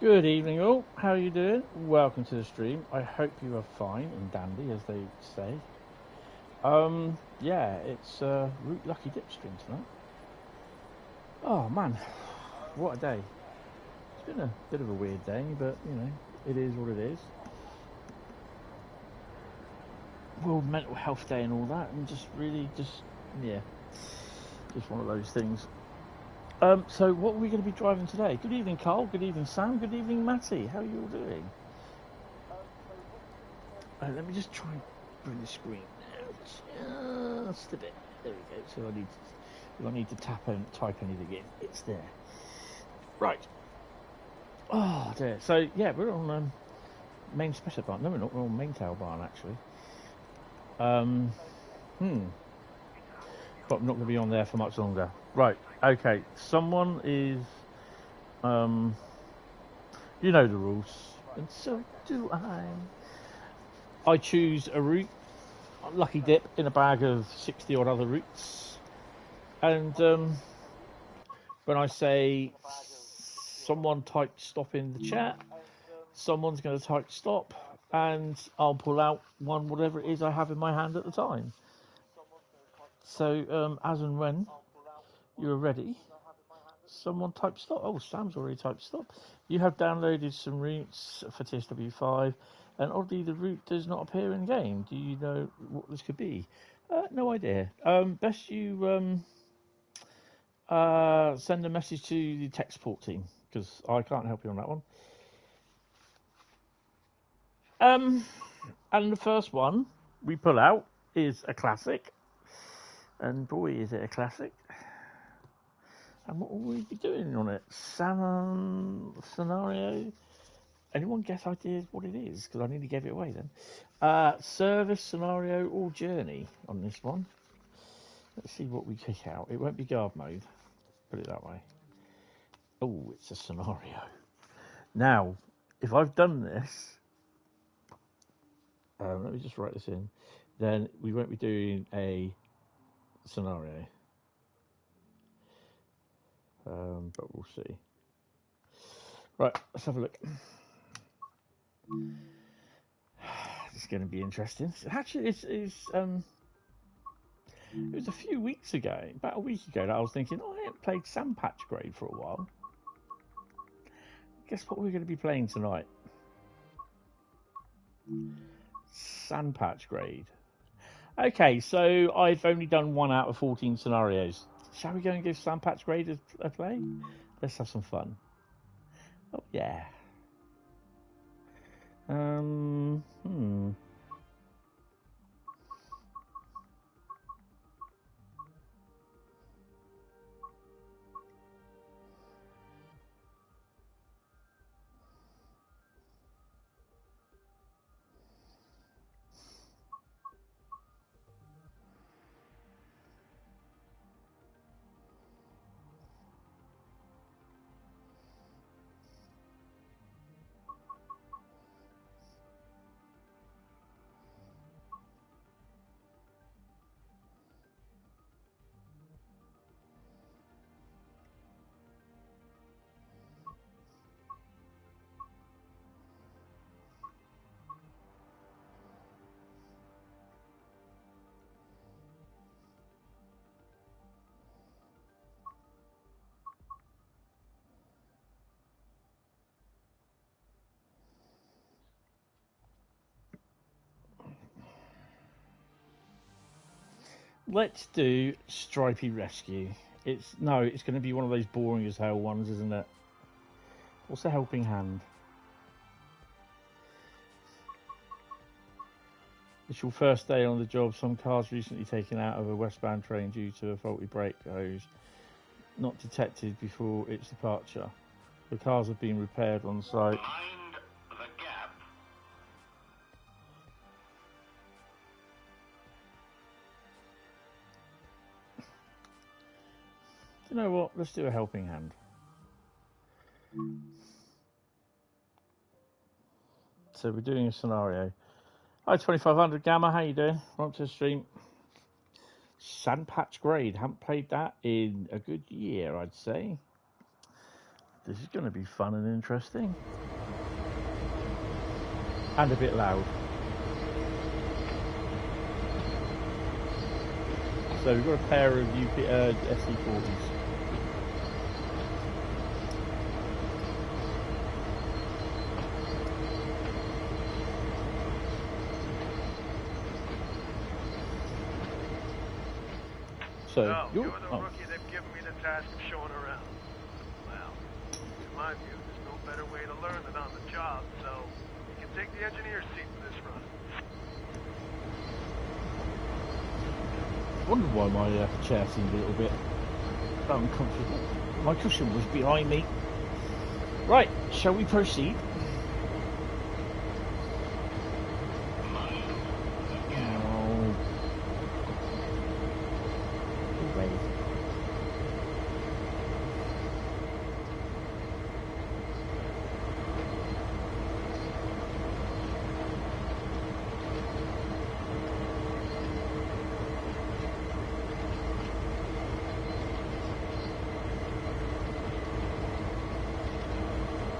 Good evening all, how are you doing? Welcome to the stream. I hope you are fine and dandy, as they say. Yeah, it's Root Lucky Dip stream tonight. Oh man, what a day. It's been a bit of a weird day, but you know, it is what it is. World Mental Health Day and all that, and just one of those things. So what are we going to be driving today? Good evening, Carl. Good evening, Sam. Good evening, Matty. How are you all doing? Let me just try and bring the screen down just a bit. There we go. So we don't need to type anything in. It's there. Right. Oh dear. So yeah, we're on main special barn. No, we're not. We're on main tail barn actually. But I'm not going to be on there for much longer. Right. Okay. Someone is. You know the rules, and so do I. I choose a route, lucky dip in a bag of 60 odd other routes, and when I say someone type stop in the chat, someone's going to type stop, and I'll pull out one, whatever it is I have in my hand at the time. So as and when you're ready, someone type stop. Oh, Sam's already typed stop. You have downloaded some routes for TSW5, and oddly the route does not appear in game. Do you know what this could be? No idea. Best you send a message to the tech support team, because I can't help you on that one. And the first one we pull out is a classic, and boy is it a classic. And what will we be doing on it? Scenario? Anyone guess ideas what it is? Because I nearly gave it away then. Service, scenario, or journey on this one. Let's see what we kick out. It won't be guard mode. Put it that way. Oh, it's a scenario. Now, if I've done this, let me just write this in, then we won't be doing a scenario. But we'll see. Right, let's have a look. It's going to be interesting. Actually, it was a few weeks ago, about a week ago, that I was thinking, I haven't played Sandpatch Grade for a while. Guess what we're going to be playing tonight? Sandpatch Grade. Okay, so I've only done 1 out of 14 scenarios. Shall we go and give Sandpatch Grade a play? Let's have some fun. Oh, yeah. Let's do Stripey Rescue. It's going to be one of those boring as hell ones, isn't it? What's a helping hand? It's your first day on the job. Some cars recently taken out of a westbound train due to a faulty brake hose not detected before its departure. The cars have been repaired on site. Mind the gap. You know what? Let's do a helping hand. So we're doing a scenario. Hi, 2500 Gamma. How you doing? Welcome to the stream. Sandpatch Grade. Haven't played that in a good year, I'd say. This is going to be fun and interesting. And a bit loud. So we've got a pair of SE40s. So you're the rookie they've given me the task of showing around. Well, in my view, there's no better way to learn than on the job, so you can take the engineer's seat for this run. I wondered why my chair seemed a little bit uncomfortable. My cushion was behind me. Right, shall we proceed?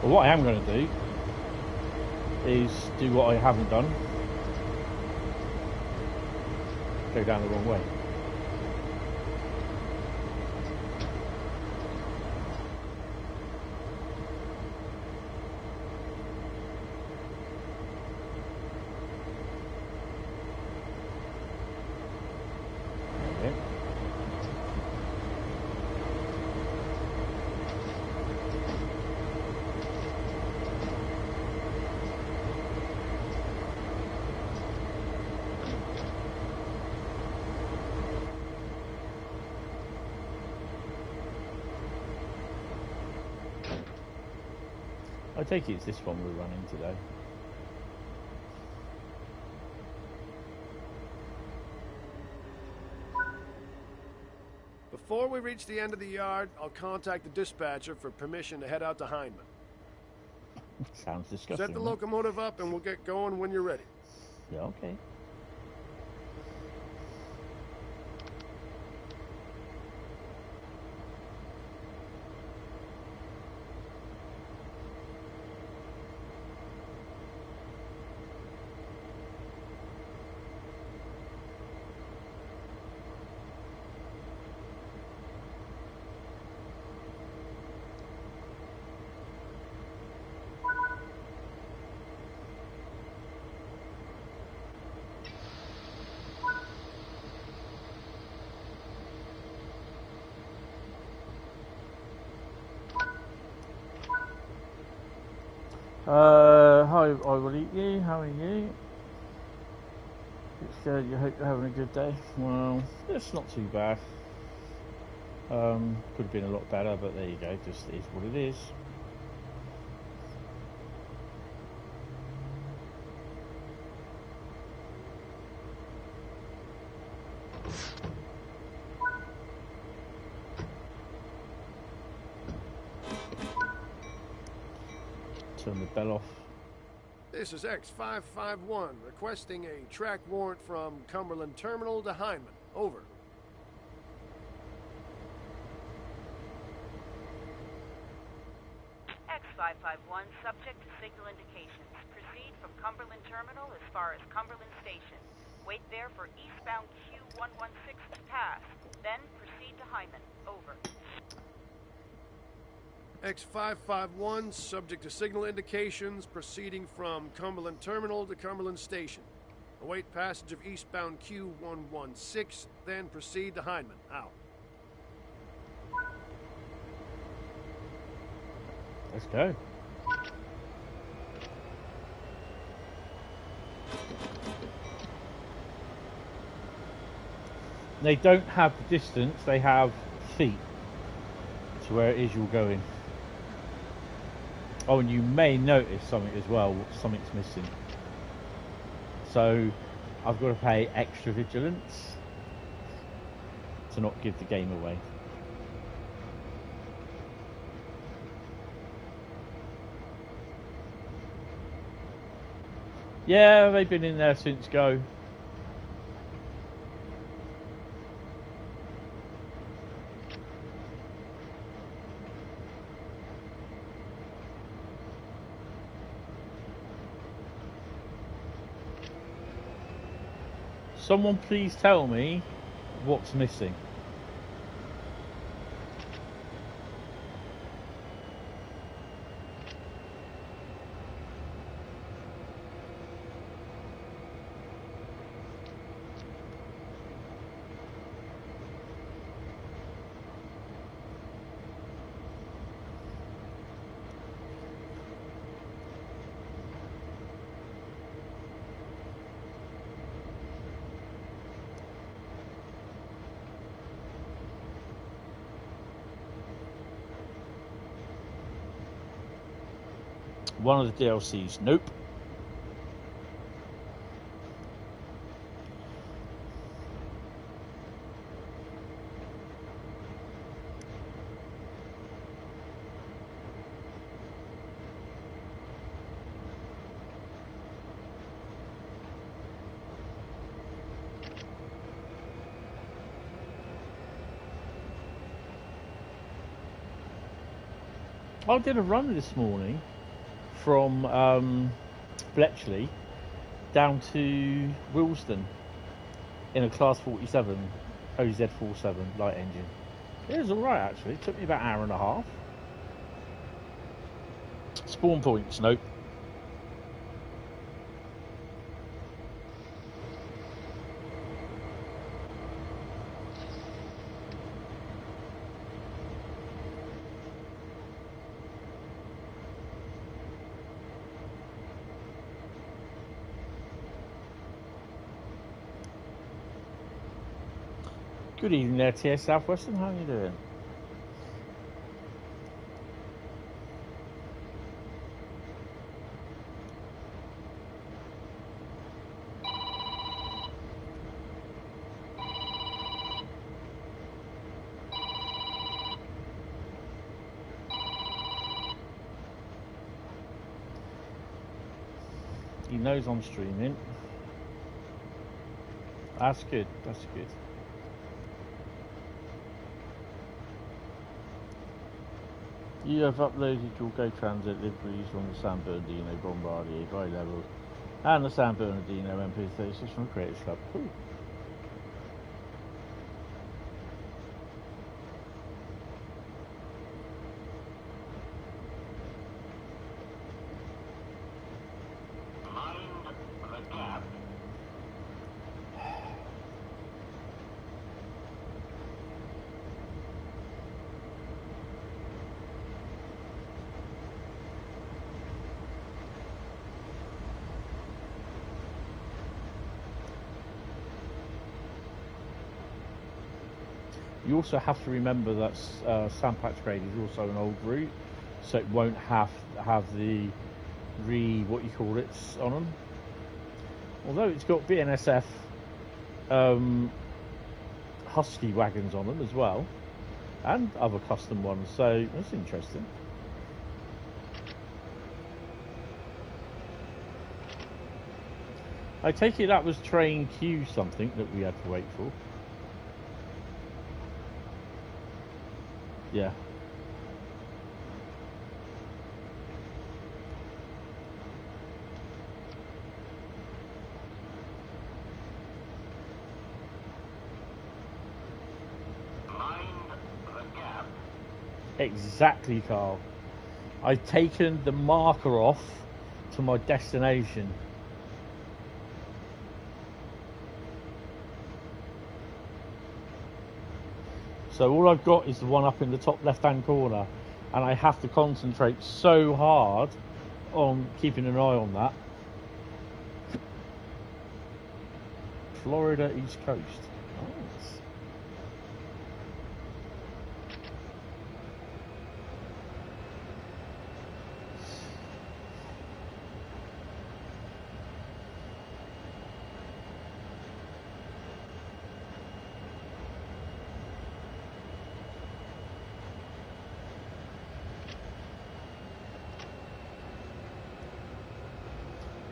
Well, what I am going to do is do what I haven't done. Go down the wrong way. I take it it's this one we're running today. Before we reach the end of the yard, I'll contact the dispatcher for permission to head out to Hindman. Sounds disgusting. Set the locomotive up and we'll get going when you're ready. Yeah, okay. Hi, I will eat you. How are you? It's good. You hope you're having a good day. Well, it's not too bad. Could have been a lot better, but there you go. Just is what it is. Turn the bell off. This is X551 requesting a track warrant from Cumberland Terminal to Hindman. Over. X551, subject to signal indications. Proceed from Cumberland Terminal as far as Cumberland Station. Wait there for eastbound Q116 to pass. Then proceed to Hindman. Over. X551, subject to signal indications, proceeding from Cumberland Terminal to Cumberland Station. Await passage of eastbound Q116, then proceed to Hindman. Out. Let's go. They don't have the distance, they have feet to where it is you're going. Oh, and you may notice something as well, something's missing. So, I've got to pay extra vigilance to not give the game away. Yeah, they've been in there since go. Someone please tell me what's missing. One of the DLCs, nope. I did a run this morning from Bletchley down to Euston in a Class 47 OZ47 light engine. It was alright actually, it took me about an hour and a half. Spawn points, nope. Good evening there, TS Southwestern. How are you doing? He knows I'm streaming. That's good. That's good. You have uploaded your Go Transit liveries from the San Bernardino Bombardier bi-level and the San Bernardino MP36 from the Creators Club. Cool. Mind the gap. You also have to remember that Sandpatch Grade is also an old route, so it won't have the what you call it on them. Although it's got BNSF Husky wagons on them as well, and other custom ones, so that's interesting. I take it that was train Q something that we had to wait for. Yeah. Mind the gap. Exactly, Carl. I've taken the marker off to my destination. So all I've got is the one up in the top left-hand corner, and I have to concentrate so hard on keeping an eye on that. Florida East Coast. Nice.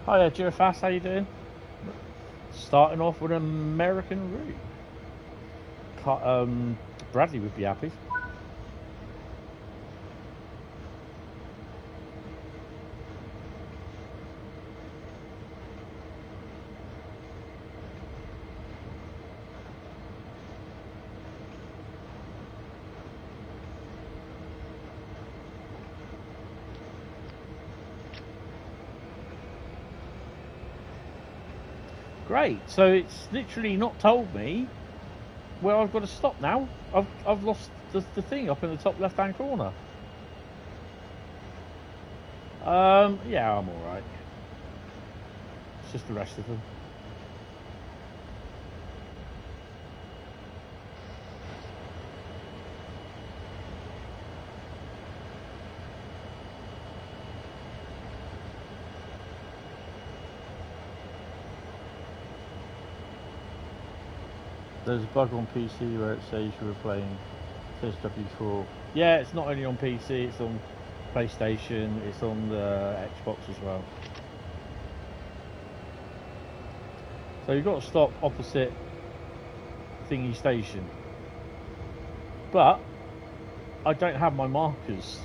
Hi there, Girafast, how you doing? Starting off with an American route. Bradley would be happy. Great. So it's literally not told me where I've got to stop now. I've lost the thing up in the top left-hand corner. Yeah, I'm alright. It's just the rest of them. There's a bug on PC where it says you were playing SSW4. Yeah, it's not only on PC, it's on PlayStation, it's on the Xbox as well. So you've got to stop opposite thingy station. But I don't have my markers.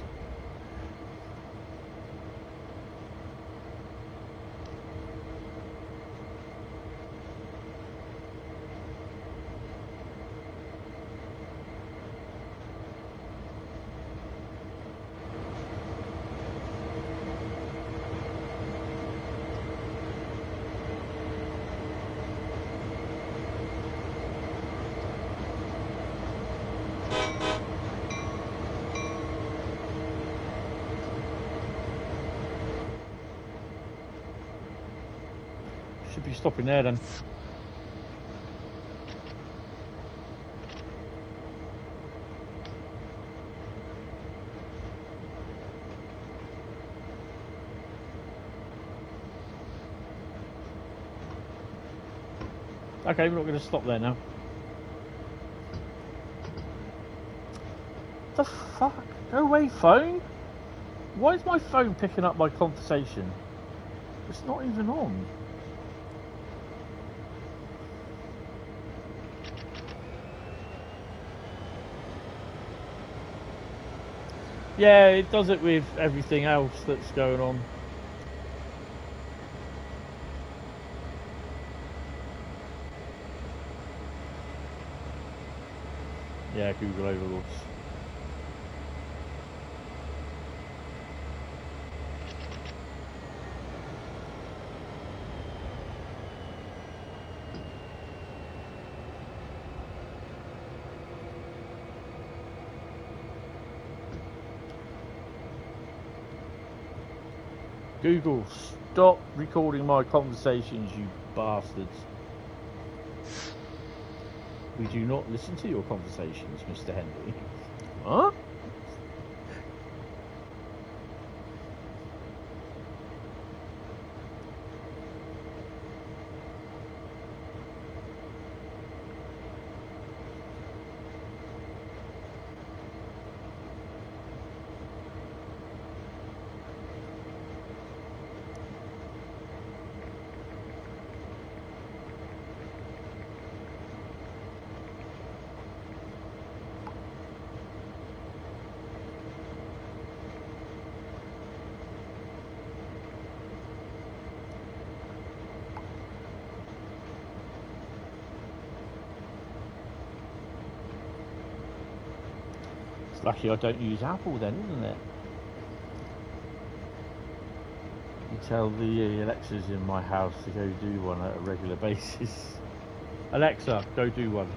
Should be stopping there then. Okay, we're not going to stop there now. The fuck? Go away, phone! Why is my phone picking up my conversation? It's not even on. Yeah, it does it with everything else that's going on. Yeah, Google overlords. Google, stop recording my conversations, you bastards. We do not listen to your conversations, Mr. Henry. Huh? Lucky I don't use Apple then, isn't it? You tell the Alexas in my house to go do one at a regular basis. Alexa, go do one.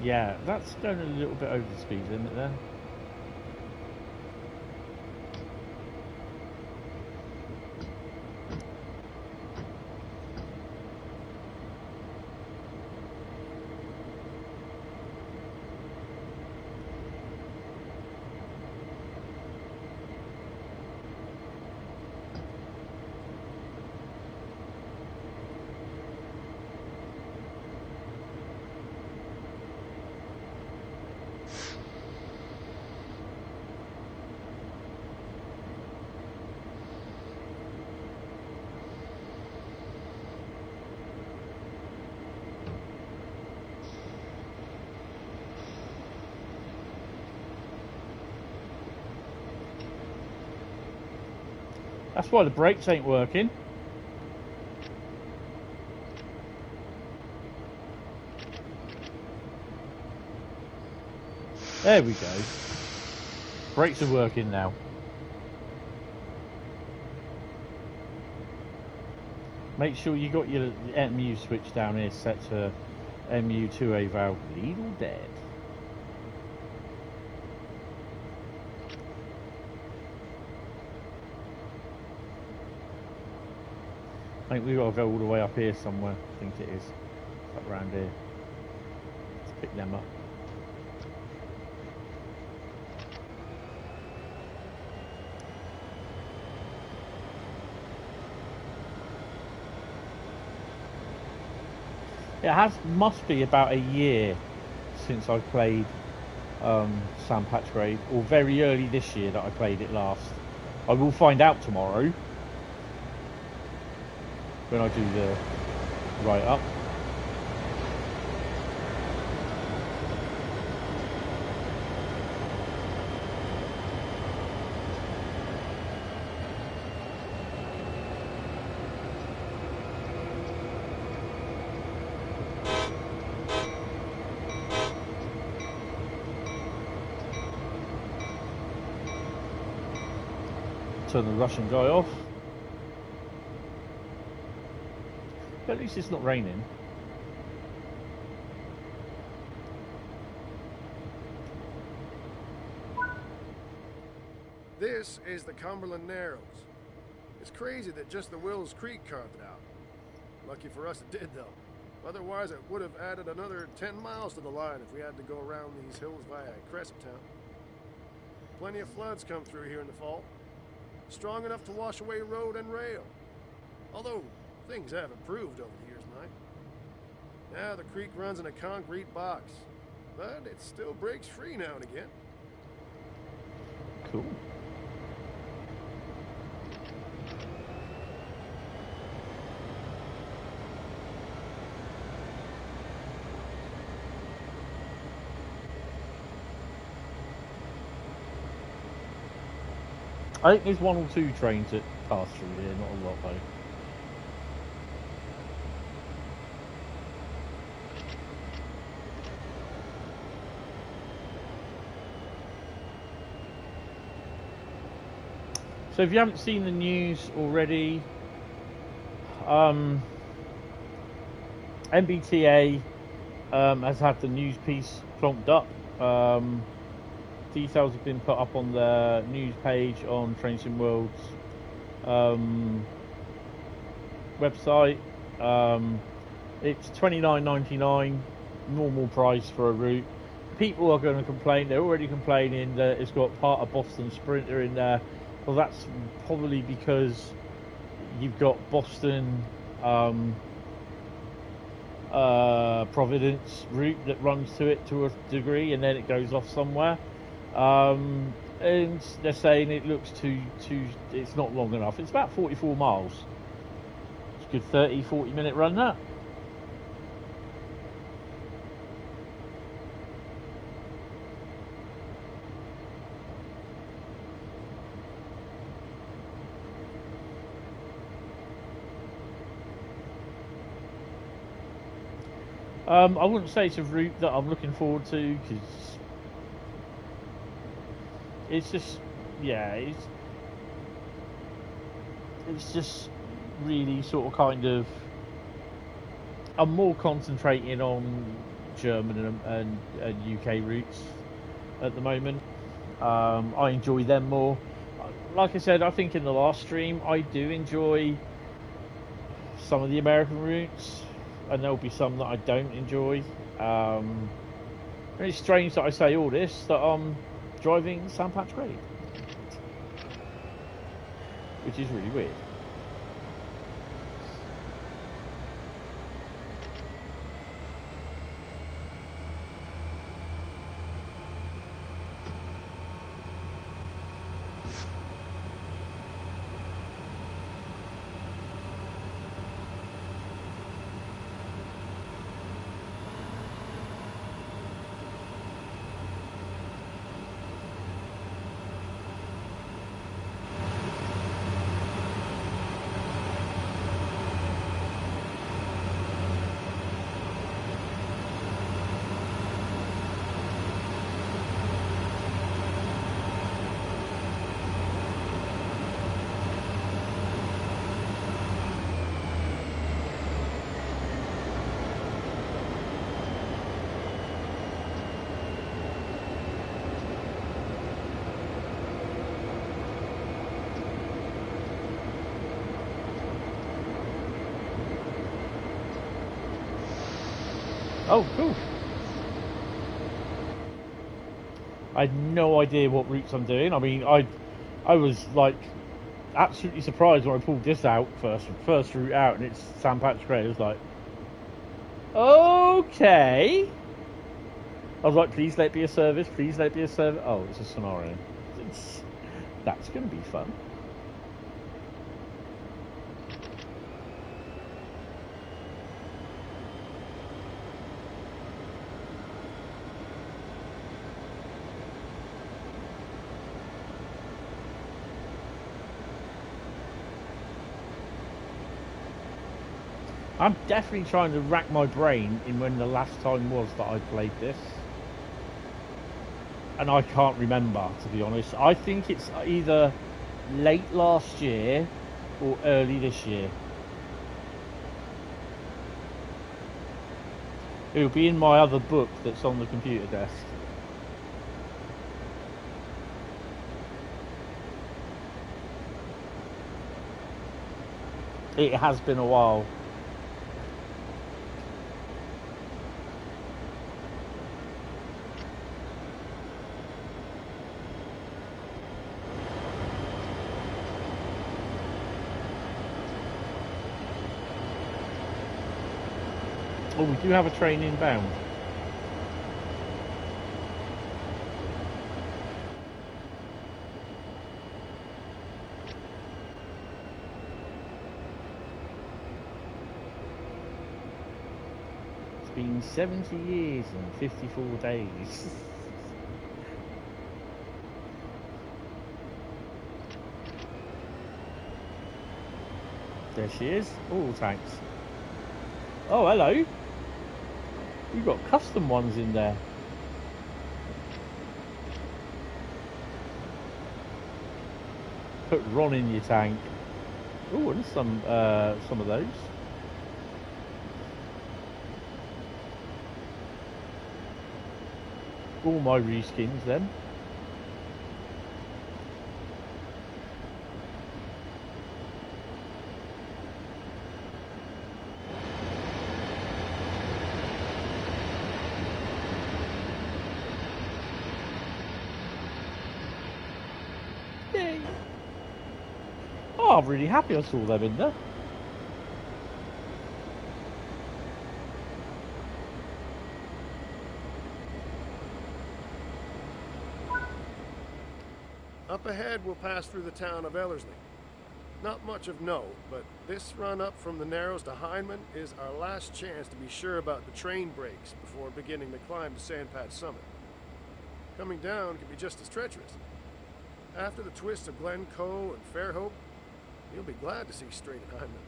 Yeah, that's going a little bit over the speed limit there. That's why the brakes ain't working. There we go. Brakes are working now. Make sure you got your MU switch down here set to MU2A valve lead or dead. I think we've got to go all the way up here somewhere. I think it is. Up around here. Let's pick them up. It must be about a year since I played St. Patch Grade, or very early this year that I played it last. I will find out tomorrow when I do the write-up. Turn the Russian guy off. At least it's not raining. This is the Cumberland Narrows. It's crazy that just the Wills Creek carved it out. Lucky for us it did, though. Otherwise, it would have added another 10 miles to the line if we had to go around these hills via Cresaptown. Plenty of floods come through here in the fall. Strong enough to wash away road and rail. Although, things have improved over the years, Mike. Now the creek runs in a concrete box, but it still breaks free now and again. Cool. I think there's one or two trains that pass through here, not a lot though. So if you haven't seen the news already, MBTA has had the news piece plonked up. Details have been put up on the news page on Train Sim World's website. It's $29.99 normal price for a route. People are going to complain. They're already complaining that it's got part of Boston Sprinter in there. Well, that's probably because you've got Boston Providence route that runs to it to a degree, and then it goes off somewhere. And they're saying it looks it's not long enough. It's about 44 miles. It's a good 30-40 minute run, that. I wouldn't say it's a route that I'm looking forward to, because it's just, yeah, it's just really sort of kind of, I'm more concentrating on German and UK routes at the moment. I enjoy them more. Like I said, I think in the last stream, I do enjoy some of the American routes, and there'll be some that I don't enjoy. And it's strange that I say all this, that I'm driving St. Patch Grade, which is really weird. Oh, cool. I had no idea what routes I'm doing. I mean, I was like absolutely surprised when I pulled this out first route out, and it's St. Patrick's Day. I was like, okay. I was like, please let it be a service. Please let it be a service. Oh, it's a scenario. That's going to be fun. I'm definitely trying to rack my brain in when the last time was that I played this. And I can't remember, to be honest. I think it's either late last year or early this year. It'll be in my other book that's on the computer desk. It has been a while. Oh, we do have a train inbound. It's been 70 years and 54 days. There she is. All tanks. Oh, hello. You've got custom ones in there. Put Ron in your tank. Oh, and some of those. All my reskins then. Oh, I'm really happy I saw them in there. Up ahead, we'll pass through the town of Ellerslie. Not much of note, but this run up from the Narrows to Heineman is our last chance to be sure about the train breaks before beginning the climb to Sandpatch Summit. Coming down can be just as treacherous. After the twists of Glencoe and Fairhope, you'll be glad to see straight at Heineman.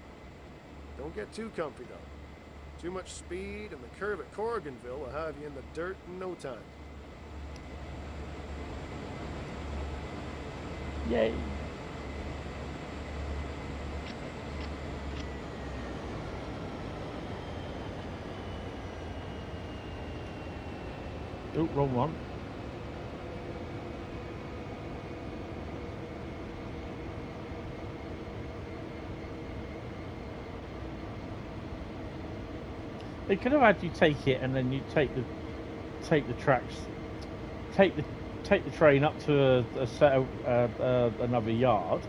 Don't get too comfy, though. Too much speed, and the curve at Corriganville will have you in the dirt in no time. Yay. Oh, wrong one. They could have had you take it, and then you take the tracks, take the train up to a set of another yard,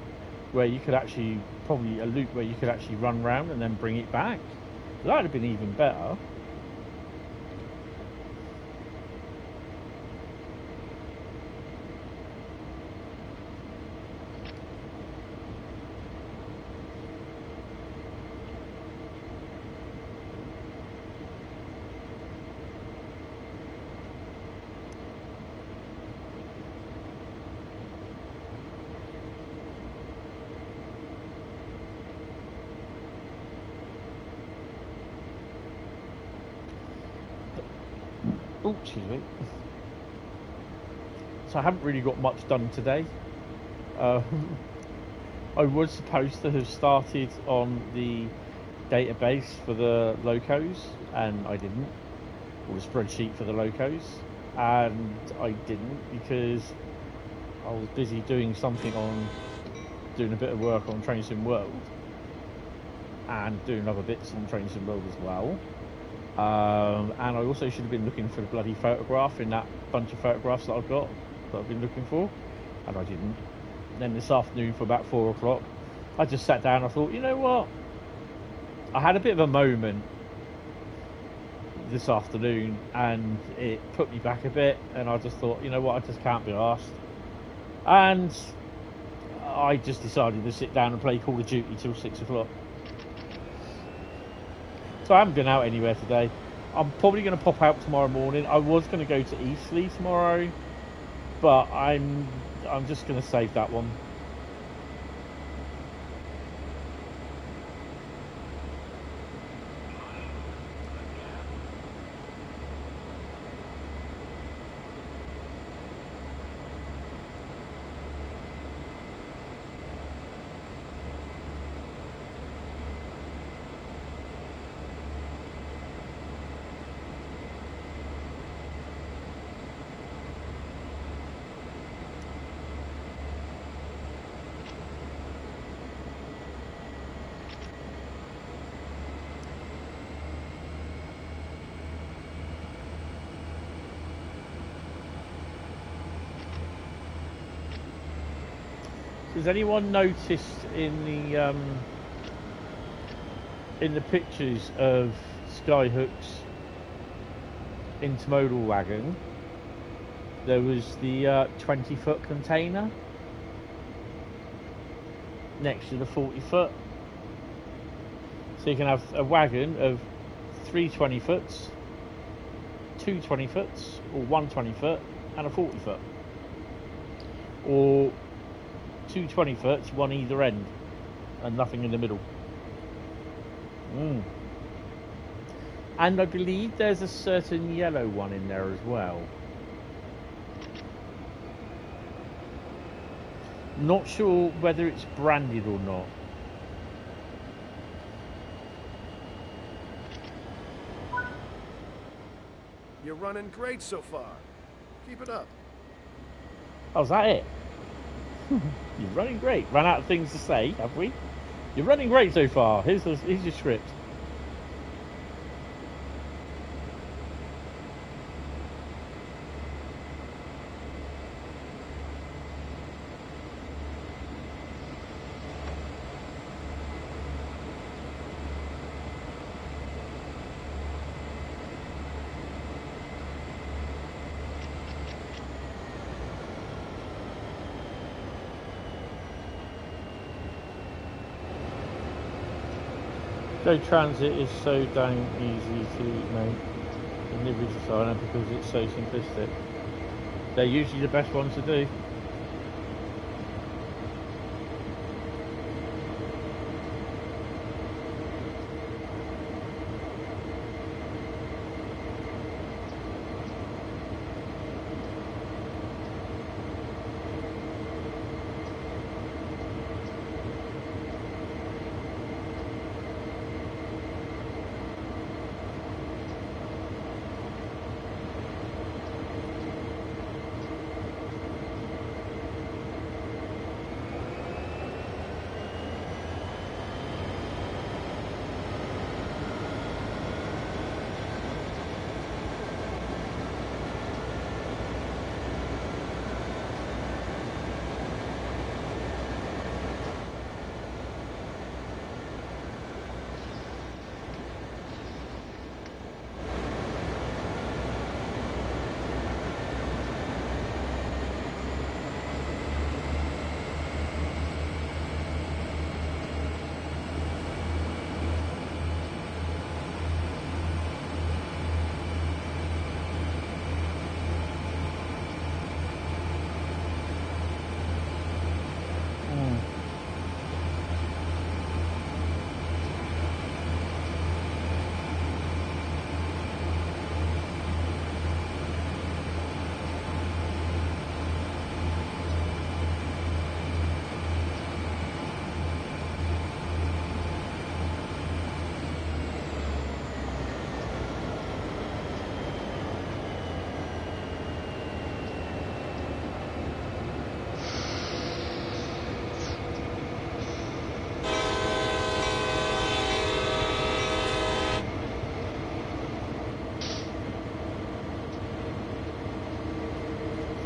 where you could actually probably a loop where you could actually run round and then bring it back. That would have been even better. Oh, excuse me. So I haven't really got much done today. I was supposed to have started on the database for the locos, and I didn't. Or the spreadsheet for the locos, and I didn't because I was busy doing a bit of work on Train Sim World, and doing other bits on Train Sim World as well. And I also should have been looking for the bloody photograph in that bunch of photographs that I've got, that I've been looking for, and I didn't. And then this afternoon for about 4 o'clock, I just sat down and I thought, you know what? I had a bit of a moment this afternoon and it put me back a bit, and I just thought, you know what, I just can't be arsed. And I just decided to sit down and play Call of Duty till 6 o'clock. So I haven't been out anywhere today. I'm probably going to pop out tomorrow morning. I was going to go to Eastleigh tomorrow, but I'm just going to save that one. Has anyone noticed in the pictures of Skyhook's intermodal wagon, there was the 20-foot container next to the 40-foot? So you can have a wagon of 3 20-foots, 2 20-foots, or 1 20-foot and a 40-foot, or 2 20-foots, one either end, and nothing in the middle. And I believe there's a certain yellow one in there as well. Not sure whether it's branded or not. You're running great so far. Keep it up. Oh, is that it? You're running great. Ran out of things to say, have we? You're running great so far. Here's your script. Go Transit is so dang easy to make. The Nibbage designer because it's so simplistic. They're usually the best ones to do.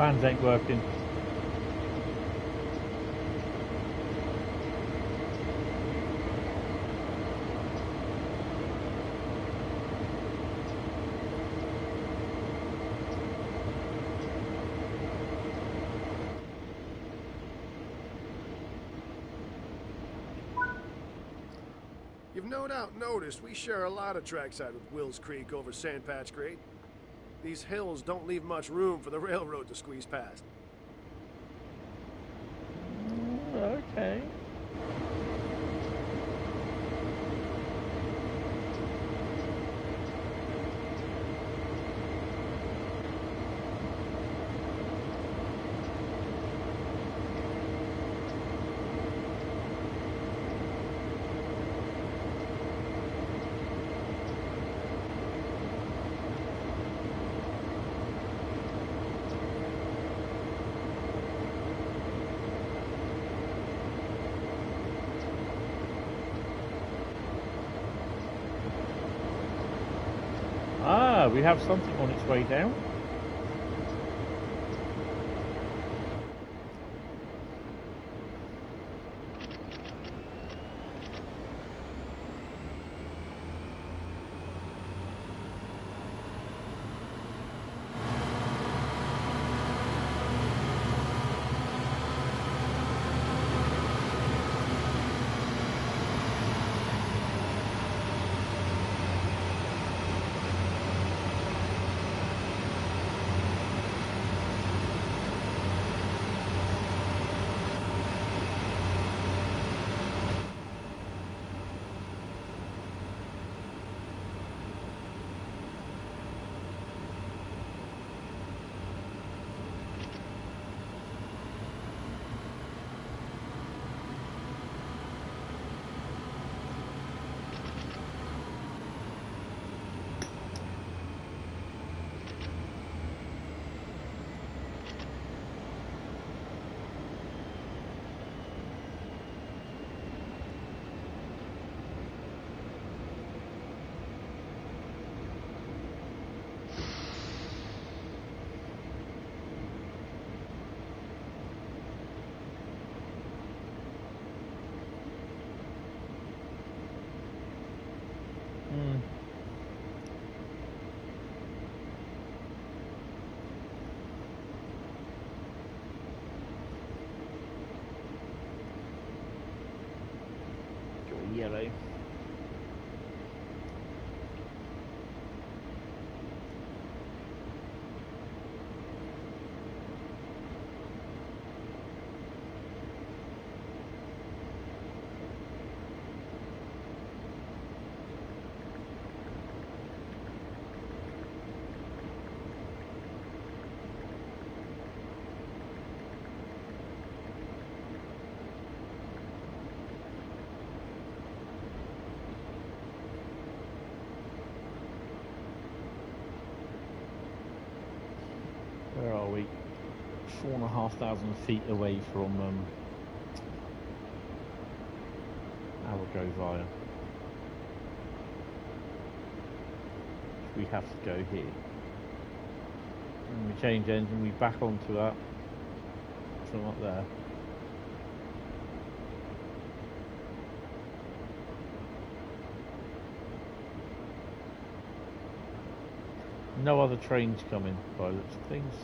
Fans ain't working. You've no doubt noticed we share a lot of trackside with Wills Creek over Sandpatch Grade. These hills don't leave much room for the railroad to squeeze past. Okay. Ah, we have something on its way down. Yellow. Where are we? 4,500 feet away from Arago Via. We have to go here. And we change engine, we back onto that. From up there. No other trains coming by the looks of things.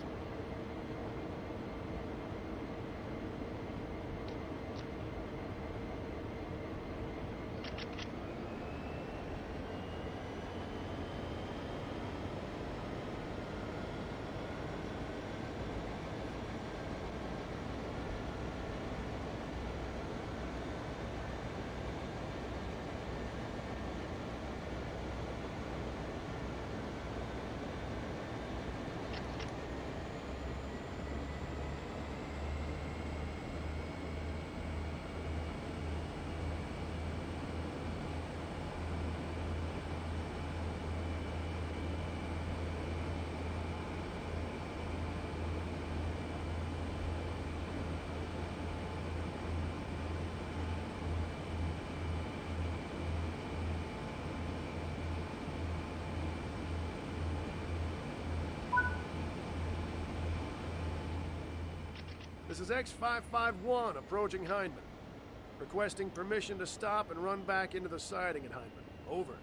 This is X551 approaching Hindman. Requesting permission to stop and run back into the siding at Hindman. Over.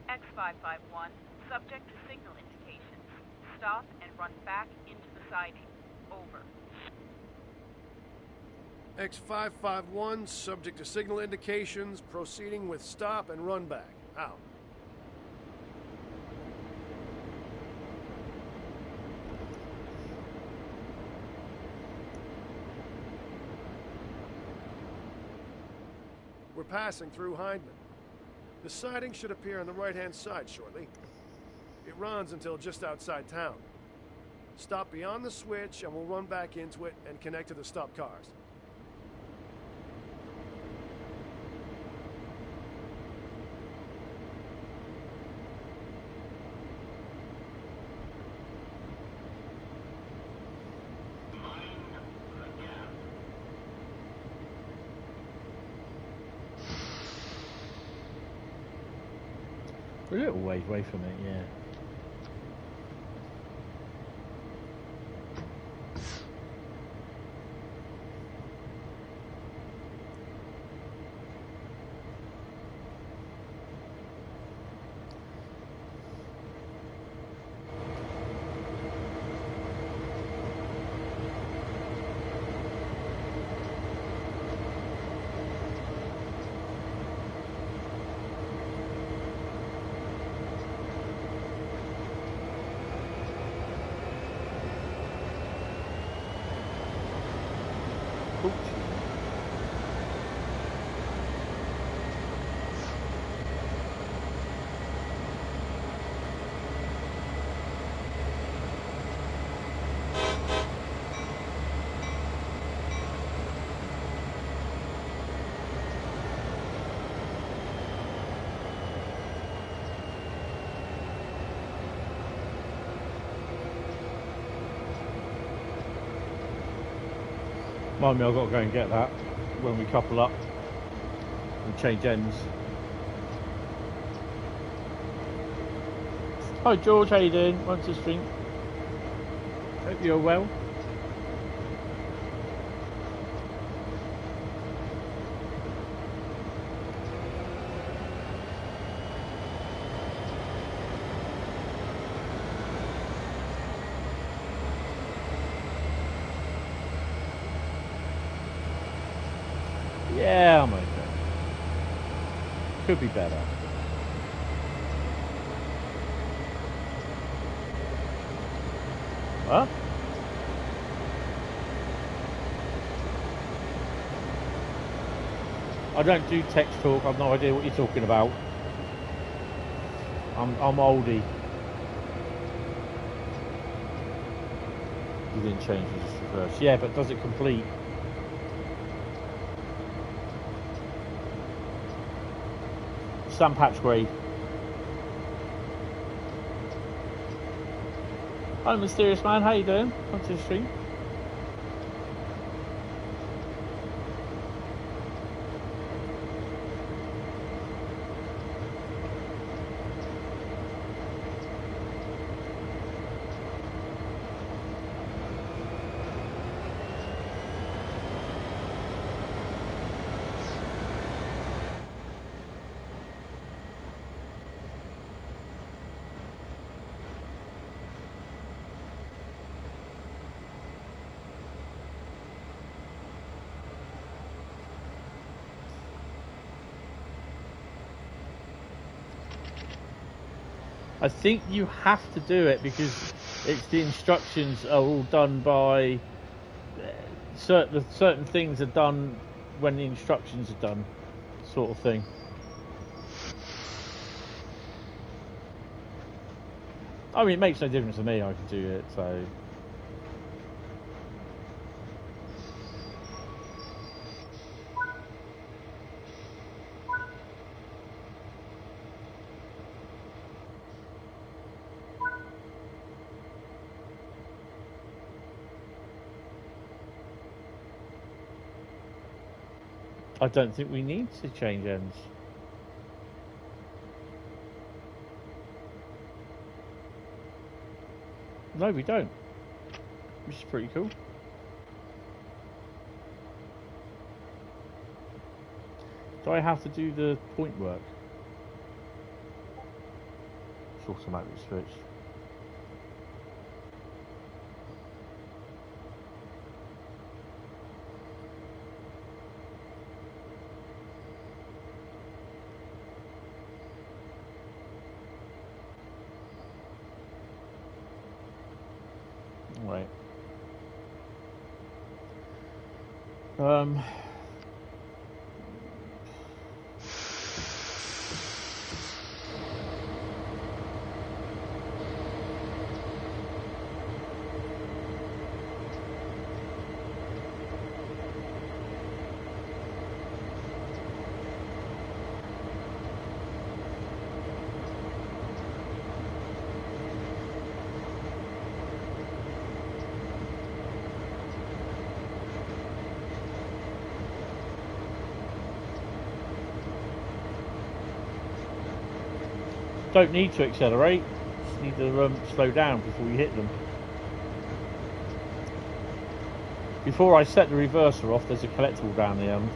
X551, subject to signal indications. Stop and run back into the siding. Over. X551, subject to signal indications, proceeding with stop and run back. Out. We're passing through Hindman. The siding should appear on the right-hand side shortly. It runs until just outside town. Stop beyond the switch and we'll run back into it and connect to the stopped cars. A little way away from it, yeah. Mind me, I've got to go and get that when we couple up and change ends. Hi George, how you doing? Welcome to the stream. Hope you're well. Yeah, I'm okay. Could be better. Huh? I don't do text talk. I've no idea what you're talking about. I'm oldie. You didn't change, you just reverse. Yeah, but does it complete? Sun patch grade. Hi Mysterious Man, how you doing? Welcome to the stream. I think you have to do it because it's the instructions are all done by certain things are done when the instructions are done, sort of thing. I mean, it makes no difference to me. I can do it, so. I don't think we need to change ends. No, we don't. Which is pretty cool. Do I have to do the point work? It's automatic switch. Right. Don't need to accelerate, just need to slow down before you hit them. Before I set the reverser off, there's a collectible down the end.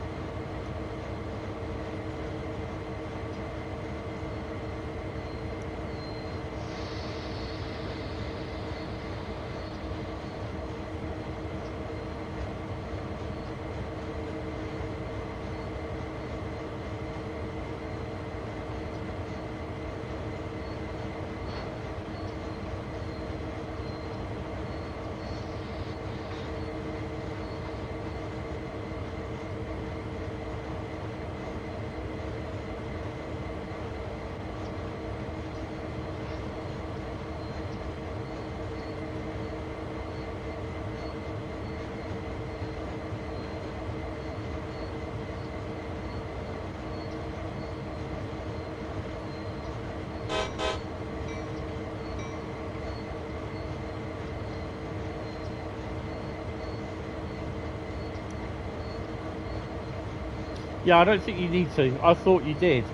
Yeah, I don't think you need to. I thought you did.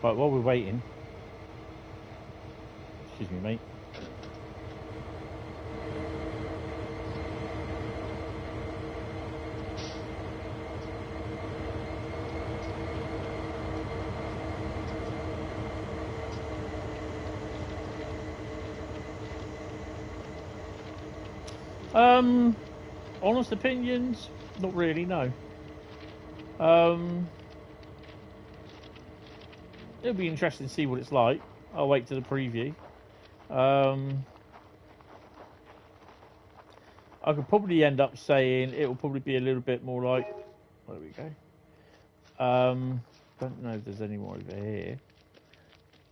Right, while we're waiting, excuse me, mate. Honest opinions, not really, no. It'll be interesting to see what it's like. I'll wait to the preview. I could probably end up saying it will probably be a little bit more like. There we go. Don't know if there's any more over here.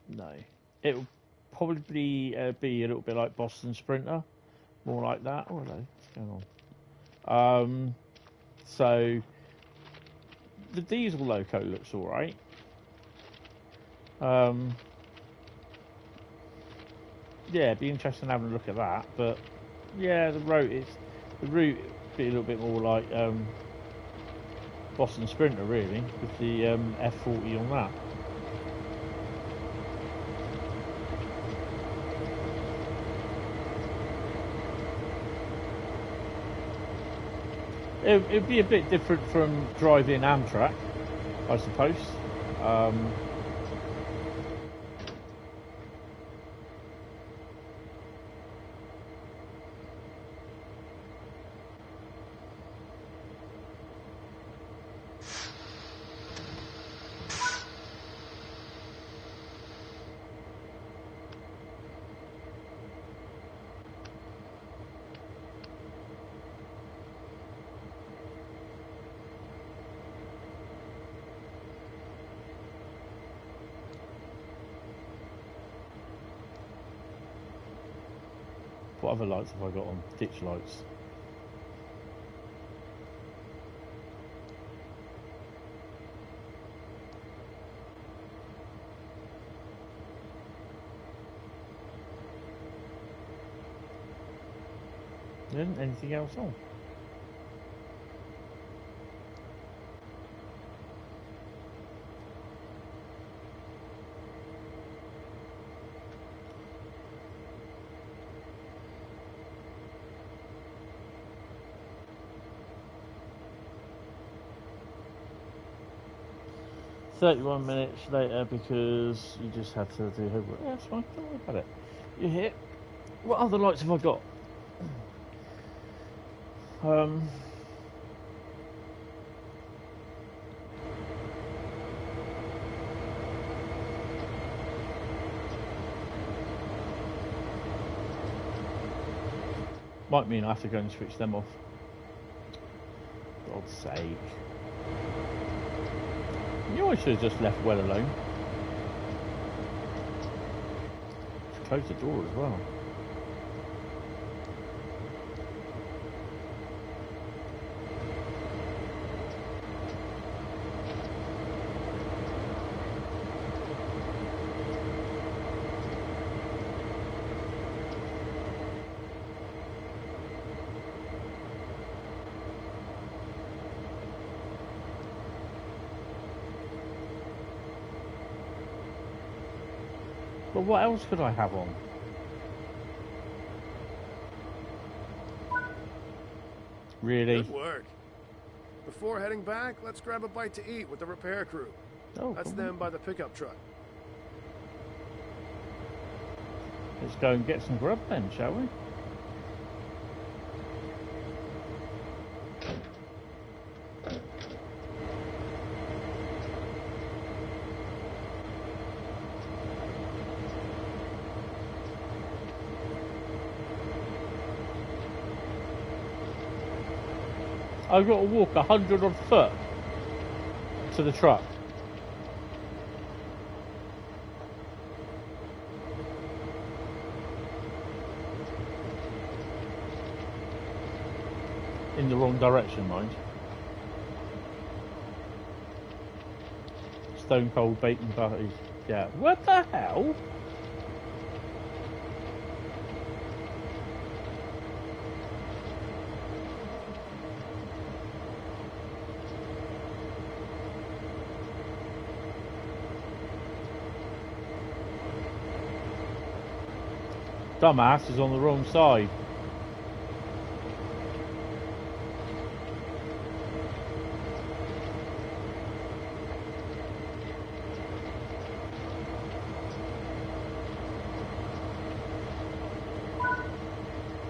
No. It will probably be a little bit like Boston Sprinter, more like that. Oh, hello. What's going on? So the diesel loco looks all right. Yeah, it'd be interesting having a look at that. But yeah, the route be a little bit more like Boston Sprinter really, with the F40 on that. It'd be a bit different from driving Amtrak, I suppose. What other lights have I got on? Ditch lights. Then anything else on? "31 minutes later because you just had to do homework." Yeah, that's fine, don't worry about it. You're here. What other lights have I got? Might mean I have to go and switch them off. For God's sake. You always should have just left well alone. Just close the door as well. But what else could I have on? Really? Good work. Before heading back, let's grab a bite to eat with the repair crew. Oh, That's come on. them by the pickup truck. Let's go and get some grub then, shall we? I've got to walk 100 on foot to the truck. In the wrong direction, mind. Stone cold bacon butties. Yeah. What the hell? Dumbass is on the wrong side.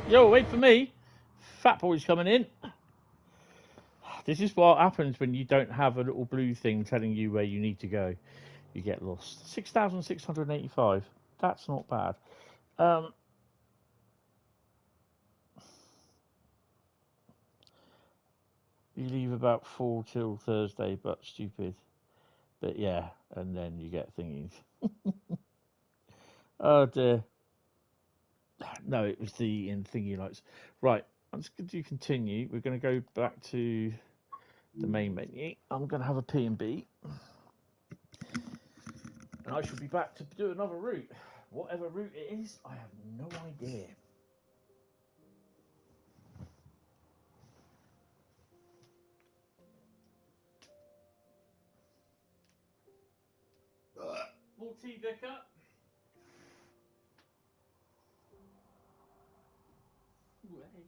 Yo, wait for me. Fat boy's coming in. This is what happens when you don't have a little blue thing telling you where you need to go. You get lost. 6,685. That's not bad. You leave about 4 till Thursday, but stupid. But yeah, and then you get thingies. Oh dear. No, it was the in thingy lights. Right, I'm just going to continue. We're going to go back to the main menu. I'm going to have a P&B. And I shall be back to do another route. Whatever route it is, I have no idea. More tea, Vicar. Ooh, hey.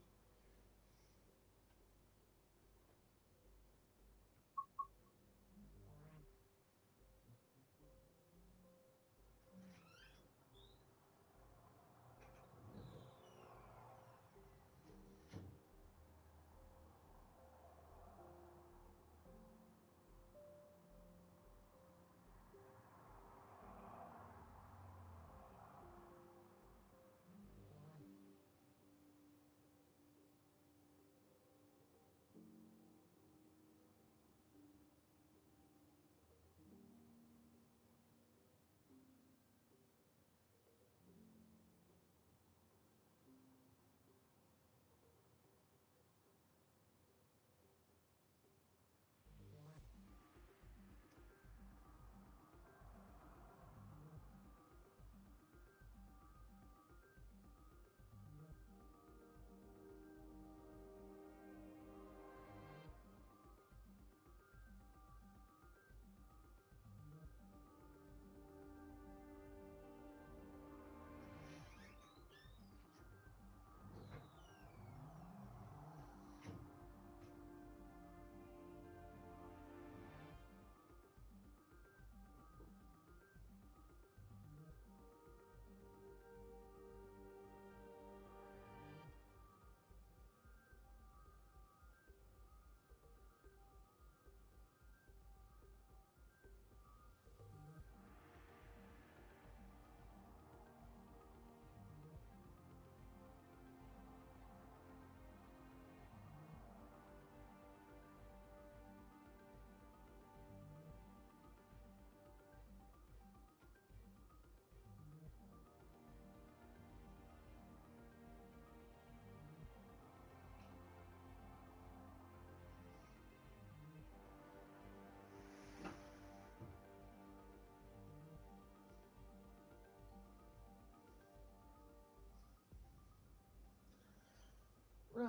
Right.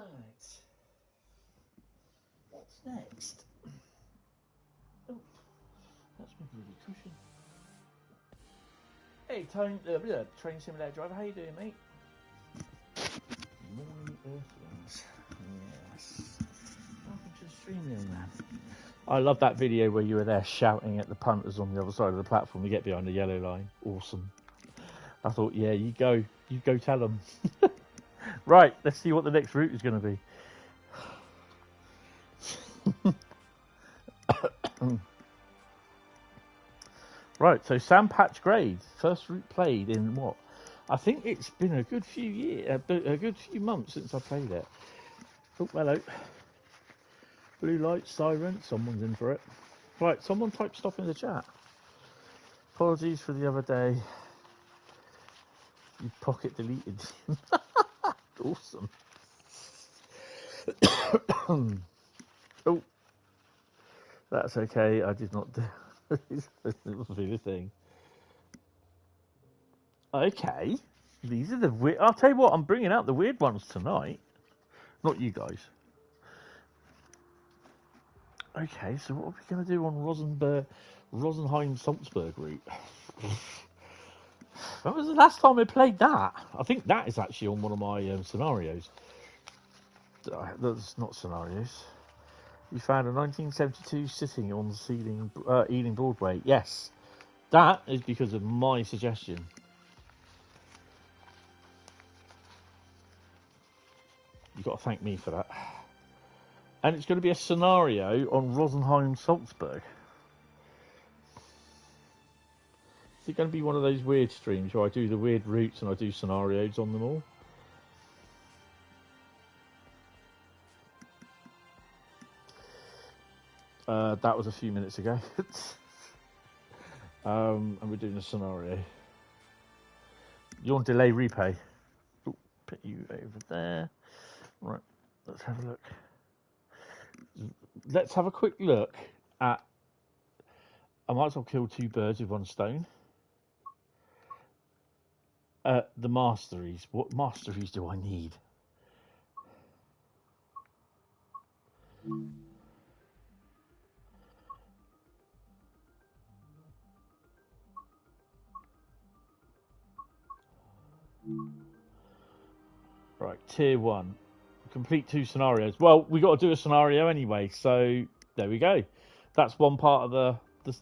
What's next? Oh, that's my bloody cushion. Hey, train simulator driver, how you doing, mate? Morning Earthlings. Yes. Welcome to the stream, little man. I love that video where you were there shouting at the punters on the other side of the platform. You get behind the yellow line. Awesome. I thought, yeah, you go tell them. Right, let's see what the next route is going to be. Right, so Sandpatch Grade, first route played in what? I think it's been a good few years, a good few months since I played it. Oh, hello. Blue light, siren, someone's in for it. Right, someone type stop in the chat. Apologies for the other day. You pocket deleted. Awesome. Oh, that's okay. I did not do it. Must be the thing. Okay. These are the weird. I'll tell you what, I'm bringing out the weird ones tonight. Not you guys. Okay, so what are we going to do on Rosenheim Salzburg route? When was the last time I played that? I think that is actually on one of my scenarios. That's not scenarios. You found a 1972 sitting on the ceiling, Ealing Broadway. Yes, that is because of my suggestion. You've got to thank me for that. And it's going to be a scenario on Rosenheim Salzburg. Is it going to be one of those weird streams where I do the weird routes and I do scenarios on them all? That was a few minutes ago. And we're doing a scenario. You're on delay repay. Ooh, put you over there. Right, let's have a look. let's have a quick look at. I might as well kill two birds with one stone. The masteries. What masteries do I need? Right, tier 1. Complete 2 scenarios. Well, we got to do a scenario anyway, so there we go. That's one part of the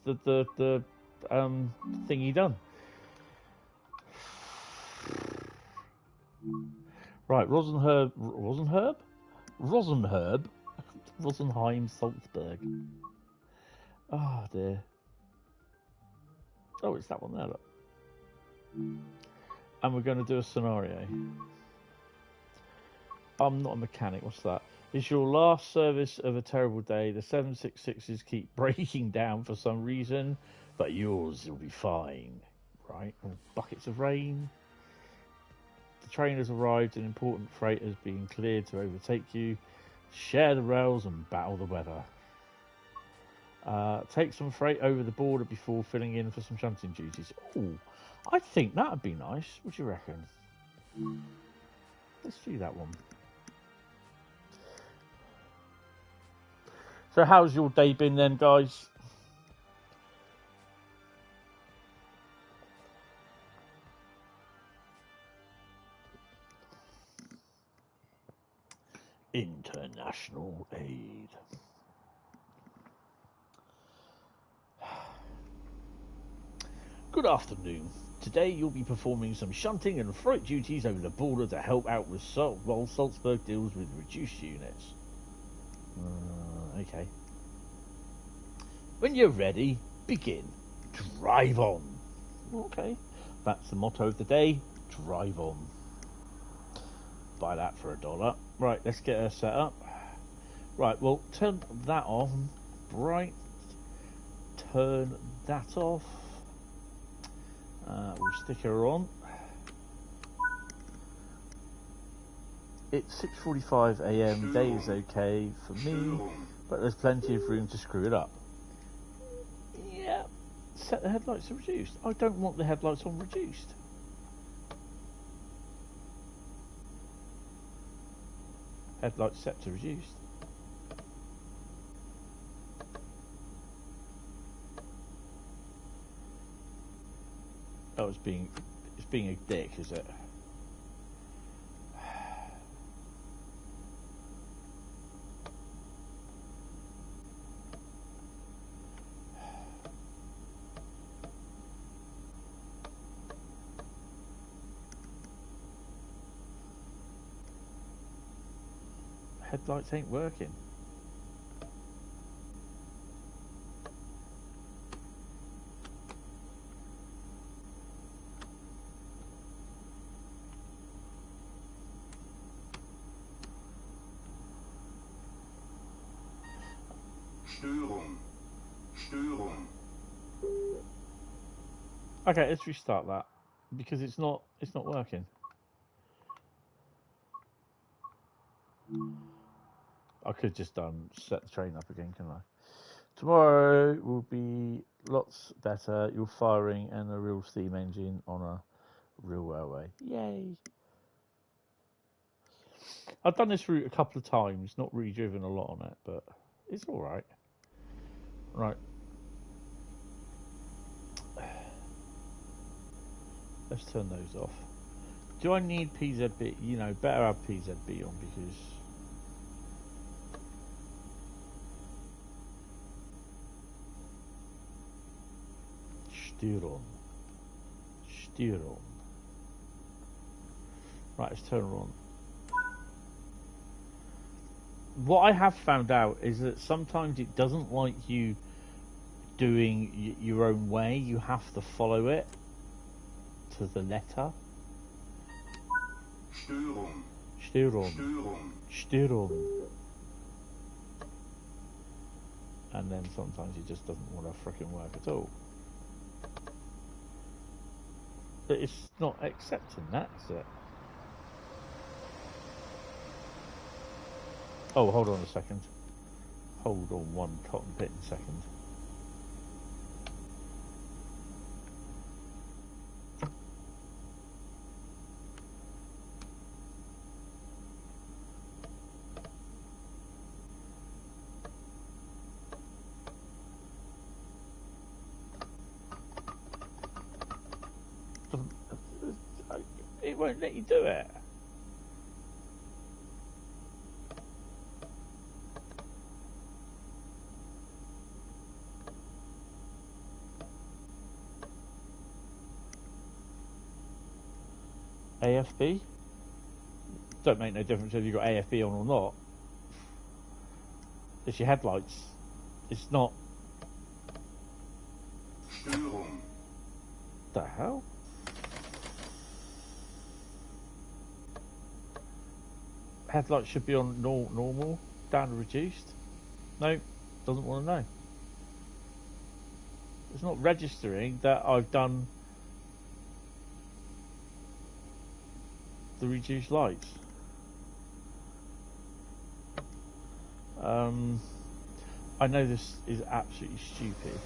thingy done. Right, Rosenheim Salzburg. Oh dear. Oh, it's that one there, look. And we're going to do a scenario. I'm not a mechanic, what's that? It's your last service of a terrible day. The 766s keep breaking down for some reason, but yours will be fine. Right? Buckets of rain. The train has arrived and important freight has been cleared to overtake you. Share the rails and battle the weather. Take some freight over the border before filling in for some shunting duties. Oh, I think that would be nice. What do you reckon? Let's do that one. So how's your day been then, guys? International aid. Good afternoon. Today you'll be performing some shunting and freight duties over the border to help out with while Salzburg deals with reduced units. Okay. When you're ready, begin. Drive on. Okay. That's the motto of the day. Drive on. Buy that for $1. Right, let's get her set up. Right, well, turn that on. Bright. Turn that off. We'll stick her on. It's 6:45 AM. Day is okay for me, but there's plenty of room to screw it up. Yeah. Set the headlights to reduced. I don't want the headlights on reduced. Headlights set to reduced. Oh, it's being a dick, is it? Headlights ain't working. Störung. Okay, let's restart that because it's not working. I could just set the train up again, couldn't I? Tomorrow will be lots better. You're firing and a real steam engine on a real railway. Yay! I've done this route a couple of times, not really driven a lot on it, but it's all right. Right. Let's turn those off. Do I need PZB? You know, better have PZB on because steer on. Right, let's turn her on. What I have found out is that sometimes it doesn't like you doing your own way. You have to follow it to the letter. Störung. And then sometimes it just doesn't want to frickin' work at all. But it's not accepting that, is it? Oh, hold on a second. Hold on one cotton picking second. It won't let you do it. AFB? Don't make no difference if you've got AFB on or not. It's your headlights. It's not. The hell? Headlights should be on normal, down to reduced. No, doesn't want to know. It's not registering that I've done the reduced lights. I know this is absolutely stupid.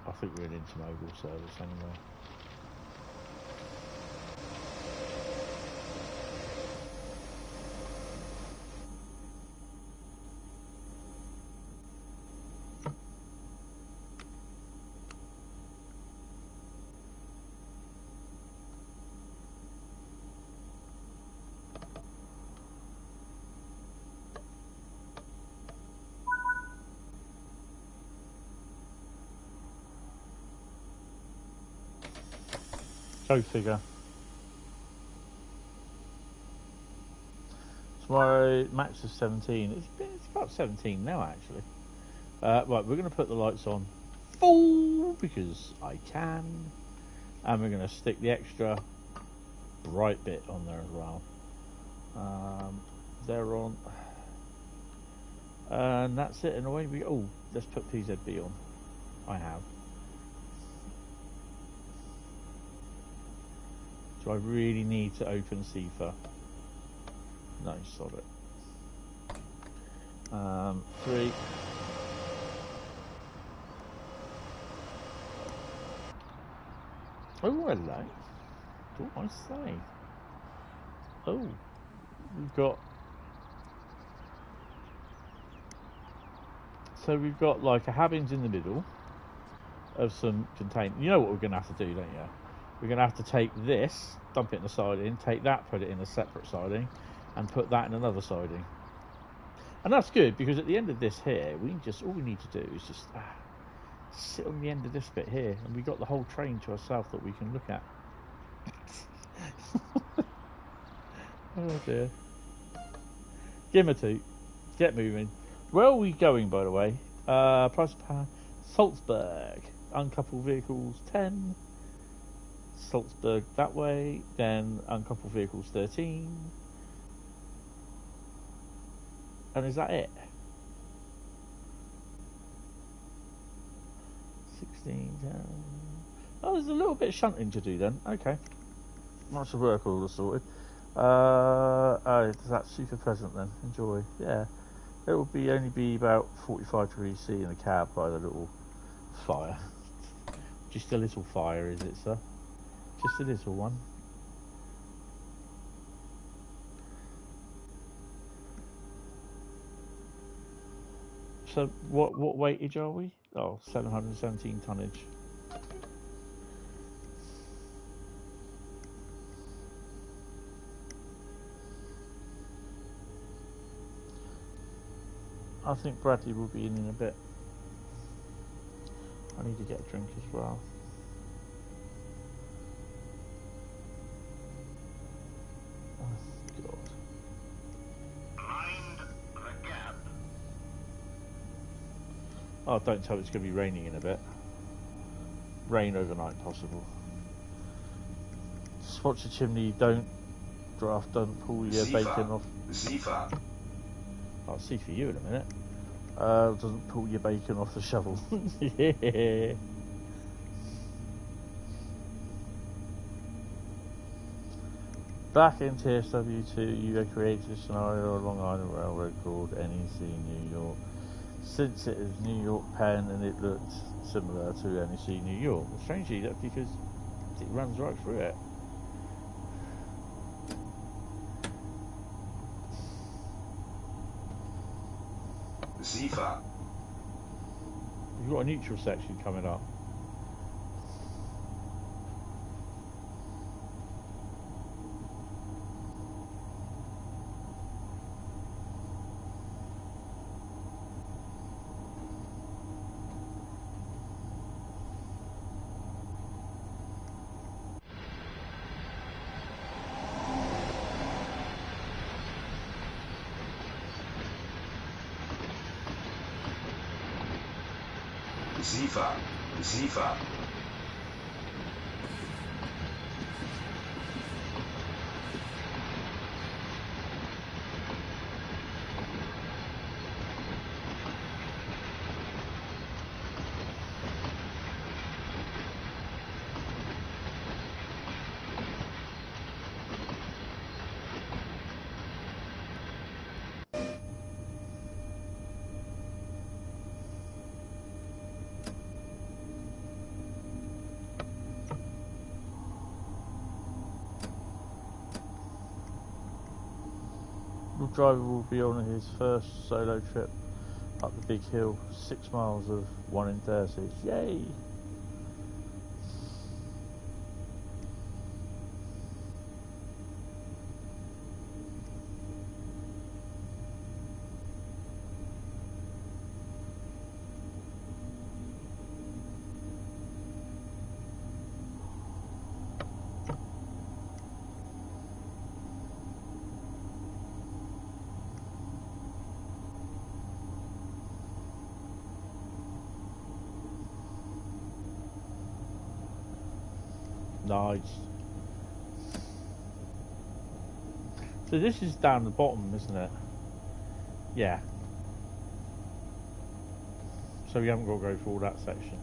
I think we're an intermodal service anyway. Go figure. Tomorrow, max of 17. It's about 17 now, actually. Right, we're going to put the lights on full because I can. And we're going to stick the extra bright bit on there as well. They're on. And that's it. And away we go. Oh, let's put PZB on. I have. Do I really need to open CIFA? No, sod it. 3. Oh, hello. What do I say? Oh, we've got. So we've got like a Habbins in the middle of some container. You know what we're going to have to do, don't you? We're going to have to take this, dump it in the siding, take that, put it in a separate siding, and put that in another siding. And that's good, because at the end of this here, all we need to do is just sit on the end of this bit here, and we've got the whole train to ourselves that we can look at. Oh dear. Give 'em a toot. Get moving. Where are we going, by the way? Price of power. Salzburg. Uncoupled vehicles 10. Salzburg that way, then uncoupled vehicles 13, and is that it? 16 down. Oh, there's a little bit of shunting to do then. Okay, lots of work all sorted. Oh, that's super pleasant then. Enjoy. Yeah, it will only be about 45 degrees C in the cab by the little fire. Just a little fire, is it, sir? Just a little one. So what weightage are we? Oh, 717 tonnage. I think Bradley will be in a bit. I need to get a drink as well. Mind the gap. Oh, don't tell me it's going to be raining in a bit. Rain overnight possible. Just watch the chimney, don't pull your bacon off. Sifa. I'll see for you in a minute. Doesn't pull your bacon off the shovel. Yeah. Back in TSW2, you have created a scenario on Long Island Railroad called NEC New York. Since it is New York Penn and it looked similar to NEC New York. Well, strangely, that's because it runs right through it. Sifa. You've got a neutral section coming up. Sifa. Sifa. The driver will be on his first solo trip up the big hill, 6 miles of 1 in 30. Yay! Nice. So this is down the bottom, isn't it? Yeah. So we haven't got to go through all that section.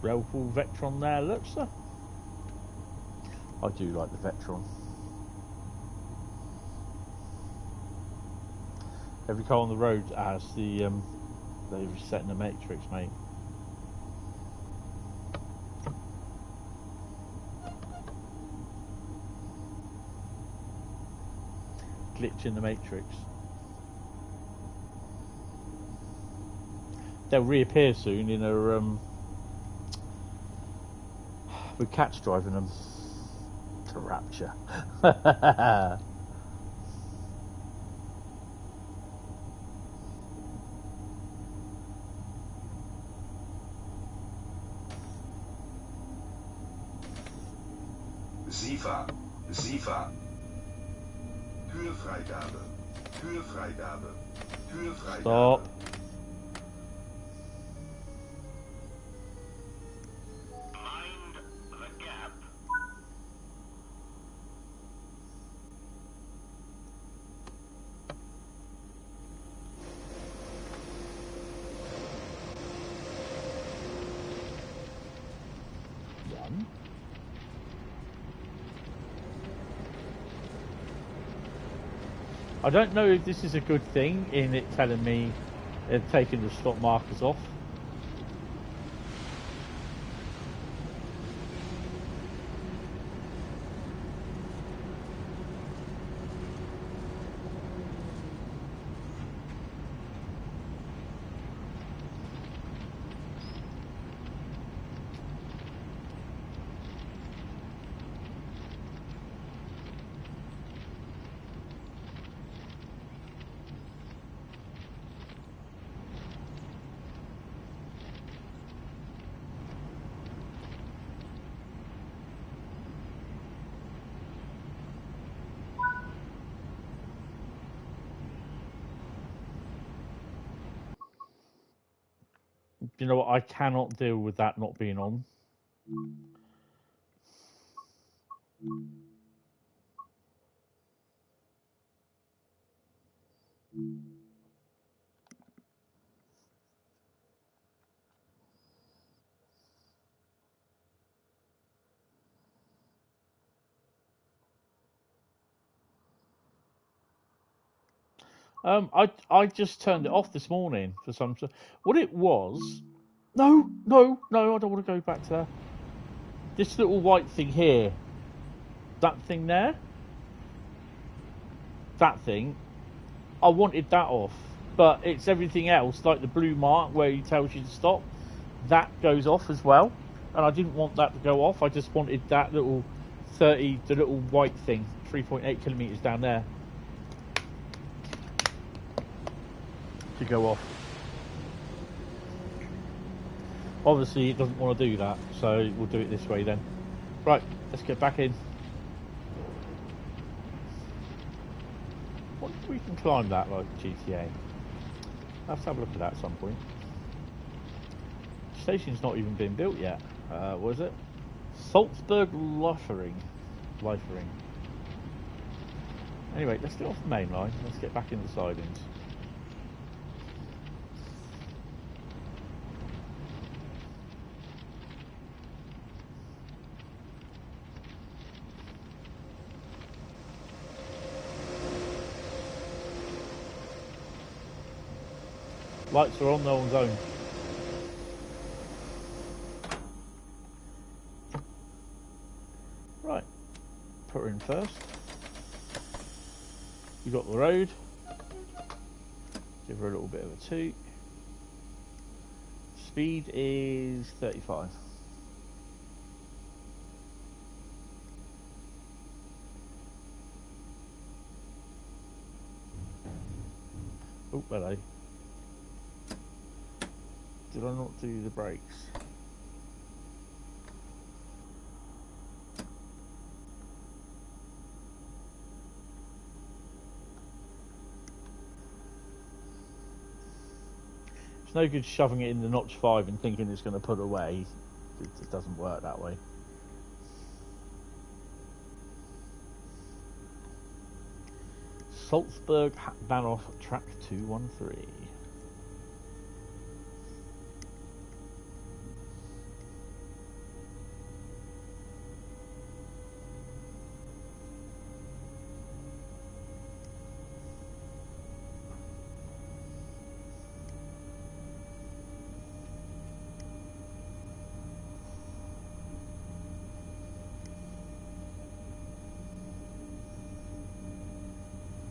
Railful Vectron there, look, sir. I do like the Vectron. Every car on the road has the they've set in the matrix, mate. Glitch in the matrix. They'll reappear soon in a with cats driving them to Rapture. Sifa. Sifa. Türfreigabe. Türfreigabe. Türfreigabe. Stop. I don't know if this is a good thing in it telling me they've taken the stop markers off. you know what? I cannot deal with that not being on. I just turned it off this morning for some. What it was? No, I don't want to go back to that. This little white thing here, that thing there, that thing. I wanted that off, but it's everything else, like the blue mark where he tells you to stop. That goes off as well, and I didn't want that to go off. I just wanted that little the little white thing, 3.8 kilometers down there, to go off. Obviously it doesn't want to do that, so we'll do it this way then. Right, let's get back in. What if we can climb that like GTA? Let's have a look at that at some point. The station's not even been built yet. What is it? Salzburg Liefering. Anyway, let's get off the main line. Let's get back in the sidings. Lights are on, no one's home. Right, put her in first. You got the road. Give her a little bit of a toot. Speed is 35. Oh, hello. Did I not do the brakes? It's no good shoving it in the notch 5 and thinking it's going to put away. It doesn't work that way. Salzburg Bahnhof track 213.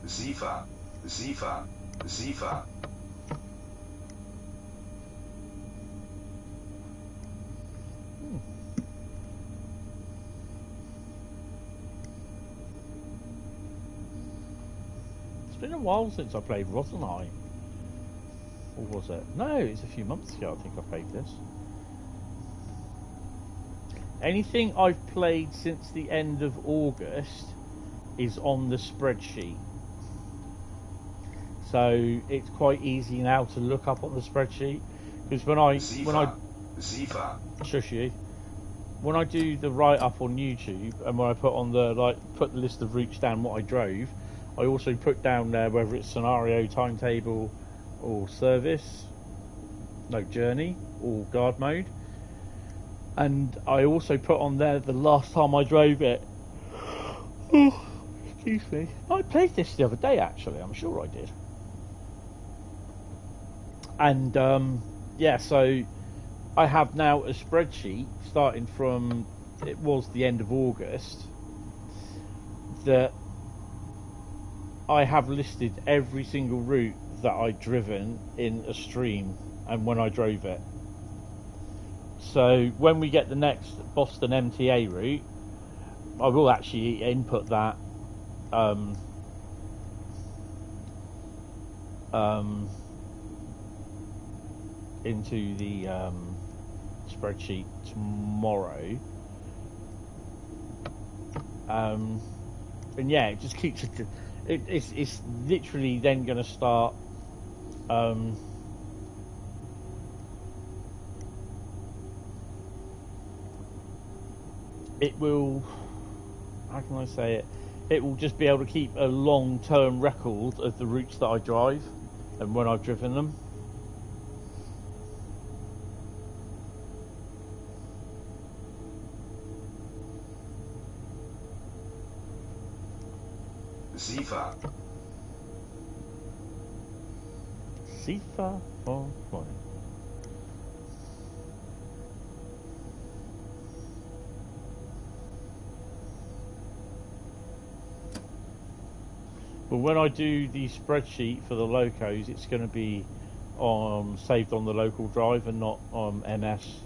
Sifa. It's been a while since I played Rosenheim. Or was it? No, it's a few months ago I think I played this. Anything I've played since the end of August is on the spreadsheet. So it's quite easy now to look up on the spreadsheet, because when I shush you, when I do the write up on YouTube and when I put on the put the list of routes down what I drove, I also put down there whether it's scenario, timetable, or service, no journey, or guard mode, and I also put on there the last time I drove it. Oh, excuse me. I played this the other day actually. I'm sure I did. And yeah, so I have now a spreadsheet starting from, it was the end of August, that I have listed every single route that I'd driven in a stream and when I drove it. So when we get the next Boston MTA route, I will actually input that into the spreadsheet tomorrow, and yeah, it just keeps it. It's literally then going to start it will, how can I say it? It will just be able to keep a long-term record of the routes that I drive and when I've driven them. Sifa. Sifa for flying. But when I do the spreadsheet for the locos, it's going to be saved on the local drive and not on MS.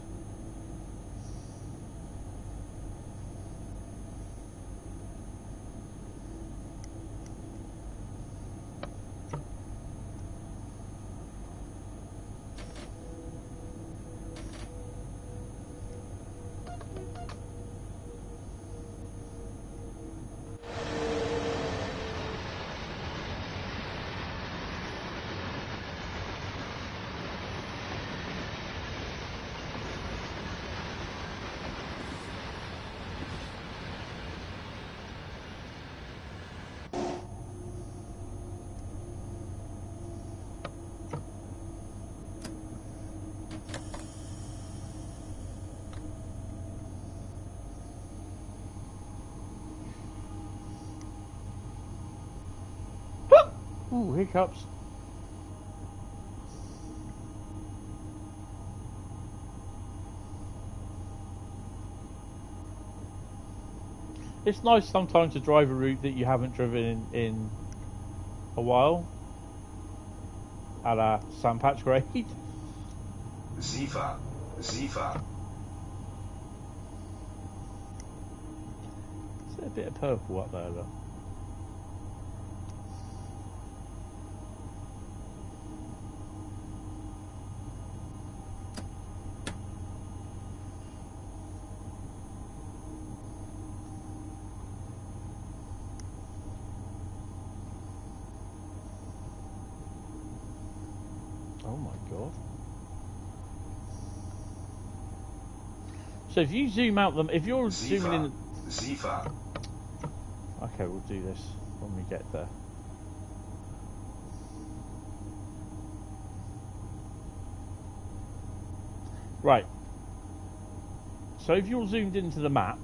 Ooh, hiccups. It's nice sometimes to drive a route that you haven't driven in a while. A la Sandpatch Grade. Sifa. Sifa. Is there a bit of purple up there, look? Oh my god. So if you zoom out them, if you're zooming in... Sifa. Okay, we'll do this when we get there. Right. So if you're zoomed into the map,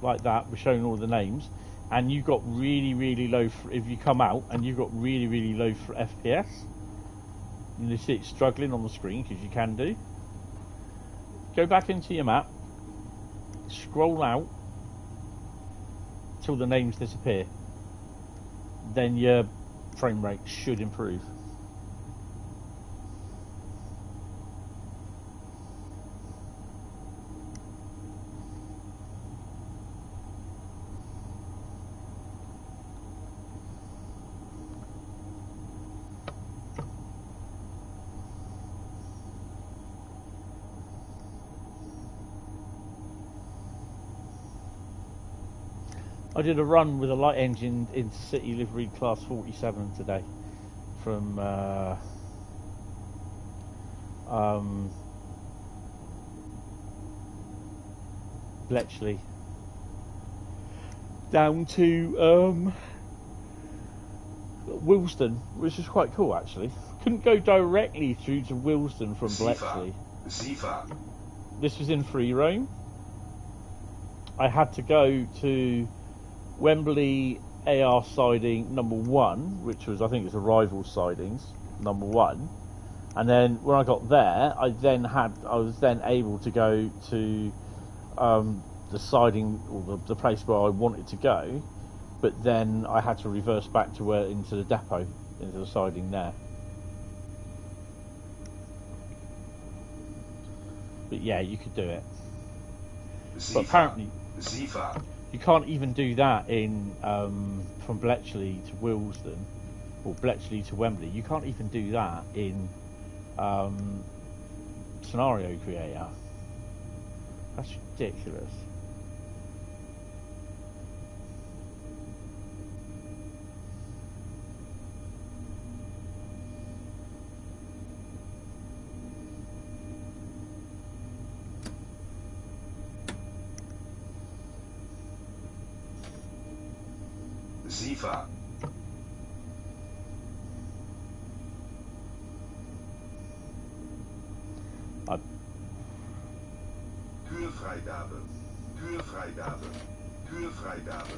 like that, we're showing all the names, and you've got really, really low... if you come out and you've got really, really low FPS, and you see it struggling on the screen, because you can do. Go back into your map, scroll out till the names disappear. Then your frame rate should improve. I did a run with a light engine in City Livery Class 47 today from Bletchley down to Euston, which is quite cool actually. Couldn't go directly through to Euston from Bletchley. Sifa. This was in free roam. I had to go to Wembley AR siding number 1, which was, I think it's arrival sidings number 1, and then when I got there, I was then able to go to the siding, or the place where I wanted to go, but then I had to reverse back to into the depot, into the siding there. But yeah, you could do it. Sifa. But apparently Sifa. you can't even do that in from Bletchley to Euston, or Bletchley to Wembley. You can't even do that in Scenario Creator. That's ridiculous. SIFA. Türfreigabe. Türfreigabe. Türfreigabe.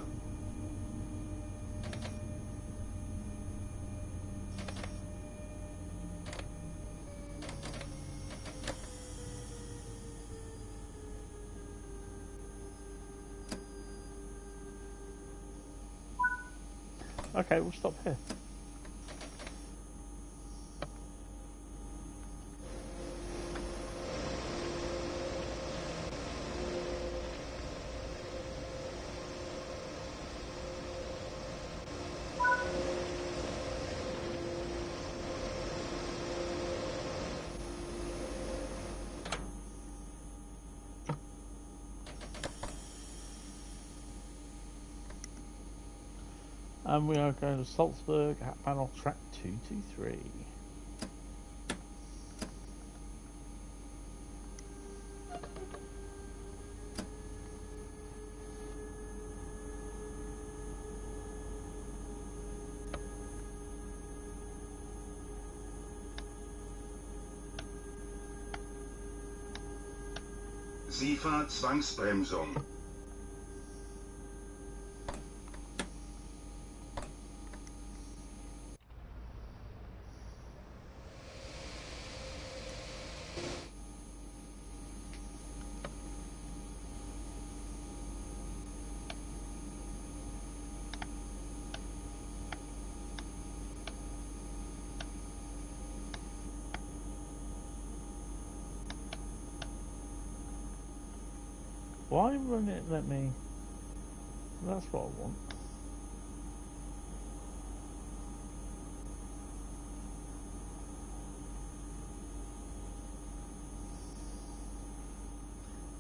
Okay, we'll stop here. And we are going to Salzburg at panel track 223. SIFA Zwangsbremsung. Why won't it let me? That's what I want.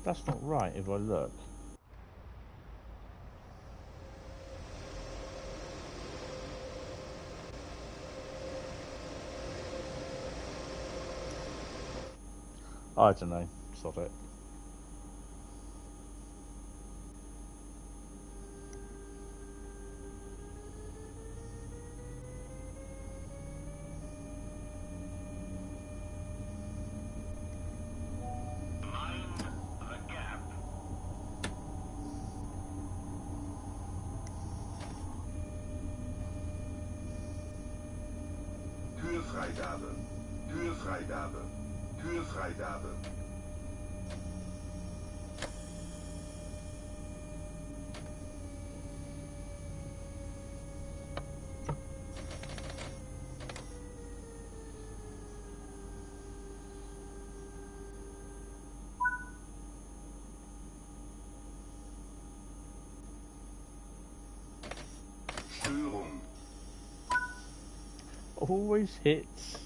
That's not right if I look. I don't know. Sod it. Türfreigabe. Türfreigabe. Türfreigabe. Störung. Always hits.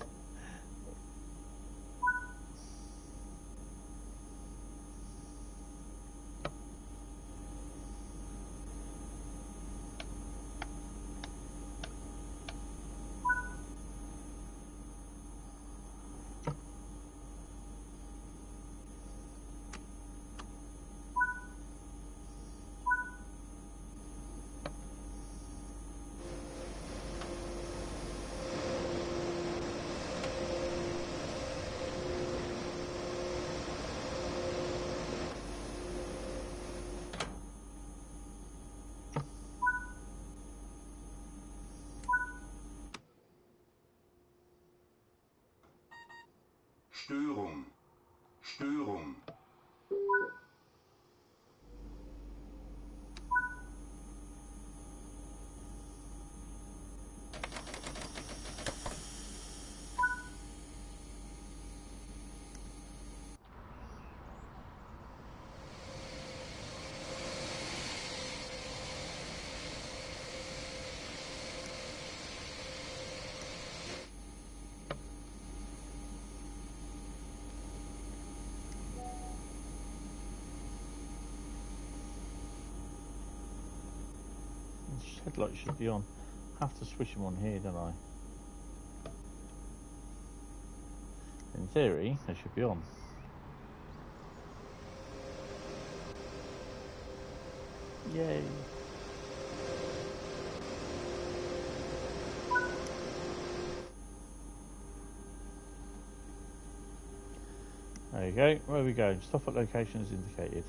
Störung. Störung. Headlights should be on. Have to switch them on here, don't I? In theory, they should be on. Yay. There you go. Where are we going? Stop at location as indicated.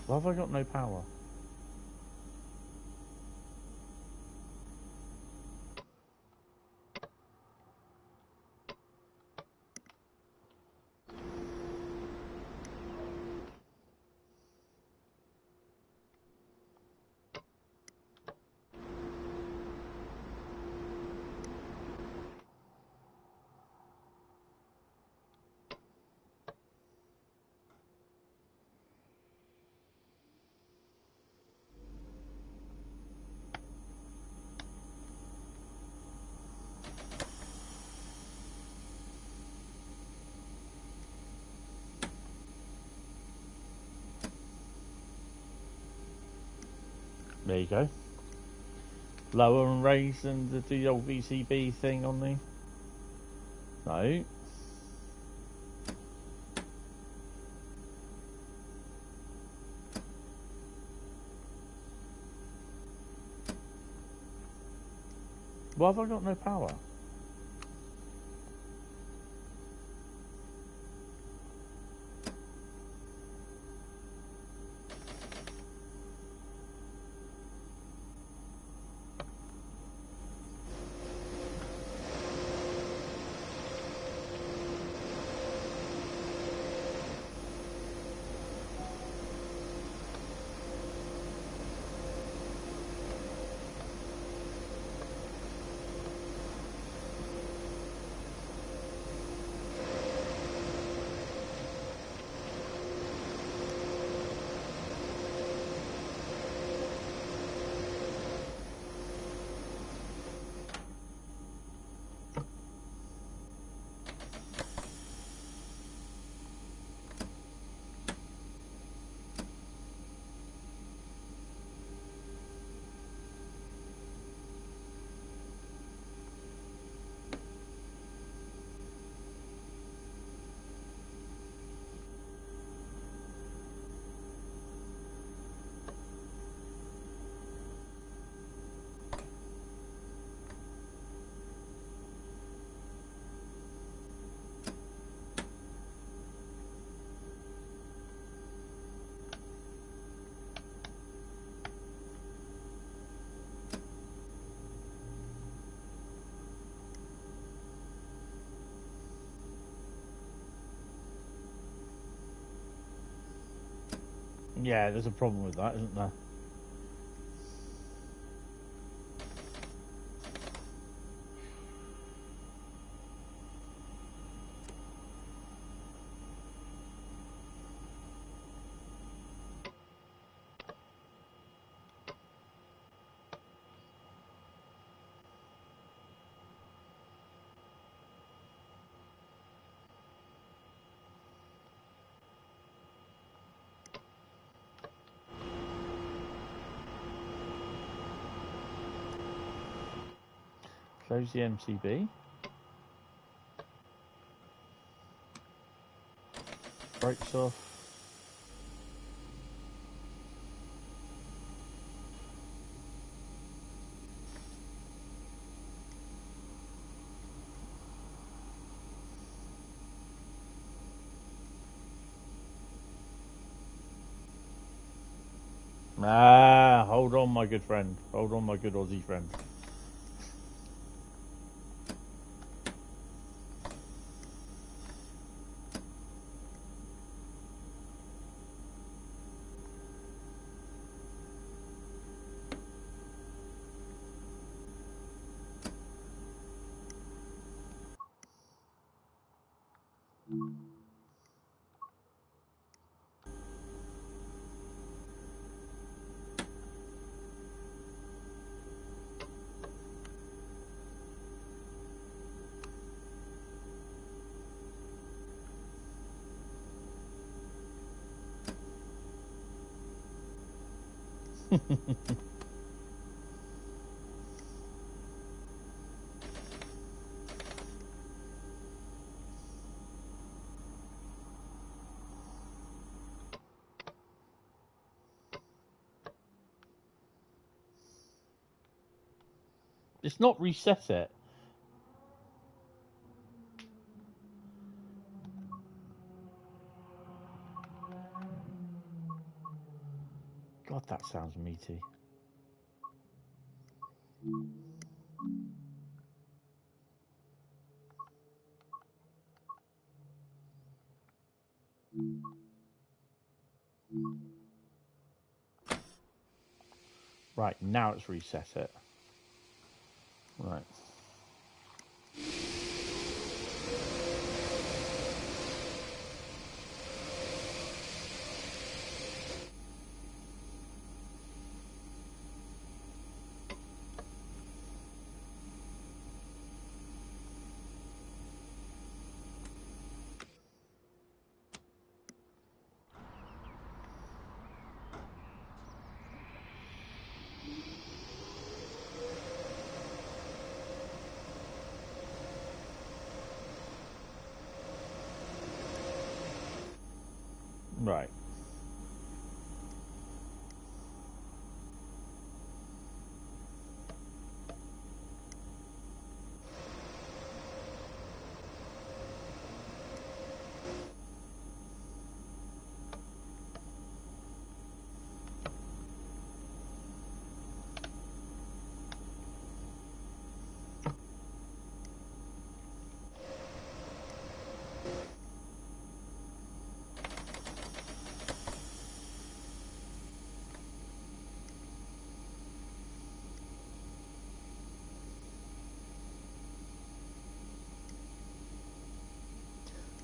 Why have I got no power? There you go. Lower and raise than the old VCB thing on the... No. Why have I got no power? Yeah, there's a problem with that, isn't there? Close the MCB. Brakes off. Ah, hold on, my good friend. Hold on, my good Aussie friend. It's not reset it. God, that sounds meaty. Right, now it's reset it. Right. Right.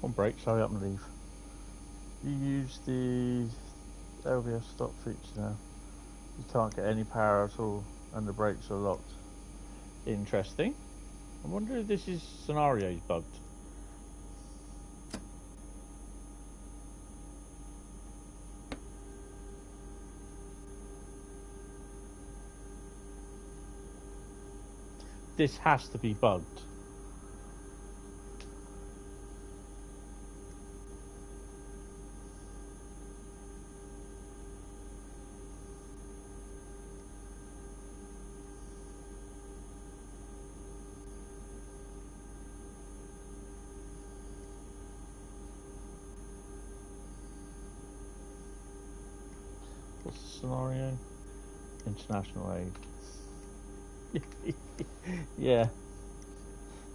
On brakes, hurry up and leave. You use the LVS stop feature now. You can't get any power at all and the brakes are locked. Interesting. I wonder if this is scenarios bugged. This has to be bugged. What's the scenario? International aid. Yeah.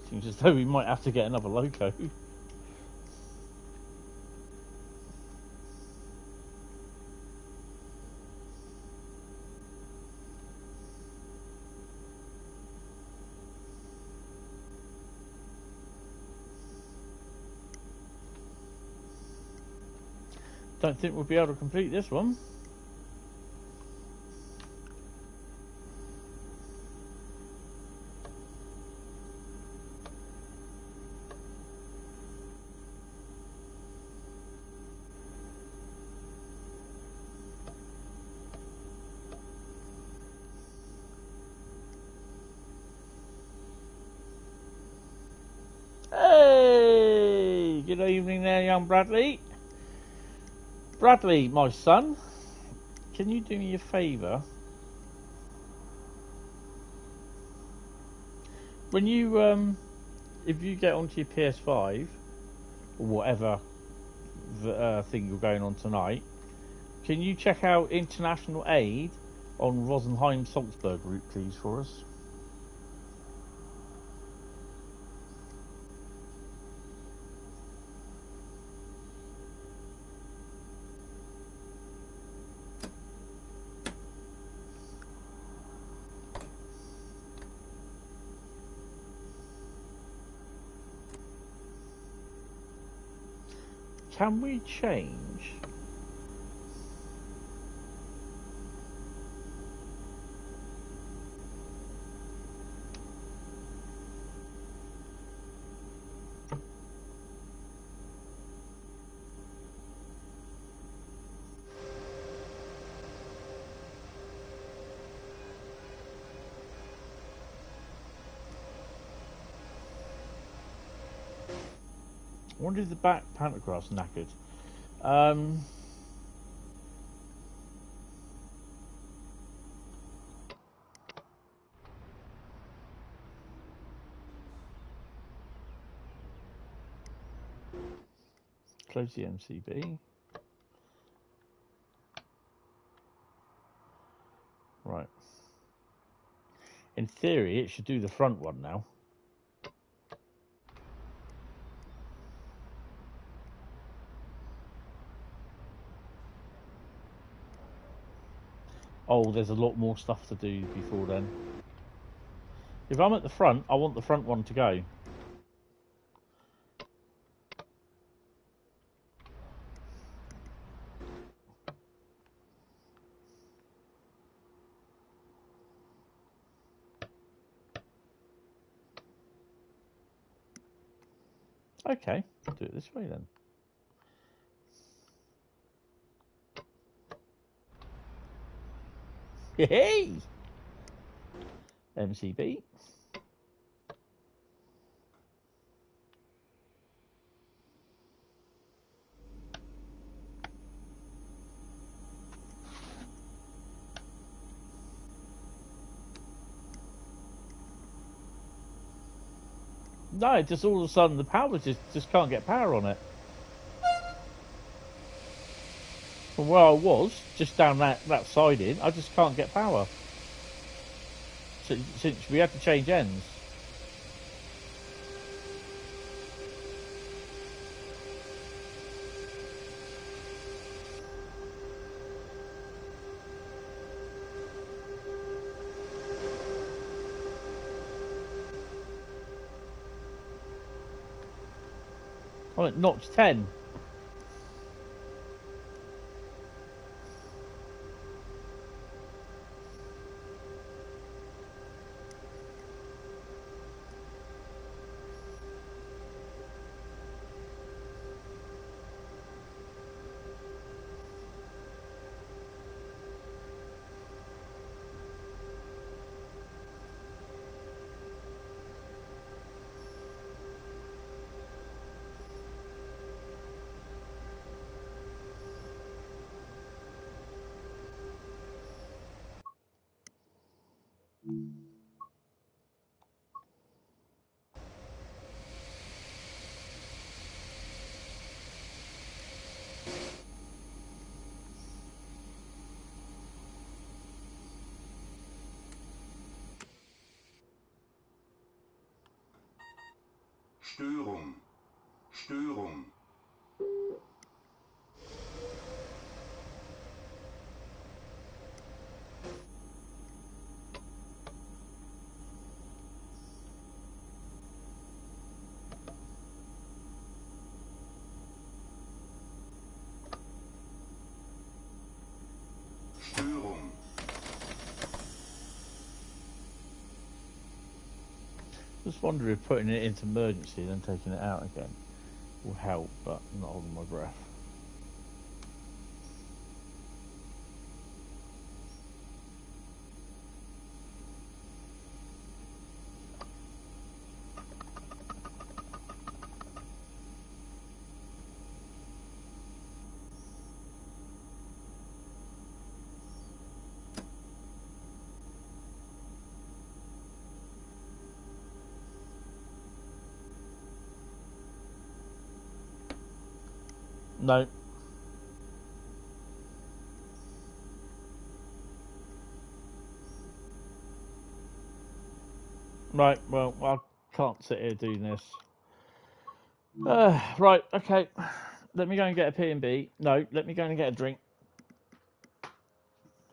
Seems as though we might have to get another loco. Don't think we'll be able to complete this one. Hey! Good evening there, young Bradley. Bradley, my son, can you do me a favour? When you, if you get onto your PS5, or whatever thing you're going on tonight, can you check out international aid on Rosenheim Salzburg route, please, for us? Can we change? wonder if the back pantograph's knackered. Close the MCB. Right. In theory, it should do the front one now. Oh, there's a lot more stuff to do before then. If I'm at the front, I want the front one to go. Okay, do it this way then. Hey! MCB. No, just all of a sudden the power just can't get power on it. From where I was, just down that siding, I just can't get power. Since we had to change ends. I'm at notch 10. Störung. Störung. Störung. Just wonder if putting it into emergency and then taking it out again will help, but I'm not holding my breath. No. Right, well, I can't sit here doing this. Right, okay. Let me go and get a P&B. No, let me go and get a drink.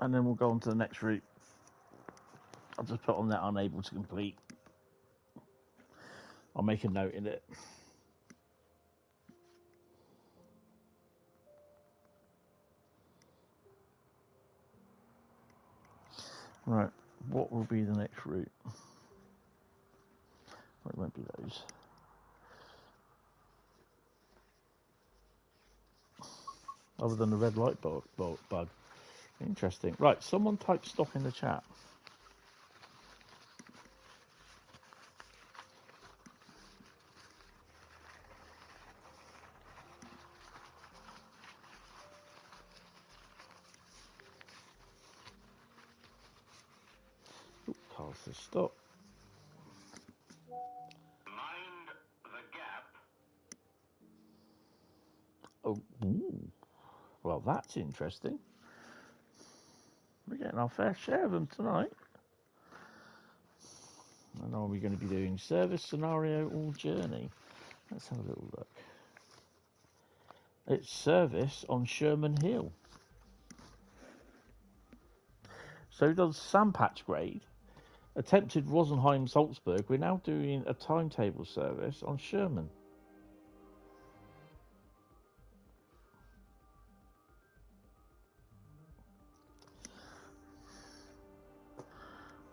And then we'll go on to the next route. I'll just put on that unable to complete. I'll make a note in it. Right, what will be the next route? It won't be those. Other than the red light bug. Interesting. Right, someone type stop in the chat. Past the stop. Mind the gap. Oh, ooh. Well, that's interesting. We're getting our fair share of them tonight. And are we going to be doing service, scenario, or journey? Let's have a little look. It's service on Sherman Hill. So does Sandpatch grade. Attempted Rosenheim Salzburg. We're now doing a timetable service on Sherman.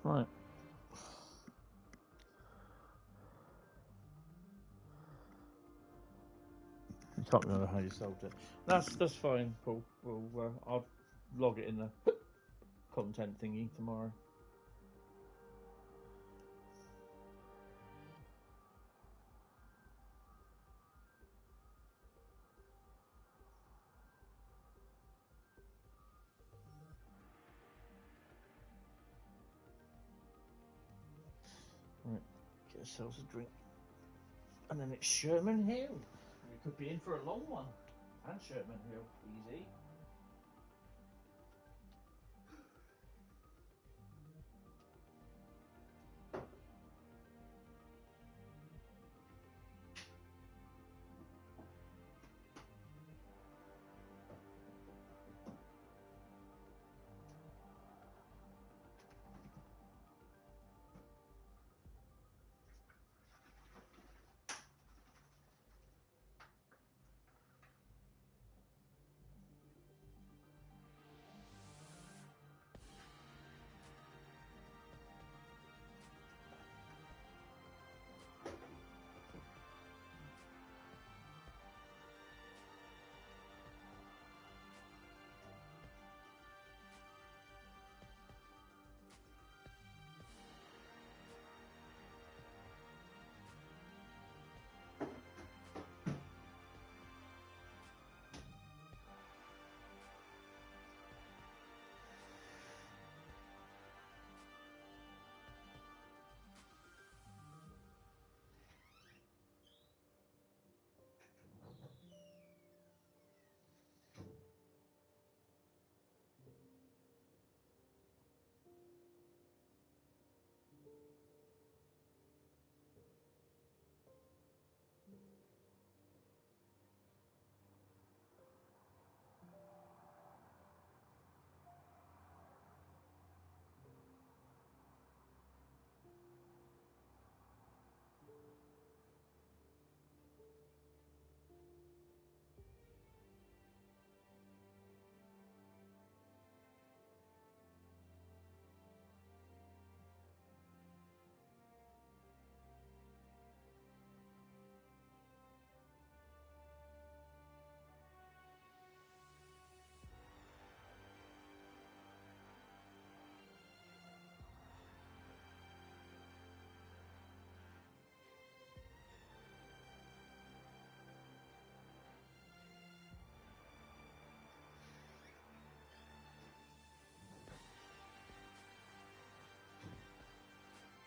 Right. I can't remember how you solved it. That's fine, Paul. I'll log it in the content thingy tomorrow. Right, get ourselves a drink. And then it's Sherman Hill. We could be in for a long one. And Sherman Hill, easy.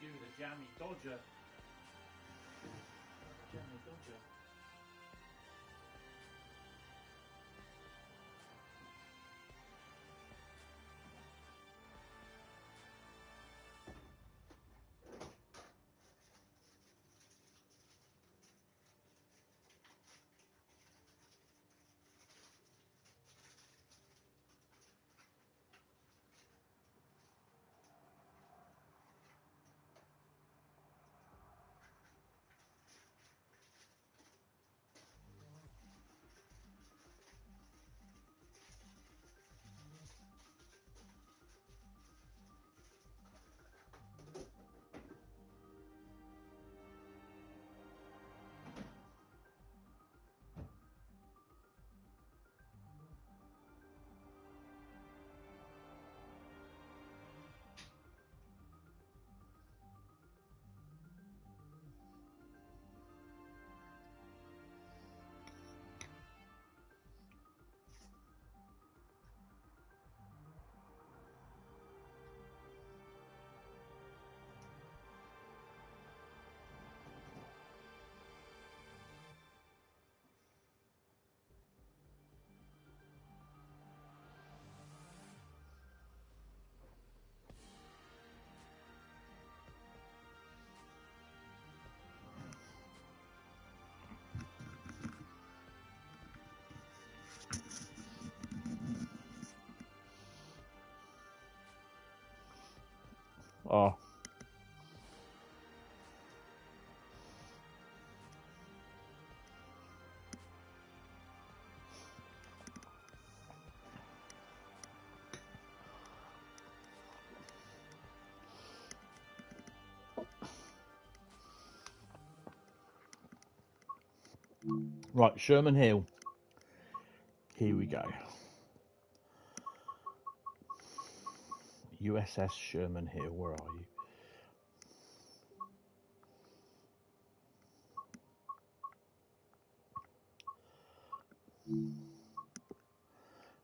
Do the jammy dodger. Jammy dodger. Oh. Right, Sherman Hill. Here we go. USS Sherman Hill, where are you?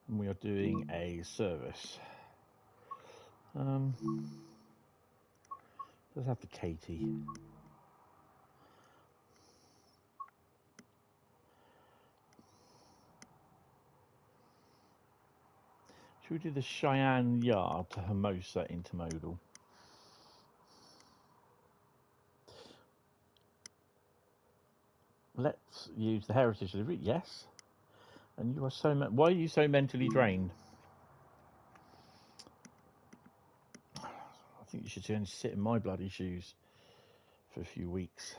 And we are doing a service. Let's have the Katie. Should we do the Cheyenne Yard to Hermosa intermodal? Let's use the Heritage Delivery. Yes. And you are so... Why are you so mentally drained? I think you should only sit in my bloody shoes for a few weeks.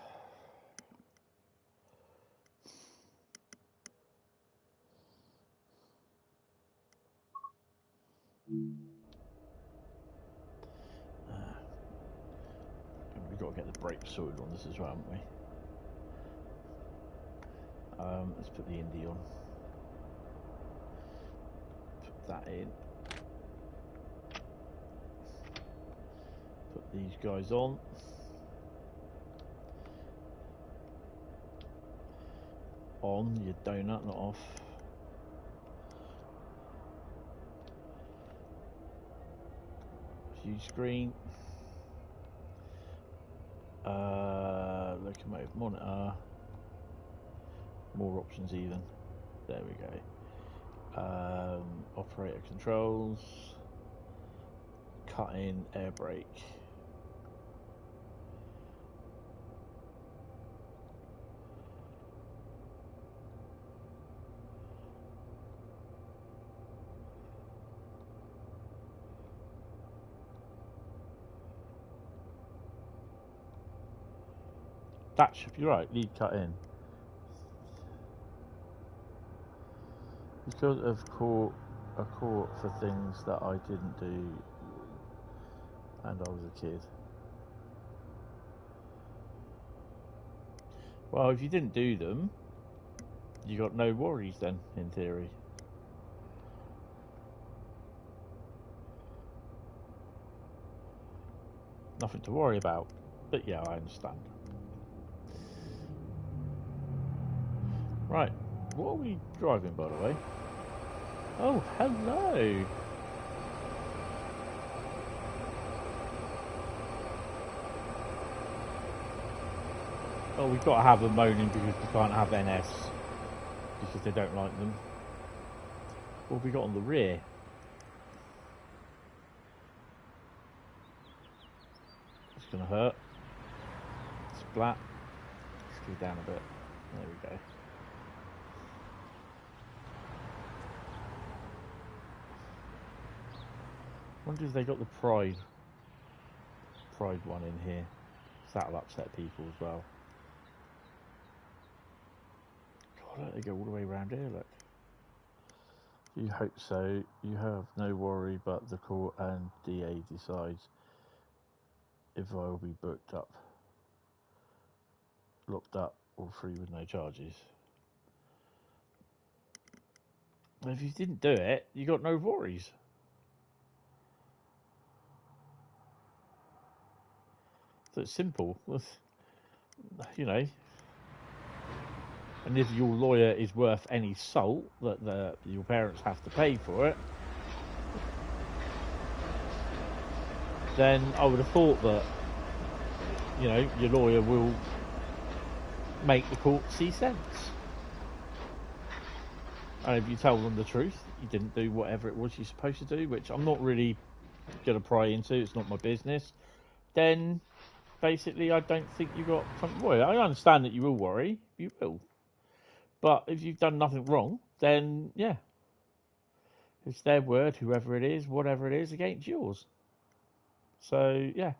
We've got to get the brakes sorted on this as well, haven't we? Let's put the Indy on. Put that in. Put these guys on. On your donut, not off. View screen. Locomotive monitor. More options even. There we go. Operator controls. Cut in air brake. That should be right. Lead cut in. Because of court for things that I didn't do, and I was a kid. Well, if you didn't do them, you got no worries then, in theory. Nothing to worry about. But yeah, I understand. Right, what are we driving, by the way? Oh, hello! Oh, we've got to have them moaning because we can't have NS. Because they don't like them. What have we got on the rear? It's going to hurt. Splat. Let's go down a bit. There we go. I wonder if they got the Pride one in here. That'll upset people as well. God, look, they go all the way around here, look. You hope so. You have no worry, but the court and DA decides if I will be booked up, locked up, or free with no charges. And if you didn't do it, you got no worries. So it's simple, you know. And if your lawyer is worth any salt that your parents have to pay for it, then I would have thought that, you know, your lawyer will make the court see sense. And if you tell them the truth, you didn't do whatever it was you're supposed to do, which I'm not really going to pry into, it's not my business, then basically I don't think you got something to worry. I understand that you will worry, you will. But if you've done nothing wrong, then yeah. It's their word, whoever it is, whatever it is, against yours. So yeah.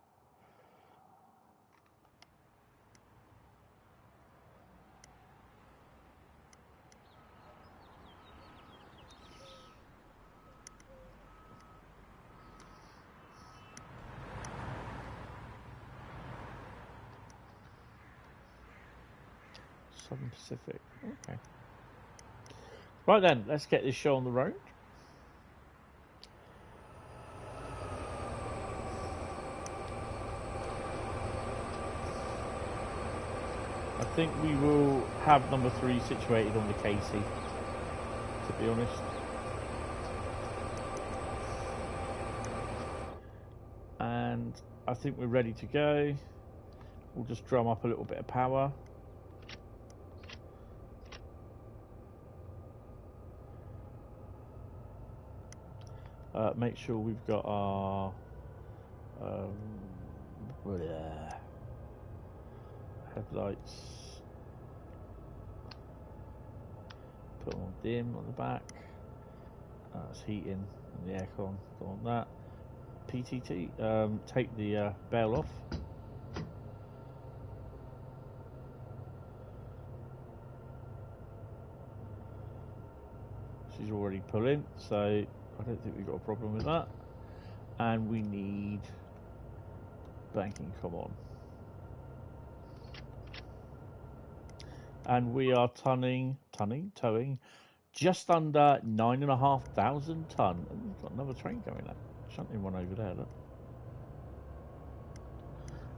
Southern Pacific. Okay. Right then, let's get this show on the road. I think we will have number 3 situated on the Casey, to be honest. And I think we're ready to go. We'll just drum up a little bit of power. Make sure we've got our headlights. Put on dim on the back. It's heating and the aircon. Don't want that. PTT. Take the bail off. She's already pulling, so I don't think we've got a problem with that. And we need banking come on. And we are towing just under 9,500 ton. And we've got another train going up. Shunting one over there, look.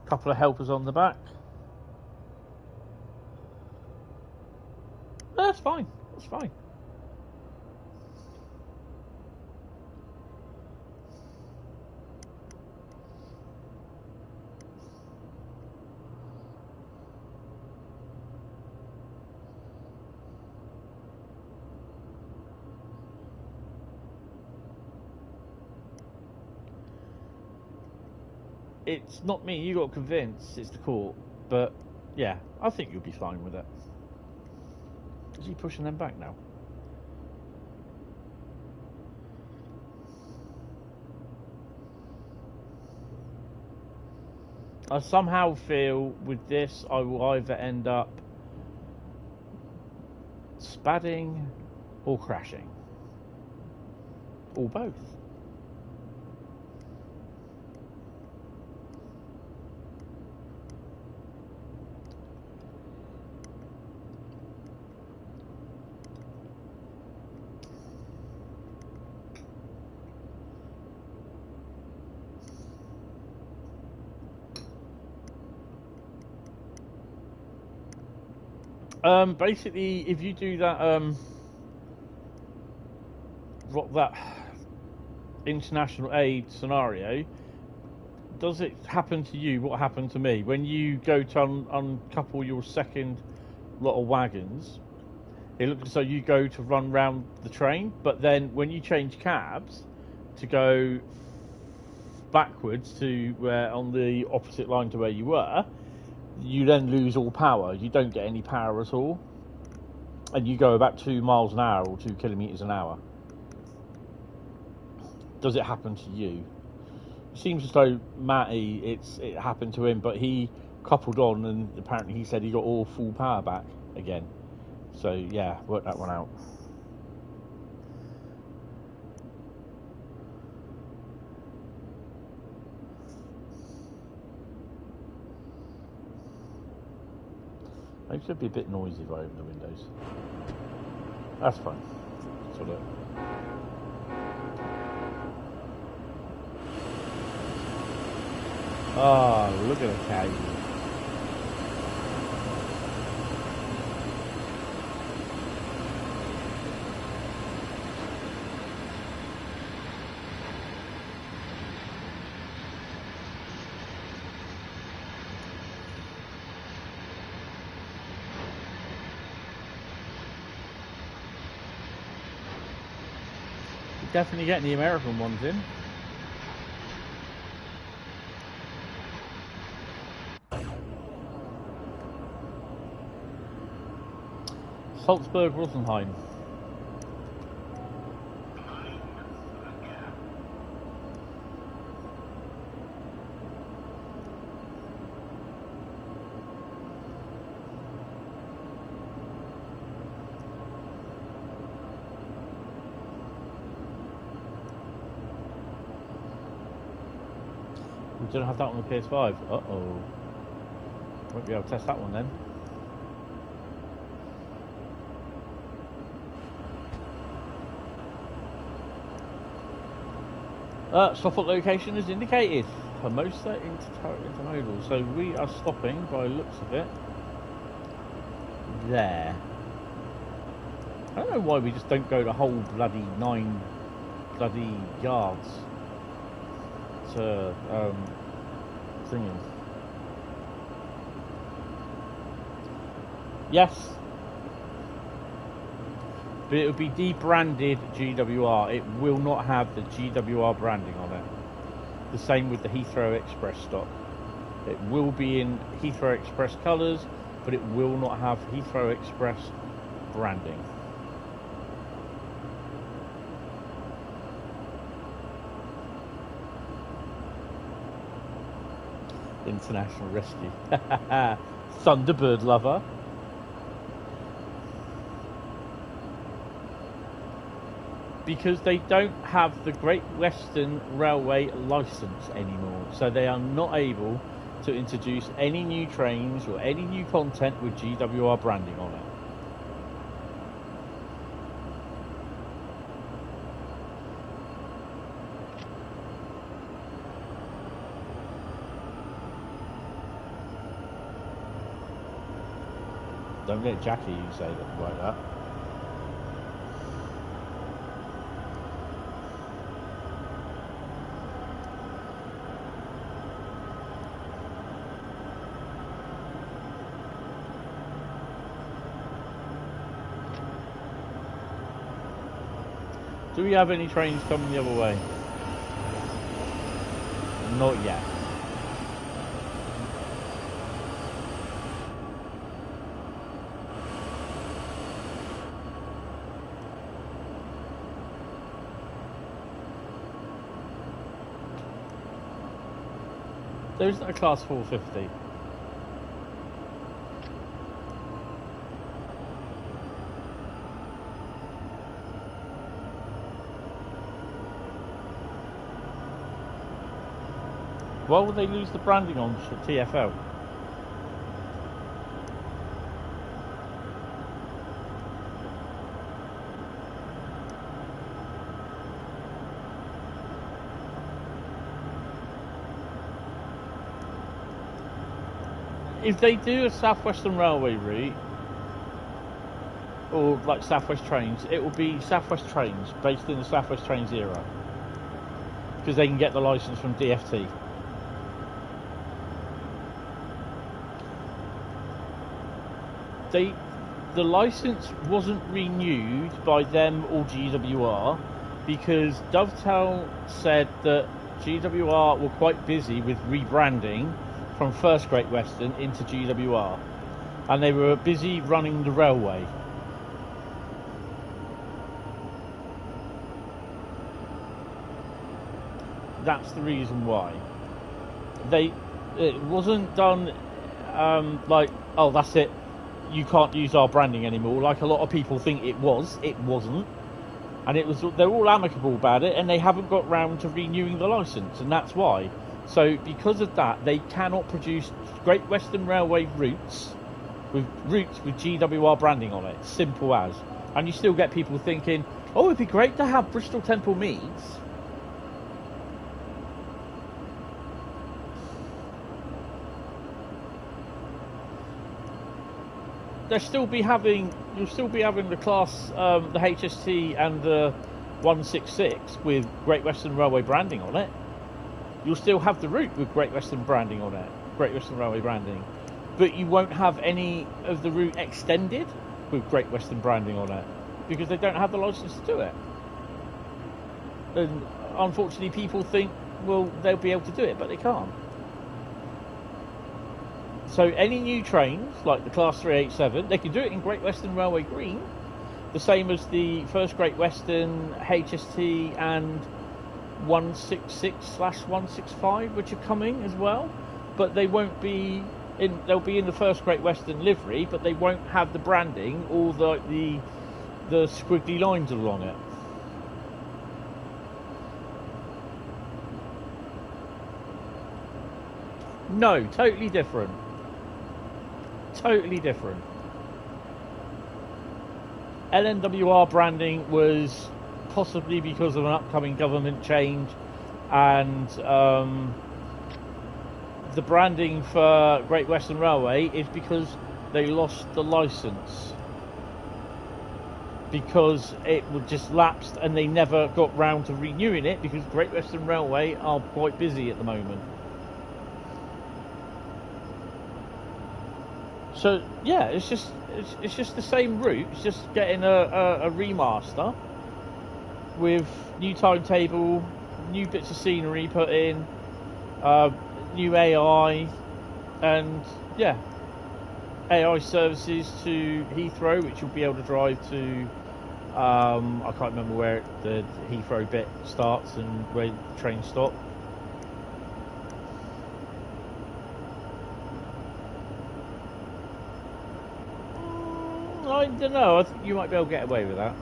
Couple of helpers on the back. That's fine. That's fine. It's not me you got convinced, it's the court. But yeah, I think you'll be fine with it. Is he pushing them back now? I somehow feel with this I will either end up spadding or crashing. Or both. Basically, if you do that, that international aid scenario, does it happen to you what happened to me? When you go to uncouple your second lot of wagons, it looks as though you go to run round the train, but then when you change cabs to go backwards to where on the opposite line to where you were, you then lose all power. You don't get any power at all. And you go about 2 miles an hour or 2 kilometres an hour. Does it happen to you? It seems as though Matty, it happened to him, but he coupled on and apparently he said he got all full power back again. So yeah, work that one out. Maybe it'll be a bit noisy if I open the windows. That's fine. So look. Oh, look at the cow. Definitely getting the American ones in. Salzburg, Rosenheim. We don't have that on the PS5. Uh-oh. Won't be able to test that one then. Stop at location is indicated. Hermosa intermodal. So we are stopping, by the looks of it, there. I don't know why we just don't go the whole bloody 9 bloody yards to thingy. Yes, but it will be debranded GWR. It will not have the GWR branding on it. The same with the Heathrow Express stock. It will be in Heathrow Express colours, but it will not have Heathrow Express branding. International Rescue. Thunderbird lover. Because they don't have the Great Western Railway licence anymore, so they are not able to introduce any new trains or any new content with GWR branding on it. Don't let Jackie say that like that. Do we have any trains coming the other way? Not yet. There's a class 450. Why would they lose the branding on TfL? If they do a South Western Railway route, or like South West Trains, it will be South West Trains, based in the South West Trains era. Because they can get the licence from DFT. The licence wasn't renewed by them or GWR because Dovetail said that GWR were quite busy with rebranding from First Great Western into GWR, and they were busy running the railway. That's the reason why. It wasn't done like, oh, that's it, you can't use our branding anymore, like a lot of people think it was. It wasn't. And they're all amicable about it, and they haven't got round to renewing the licence, and that's why. So because of that, they cannot produce Great Western Railway routes with GWR branding on it. Simple as. And you still get people thinking, oh, it'd be great to have Bristol Temple Meads. You'll still be having the class, the HST and the 166 with Great Western Railway branding on it. You'll still have the route with Great Western branding on it, Great Western Railway branding, but you won't have any of the route extended with Great Western branding on it because they don't have the licence to do it. And unfortunately, people think, well, they'll be able to do it, but they can't. So any new trains, like the Class 387, they can do it in Great Western Railway Green, the same as the First Great Western, HST and 166/165, which are coming as well. But they won't be in, they'll be in the First Great Western livery, but they won't have the branding or the squiggly lines along it. No, totally different. Totally different. LNWR branding was possibly because of an upcoming government change, and the branding for Great Western Railway is because they lost the licence. Because it would just lapsed and they never got round to renewing it because Great Western Railway are quite busy at the moment. So yeah, it's just the same route. It's just getting a remaster with new timetable, new bits of scenery put in, new AI, and yeah, AI services to Heathrow, which you'll be able to drive to. I can't remember where the Heathrow bit starts and where the trains stop. I don't know. I think you might be able to get away with that.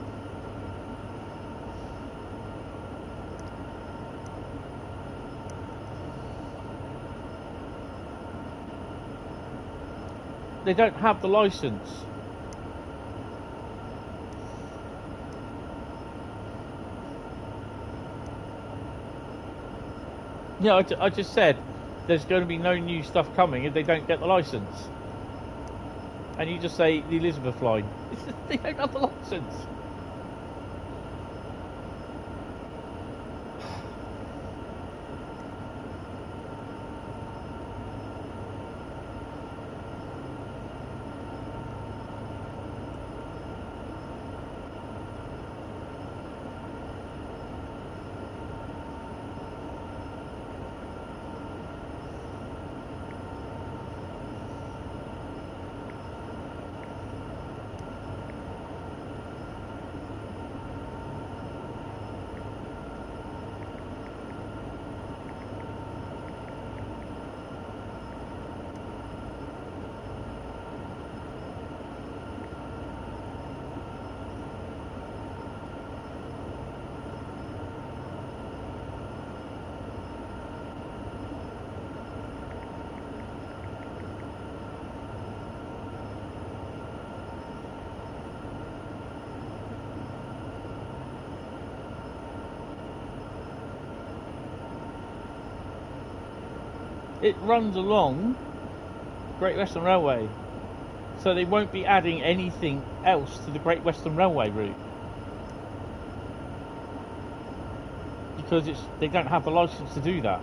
They don't have the license. Yeah, I just said there's going to be no new stuff coming if they don't get the license. And you just say the Elizabeth line. They don't have the license. It runs along Great Western Railway, so they won't be adding anything else to the Great Western Railway route because they don't have the license to do that.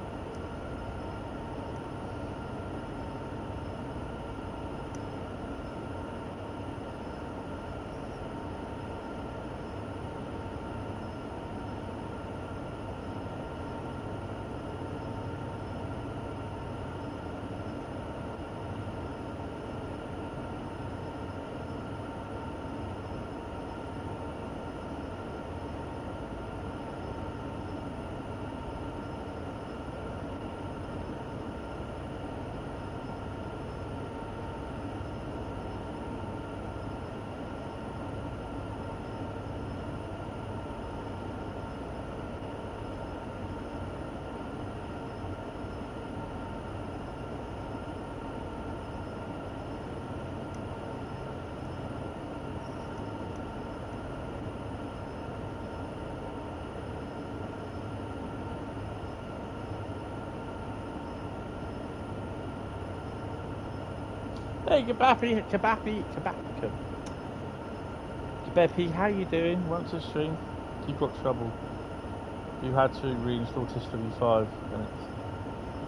Hey, Kabappy, how you doing? Once a stream, you've got trouble. You had to reinstall TIS5 and it's...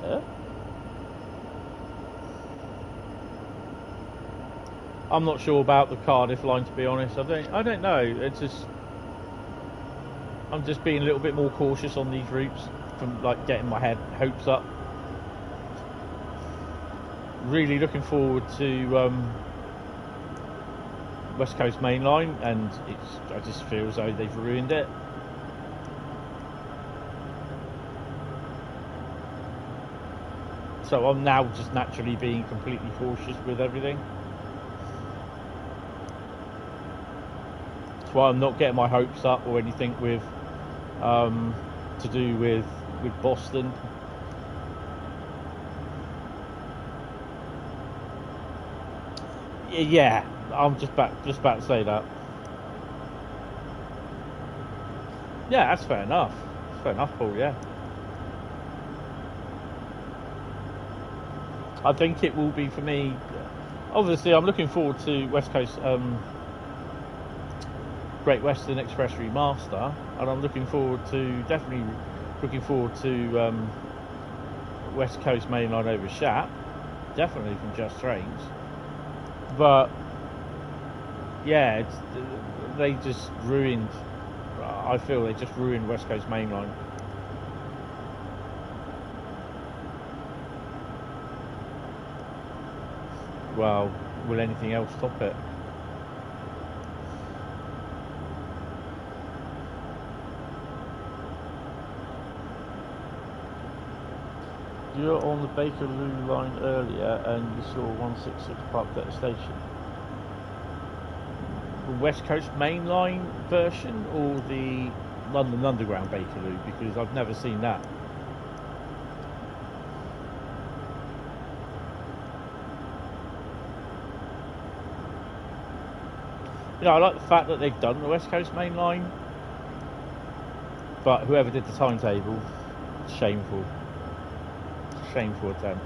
Yeah? I'm not sure about the Cardiff line, to be honest. I don't know. It's just... I'm just being a little bit more cautious on these routes from like getting my hopes up. Really looking forward to West Coast Mainline, and I just feel as though they've ruined it. So I'm now just naturally being completely cautious with everything. That's why I'm not getting my hopes up or anything with to do with Boston. Yeah, I'm just about to say that. Yeah, that's fair enough. Fair enough, Paul. Yeah. I think it will be for me. Obviously, I'm looking forward to West Coast Great Western Express Remaster, and I'm definitely looking forward to West Coast Mainline over Shap, definitely from Just Trains. But yeah, they just ruined. I feel they just ruined West Coast Mainline. Well, will anything else top it? You were on the Bakerloo line earlier and you saw 166 parked at the station. The West Coast Mainline version or the London Underground Bakerloo? Because I've never seen that. You know, I like the fact that they've done the West Coast Main Line, but whoever did the timetable, shameful. Shameful attempt.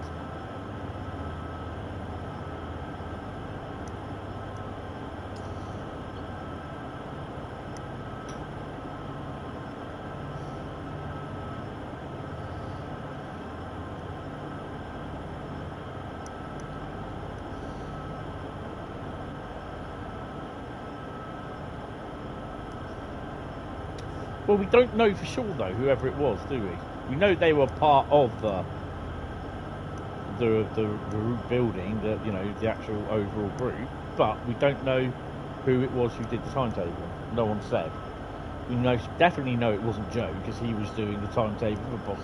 Well, we don't know for sure though, whoever it was, do we? We know they were part of the route building, the actual overall group, but we don't know who it was who did the timetable. No one said. We definitely know it wasn't Joe because he was doing the timetable for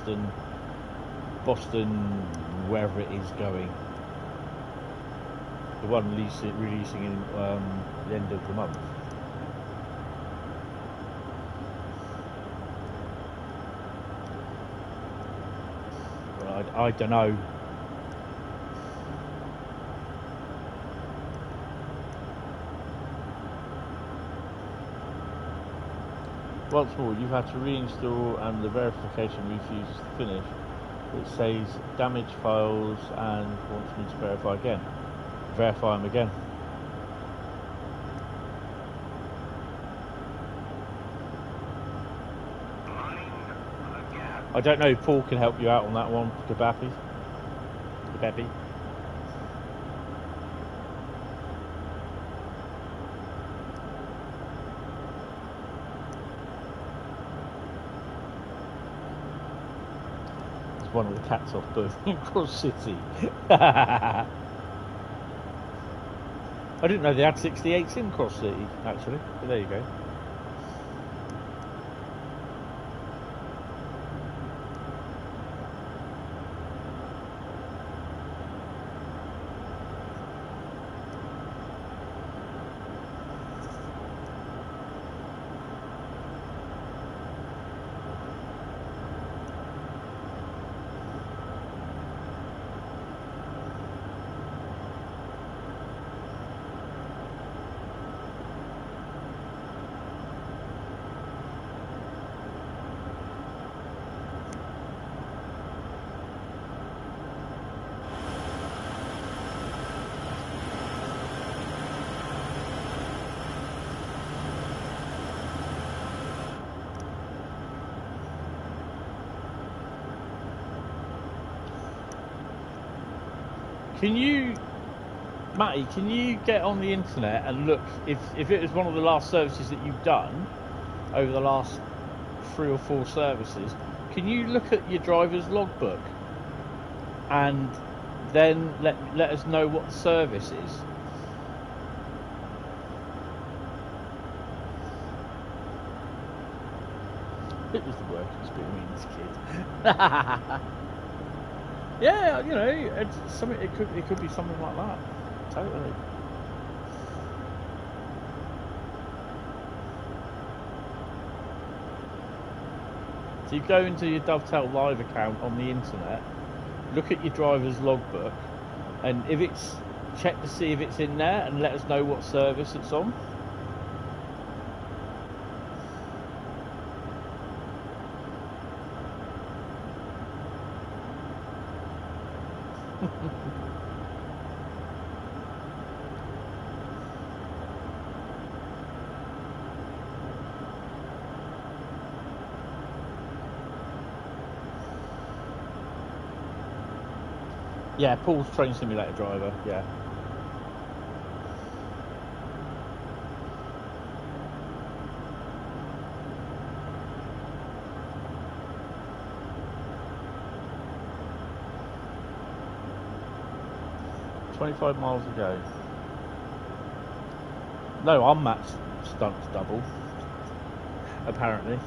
Boston, wherever it is going. The one releasing in the end of the month. I don't know. Once more, you've had to reinstall and the verification refuses to finish. It says damage files and wants me to verify again. Verify them again. I don't know if Paul can help you out on that one, Kabappy. It's one of the cats off Birmingham Cross City. I didn't know they had 68s in Cross City, actually. But there you go. Matty, can you get on the internet and look if it was one of the last services that you've done over the last 3 or 4 services, can you look at your driver's logbook and then let us know what the service is? It was the work experience, kid. Yeah, you know, it's something. It could be something like that. Totally. So you go into your Dovetail Live account on the internet, look at your driver's logbook, and if it's check to see if it's in there and let us know what service it's on. Yeah, Paul's train simulator driver, yeah. "25 miles to go." No, I'm Matt's stunts double, apparently.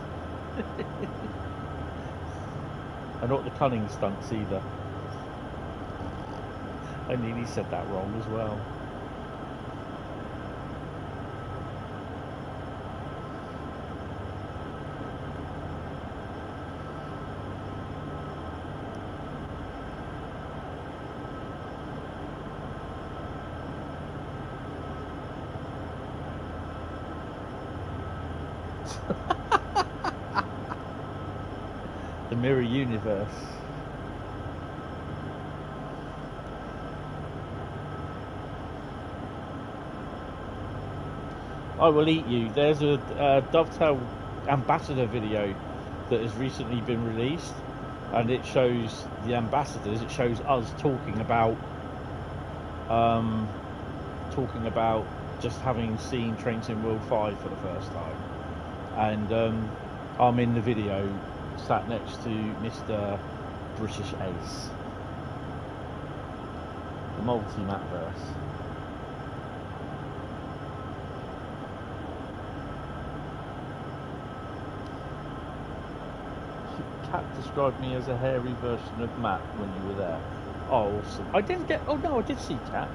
And not the cunning stunts either. I nearly said that wrong as well. The mirror universe. I will eat you. There's a Dovetail ambassador video that has recently been released, and it shows the ambassadors. It shows us talking about just having seen Train Sim World 5 for the first time, and I'm in the video, sat next to Mr. British Ace, the multi-mapverse. Cat described me as a hairy version of Matt when you were there. Oh, awesome. I didn't get... Oh, no, I did see Cat.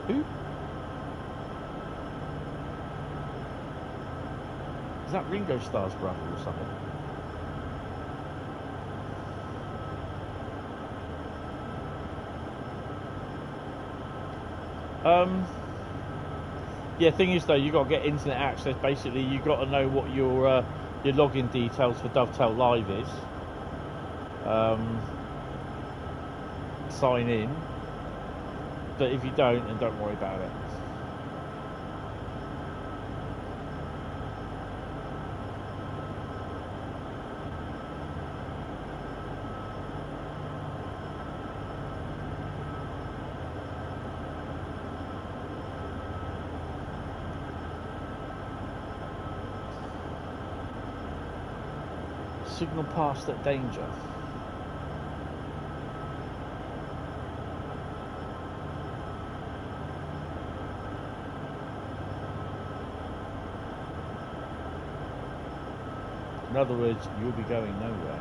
Who? Is that Ringo Starr's brother or something? Yeah, thing is though, you got to get internet access. Basically, you got to know what your login details for Dovetail Live is. Sign in. But if you don't, then don't worry about it. Signal past at danger. In other words, you'll be going nowhere.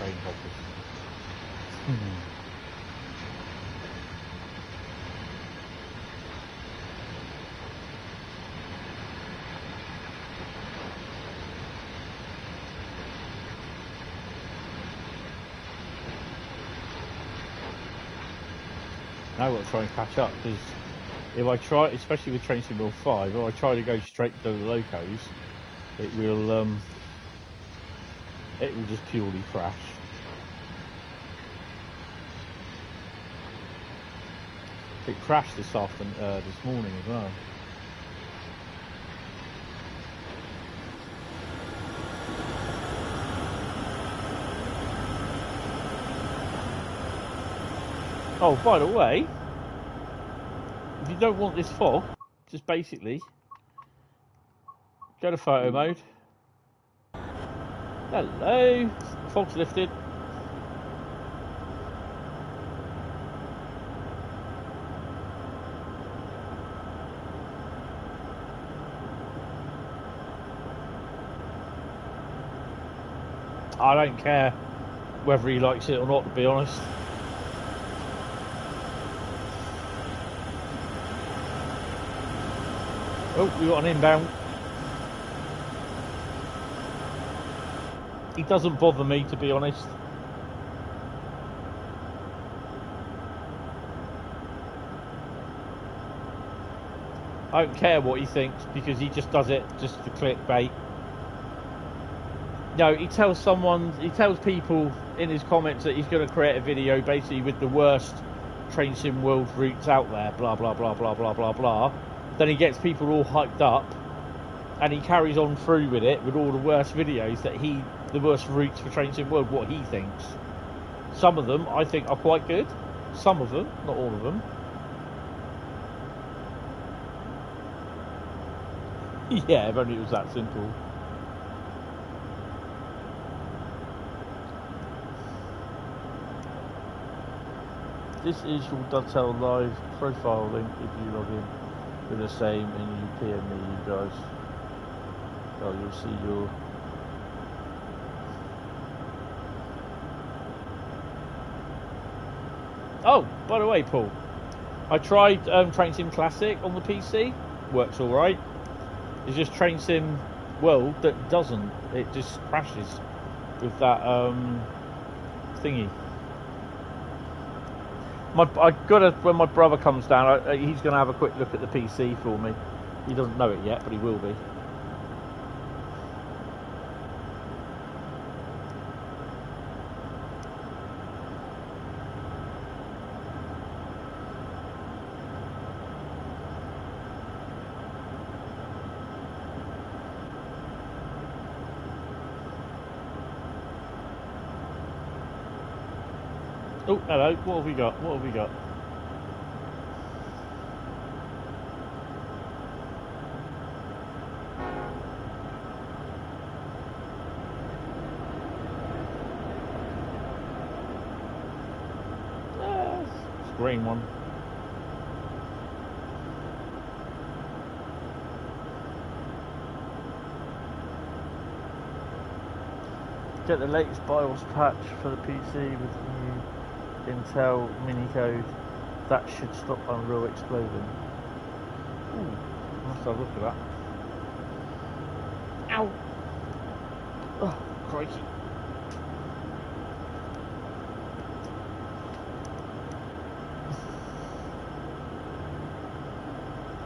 train hoppers. Now I've got to try and catch up, because if I try, especially with Train Sim World 5, if I try to go straight to the locos, it will just purely crash. It crashed this morning as well. Oh, by the way, if you don't want this fog, just basically go to photo mode. Hello, fog's lifted. I don't care whether he likes it or not, to be honest. Oh, we got an inbound. He doesn't bother me, to be honest. I don't care what he thinks, because he just does it just for clickbait. No, he tells people in his comments that he's going to create a video basically with the worst Train Sim World routes out there, blah, blah, blah, blah, blah, blah, blah. Then he gets people all hyped up, and he carries on through with it, with all the worst videos the worst routes for Train Sim World, what he thinks. Some of them I think are quite good. Some of them, not all of them. Yeah, if only it was that simple. This is your Dovetail Live profile link if you log in with the same and you PM me, you guys. Oh, you'll see your... Oh, by the way, Paul, I tried Train Sim Classic on the PC. Works alright. It's just Train Sim World that doesn't. It just crashes with that thingy. When my brother comes down, he's going to have a quick look at the PC for me. He doesn't know it yet, but he will be. Oh, hello. What have we got? What have we got? It's a green one. Get the latest BIOS patch for the PC with the new Intel mini code. That should stop Unreal exploding. Ooh, let's have a look at that. Ow! Oh, crikey.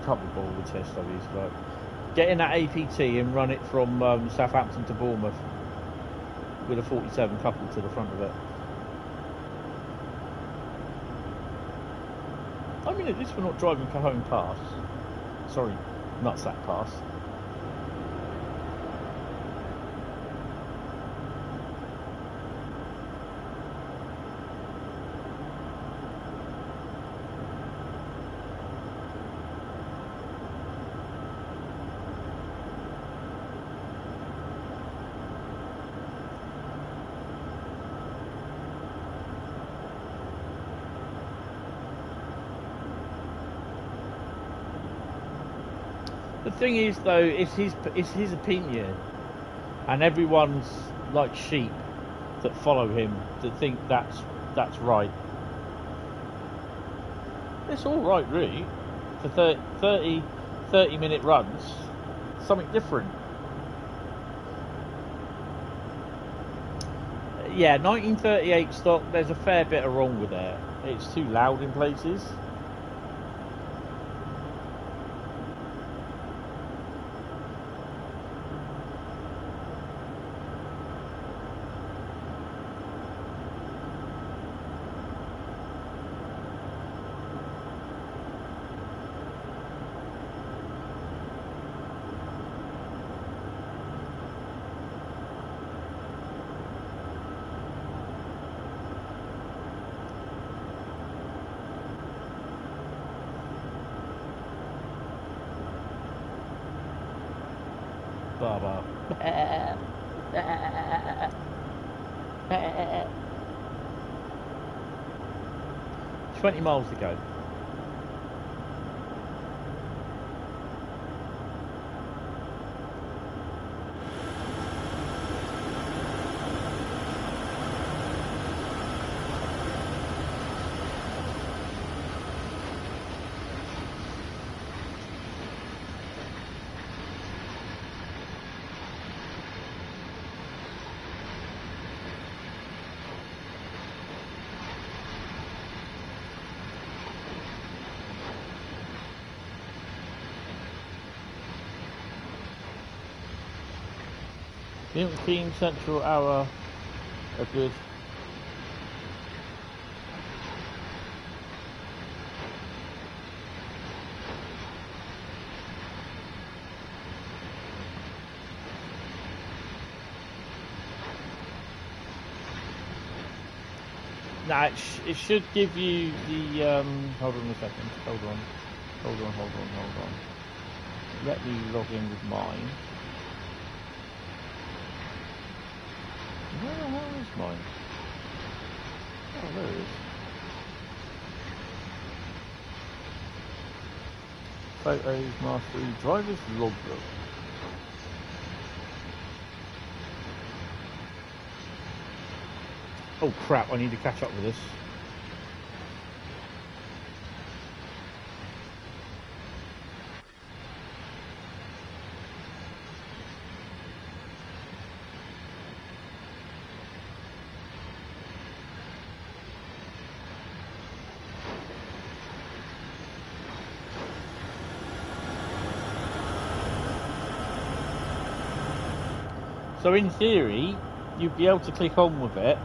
Can't be bothered with test studies, but get in that APT and run it from Southampton to Bournemouth with a 47 coupled to the front of it. I mean, at least we're not driving Cajon Pass. Sorry, Nutsack Pass. The thing is, though, it's his opinion, and everyone's like sheep. that follow him that think that's right. It's all right, really, for 30-minute runs. Something different. Yeah, 1938 stock. There's a fair bit of wrong with that. It's too loud in places. Baba. 20 miles to go. Milton Keynes Central Hour are good. Now it should give you the hold on a second. Hold on. Let me log in with mine. Where the hell is mine? Oh, there it is. Photos, mastery, driver's logbook. Oh crap, I need to catch up with this. So in theory, you'd be able to click on with it.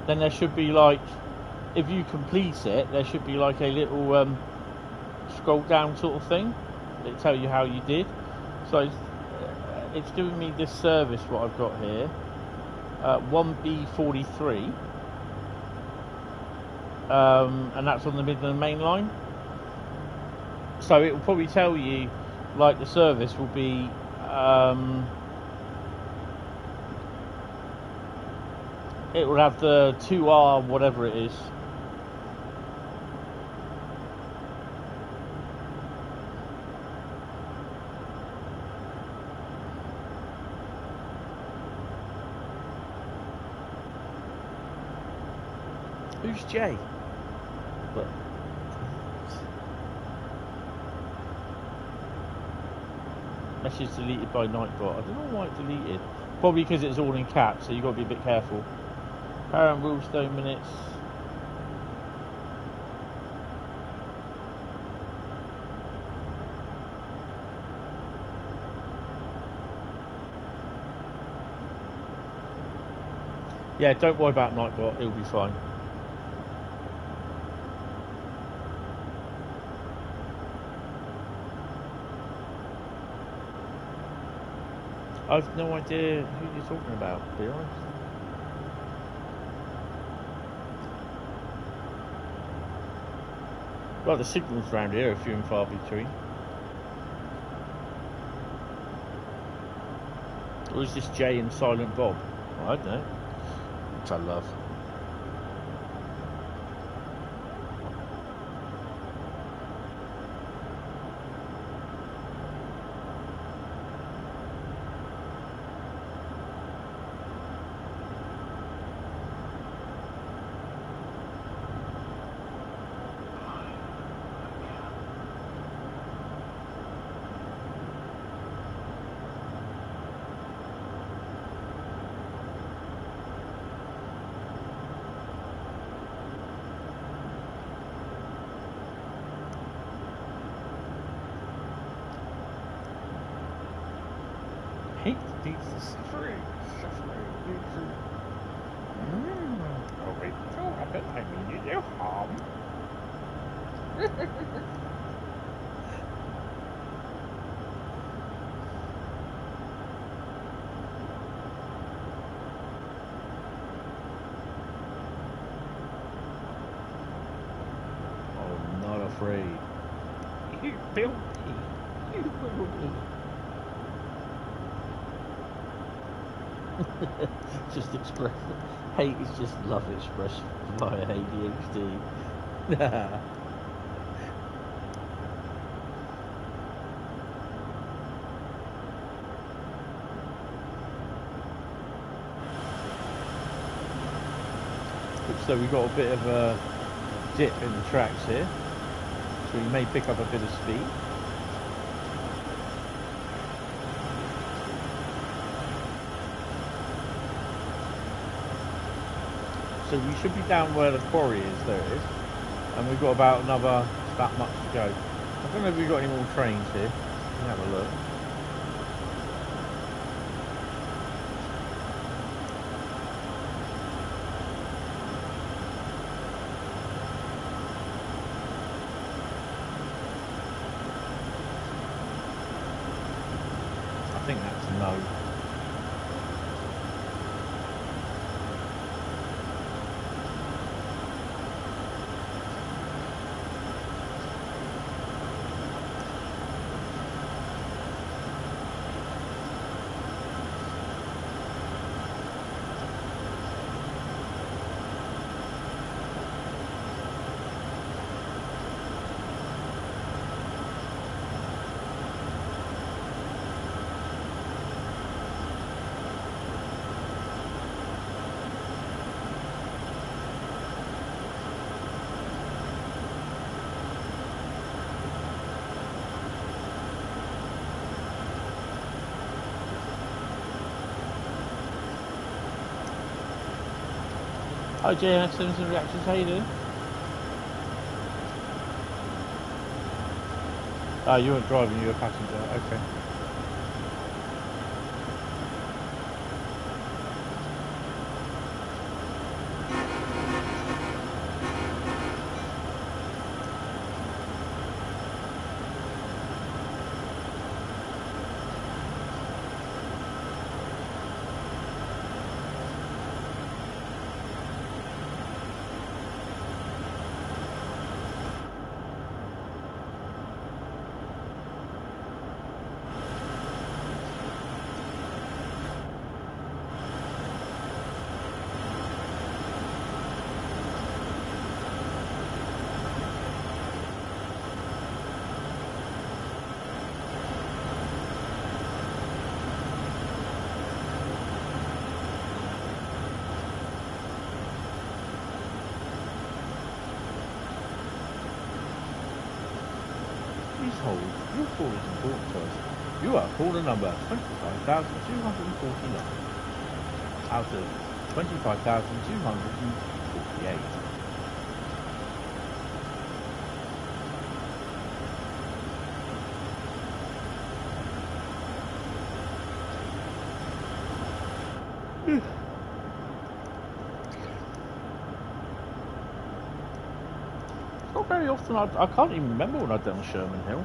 Then there should be like, if you complete it, there should be like a little scroll down sort of thing that tell you how you did. So it's giving me this service, what I've got here, 1B43, and that's on the Midland Main Line. So it will probably tell you, like the service will be. It will have the 2R whatever it is. Who's Jay? What? Message deleted by Nightbot. I don't know why it deleted. Probably because it's all in caps, so you've got to be a bit careful. Power and Willstone minutes. Yeah, don't worry about Nightbot, it'll be fine. I've no idea who you're talking about, to be honest. Well, the signals around here are few and far between. Or is this Jay and Silent Bob? I don't know. Which I love. It's suffering. Oh, wait, so happen. I mean you no harm. I'm not afraid. You built me. You will be. Just express hate is just love expressed via ADHD. So we've got a bit of a dip in the tracks here, so we may pick up a bit of speed. So we should be down where the quarry is, there it is. And we've got about another, that much to go. I don't know if we've got any more trains here. We can have a look. I think that's a no. Hi JM, Simpson Reactions, how you doing? Oh, you weren't driving, you were a passenger, okay. Hold. Your call is important to us. You are caller number 25,249 out of 25,248. Not very often. I can't even remember when I've done Sherman Hill.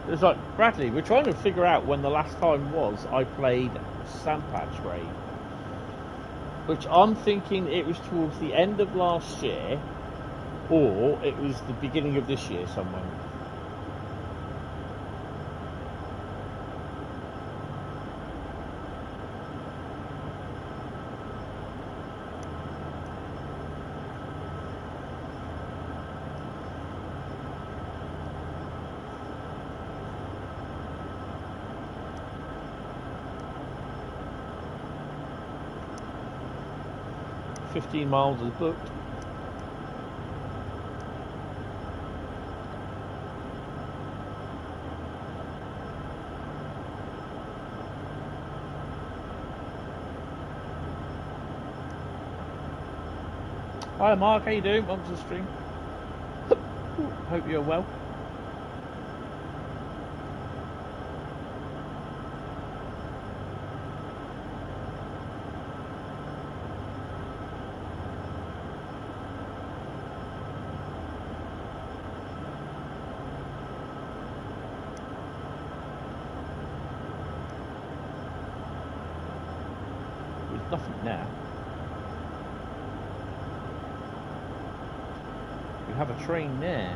It's like, Bradley, we're trying to figure out when the last time was I played Sandpatch Grave, which I'm thinking it was towards the end of last year, or it was the beginning of this year somewhere. $15 miles is booked. Hi Mark, how you doing? Welcome to the stream. Hope you're well. nothing there. We have a train there.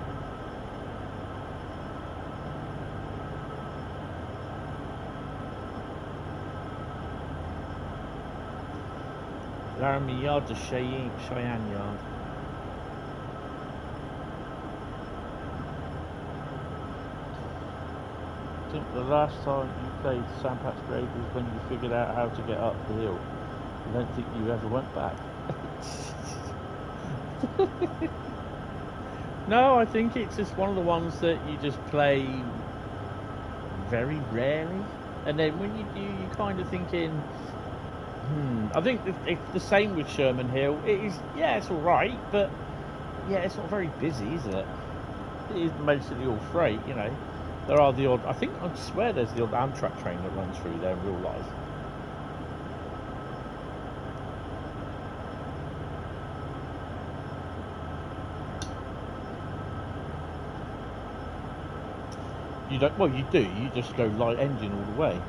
Laramie Yard to Cheyenne Yard. I think the last time you played St. Pat's Grave was when you figured out how to get up the hill. I don't think you ever went back. No, I think it's just one of the ones that you just play very rarely. And then when you do, you're kind of thinking, I think it's the same with Sherman Hill. It is, yeah, it's alright, but yeah, it's not very busy, is it? It is mostly all freight, you know. There are the odd, I swear there's the odd Amtrak train that runs through there in real life. You don't, well, you do, you just go light engine all the way.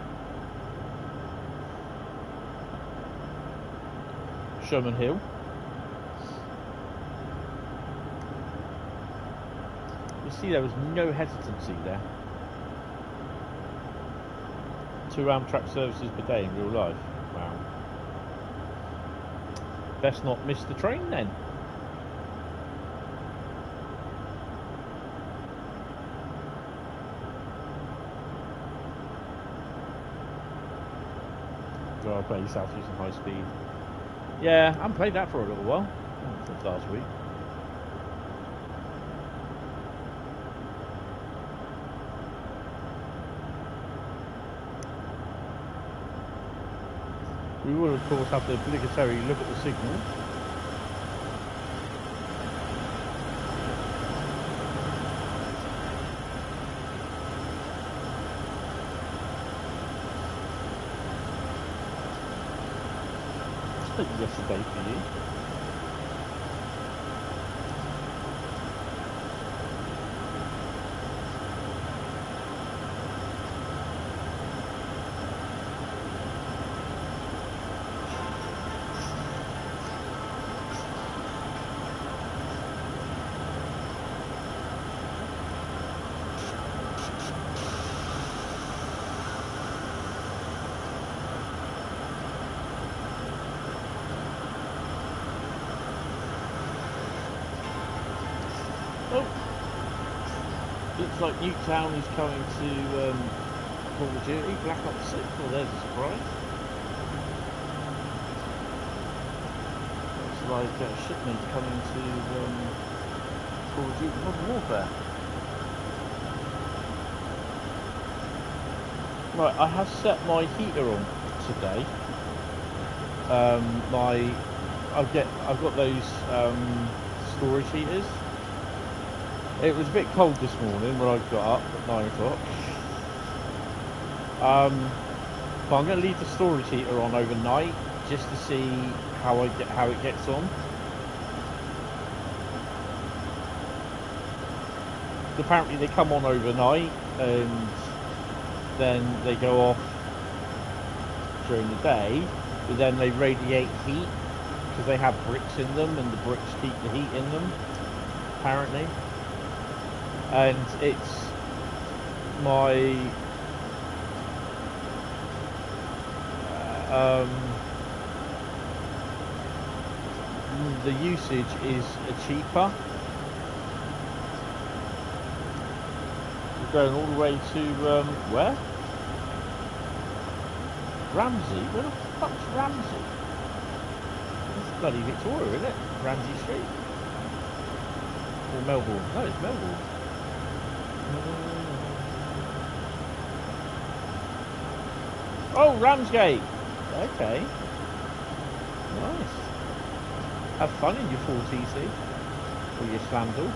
Sherman Hill. You see, there was no hesitancy there. 2 Amtrak services per day in real life. Wow. Best not miss the train then. Go on, play South Euston High Speed. Yeah, I haven't played that for a little while. Since last week. We will, of course, have the obligatory look at the signals. Yesterday for you. Looks like Newtown is coming to Call of Duty Black Ops 6. Well, there's a surprise. Looks like a shipment coming to Call of Duty Modern Warfare. Right, I have set my heater on today. I've got those storage heaters. It was a bit cold this morning when I got up at 9 o'clock. But I'm going to leave the storage heater on overnight just to see how it gets on. Apparently they come on overnight and then they go off during the day, but then they radiate heat because they have bricks in them and the bricks keep the heat in them, apparently. And it's my the usage is cheaper. We're going all the way to where? Ramsey? Where the fuck's Ramsey? It's bloody Victoria, isn't it? Ramsey Street. Or Melbourne? No, it's Melbourne. Oh, Ramsgate. Okay. Nice. Have fun in your full TC. Or your Slandal.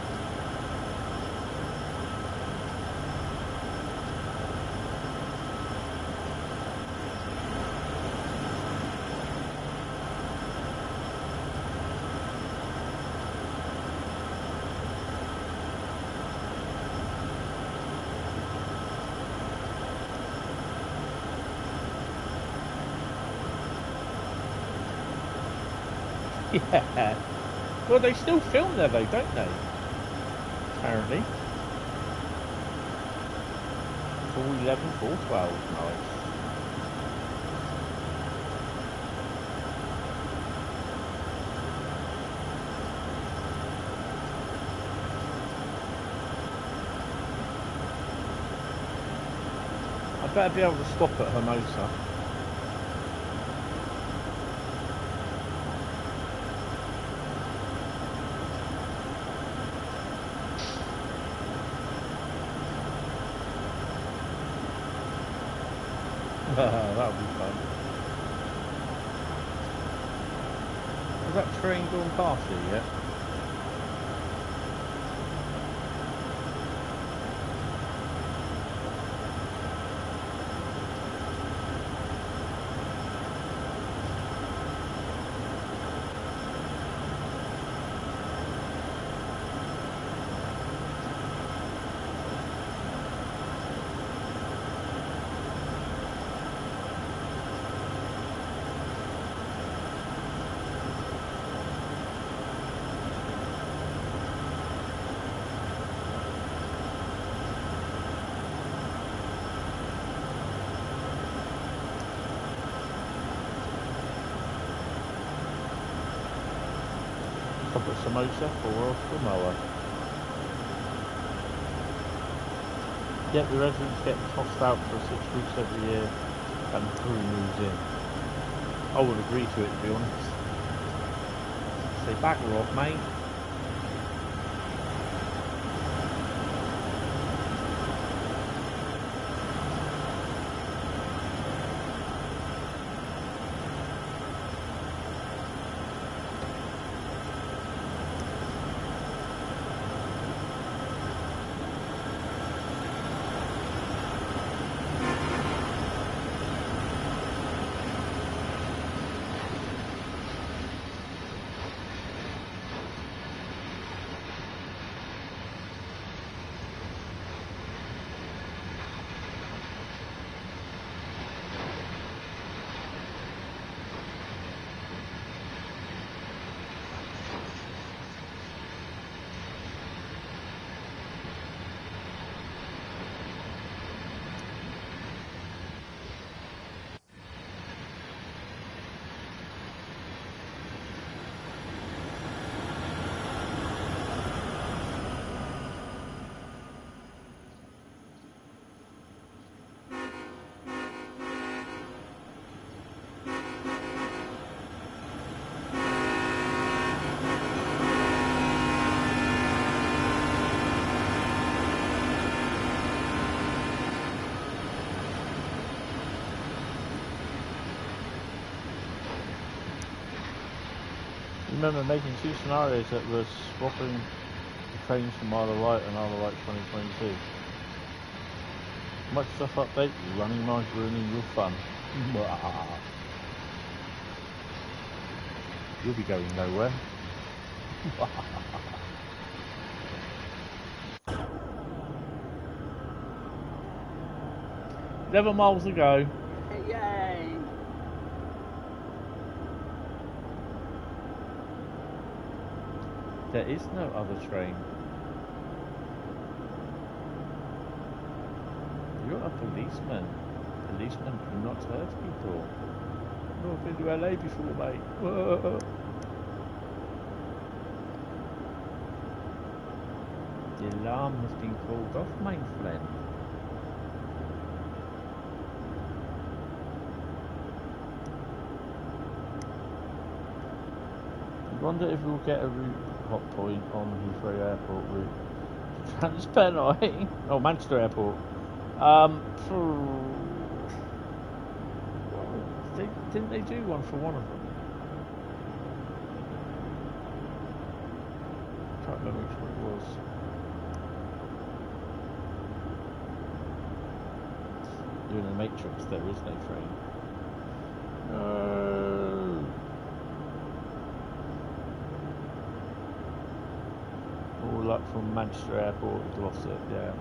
Yeah. Well, they still film there though, don't they? Apparently. 411, 412, nice. I better be able to stop at Hermosa. That'll be fun. Has that train gone past here yet? Samosa for Samoa. Yet the residents get tossed out for 6 weeks every year and the crew moves in. I would agree to it, to be honest. Say back her off, mate. Remember making 2 scenarios that was swapping the trains from either right and either right 2022. Much stuff update, running minds ruining your fun. You'll be going nowhere. 11 miles to go. Yay! There is no other train. You're a policeman. Policemen do not hurt people. I've been to LA before, mate. Whoa. The alarm has been called off, my friend. I wonder if we'll get a route hot point on Heathrow Airport route. Transpennine. Oh, Manchester Airport. Didn't they do one for one of them? Can't remember which one it was. Doing the Matrix, there is no train. No. All luck from Manchester Airport, we've lost it, yeah.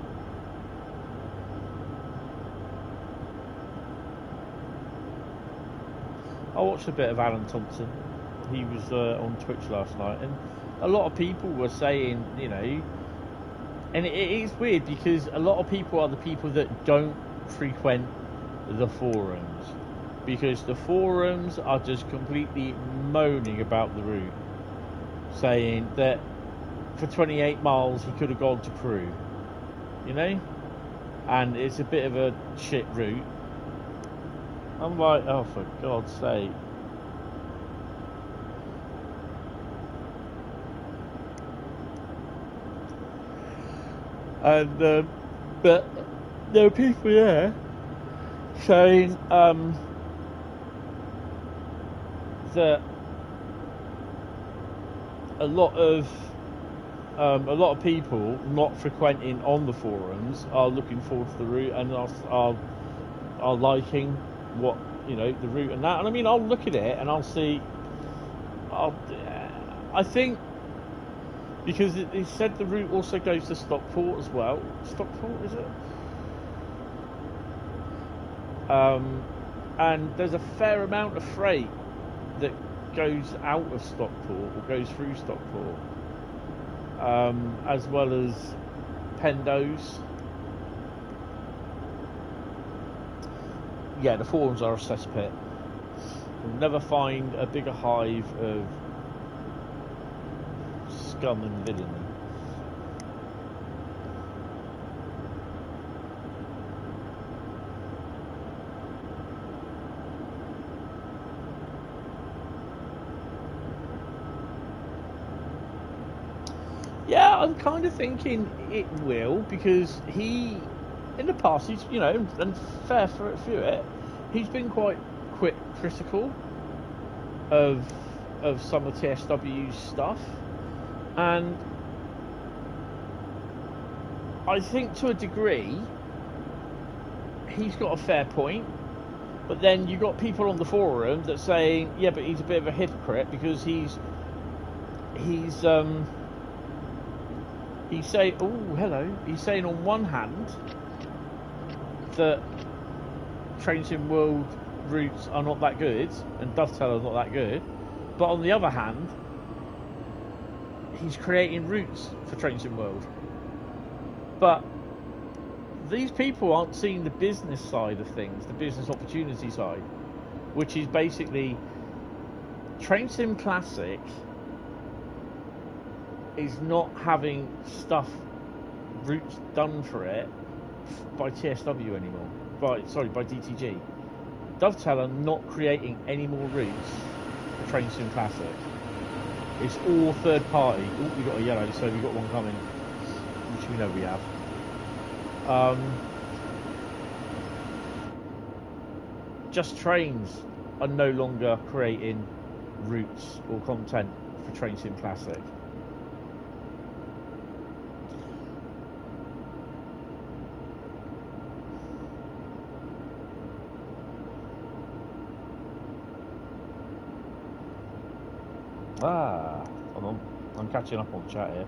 I watched a bit of Alan Thompson. he was on Twitch last night, and a lot of people were saying, you know, and it is weird because a lot of people are the people that don't frequent the forums, because the forums are just completely moaning about the route, saying that for 28 miles he could have gone to Crewe, you know, and it's a bit of a shit route. I'm like, oh, for God's sake. And but there are people there saying that a lot of people not frequenting on the forums are looking forward to the route and are liking what, you know, the route and that. And I mean, I'll look at it and I'll see. I think. Because it said the route also goes to Stockport as well. Stockport, is it? And there's a fair amount of freight that goes out of Stockport or goes through Stockport, as well as Pendos. Yeah, the forums are a cesspit. You'll never find a bigger hive of scum and villainy. Yeah, I'm kind of thinking it will, because he, in the past, he's, you know, and fair for it, he's been quite critical of some of TSW's stuff. And I think to a degree he's got a fair point, but then you got people on the forum that saying, yeah, but he's a bit of a hypocrite because he's saying, oh hello, he's saying on one hand that Train Sim World routes are not that good and Dovetail are not that good, but on the other hand he's creating routes for Train Sim World. But these people aren't seeing the business side of things, the business opportunity side, which is basically Train Sim Classic is not having routes done for it by TSW anymore. By DTG. Dovetail are not creating any more routes for Train Sim Classic. It's all third party. Oh, we got a yellow, so we got one coming, which we know we have. Just Trains are no longer creating routes or content for Train Sim Classic. Hold on. I'm catching up on chat here.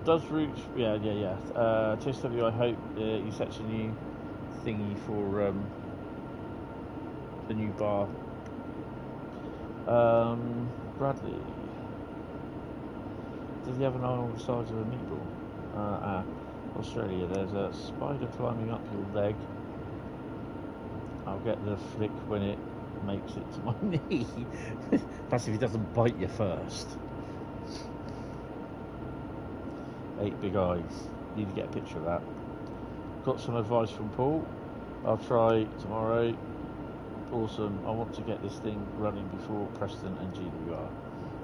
Does routes? Yeah. TSW, I hope you set a new thingy for the new bar. Bradley, does he have an eye on the size of a meatball? Australia, there's a spider climbing up your leg. I'll get the flick when it makes it to my knee. That's if he doesn't bite you first. 8 big eyes. Need to get a picture of that. Got some advice from Paul. I'll try tomorrow. Awesome. I want to get this thing running before Preston and GWR.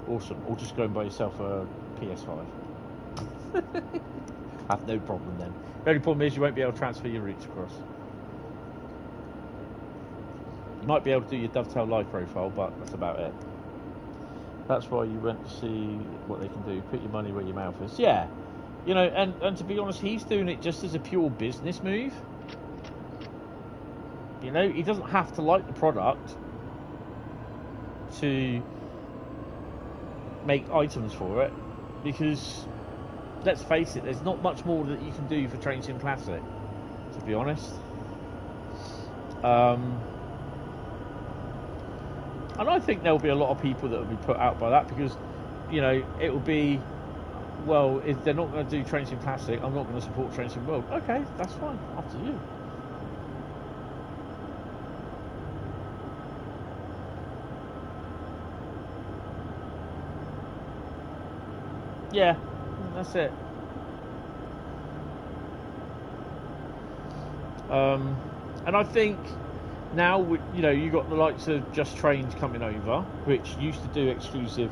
Awesome. Or just go and buy yourself a PS5. Have no problem then. The only problem is you won't be able to transfer your routes across. You might be able to do your Dovetail live profile, but that's about it. That's why you went to see what they can do. Put your money where your mouth is. Yeah. You know, and to be honest, he's doing it just as a pure business move. You know, he doesn't have to like the product to make items for it, because let's face it, there's not much more that you can do for Train Sim Classic, to be honest. And I think there'll be a lot of people that will be put out by that because, you know, it will be, well, if they're not going to do Trains in Classic, I'm not going to support Trains in World. Okay, that's fine. Up to you. Yeah, that's it. And I think now, you know, you got the likes of Just Trains coming over, which used to do exclusive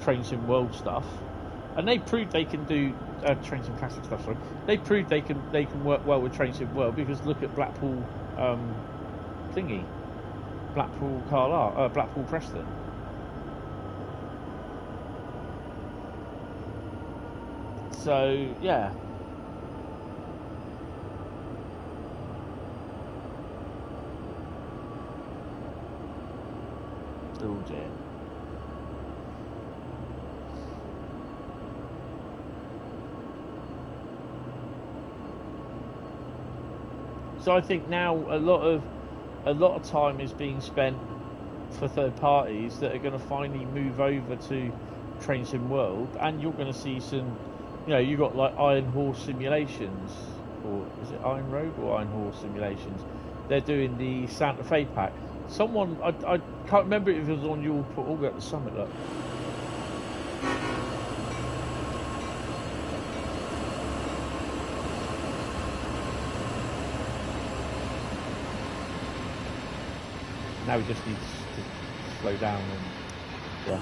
Trains in World stuff, and they proved they can do Trains in Classic stuff. Sorry, they proved they can work well with Trains in World because look at Blackpool Blackpool Carlisle, Blackpool Preston. So yeah. Oh dear. So I think now a lot of time is being spent for third parties that are going to finally move over to Trains in World, and you're going to see some, you know, you got like Iron Horse Simulations, or is it Iron Road or Iron Horse Simulations? They're doing the Santa Fe pack. Someone, I can't remember if it was on your portal at the summit. Look. Now we just need to slow down and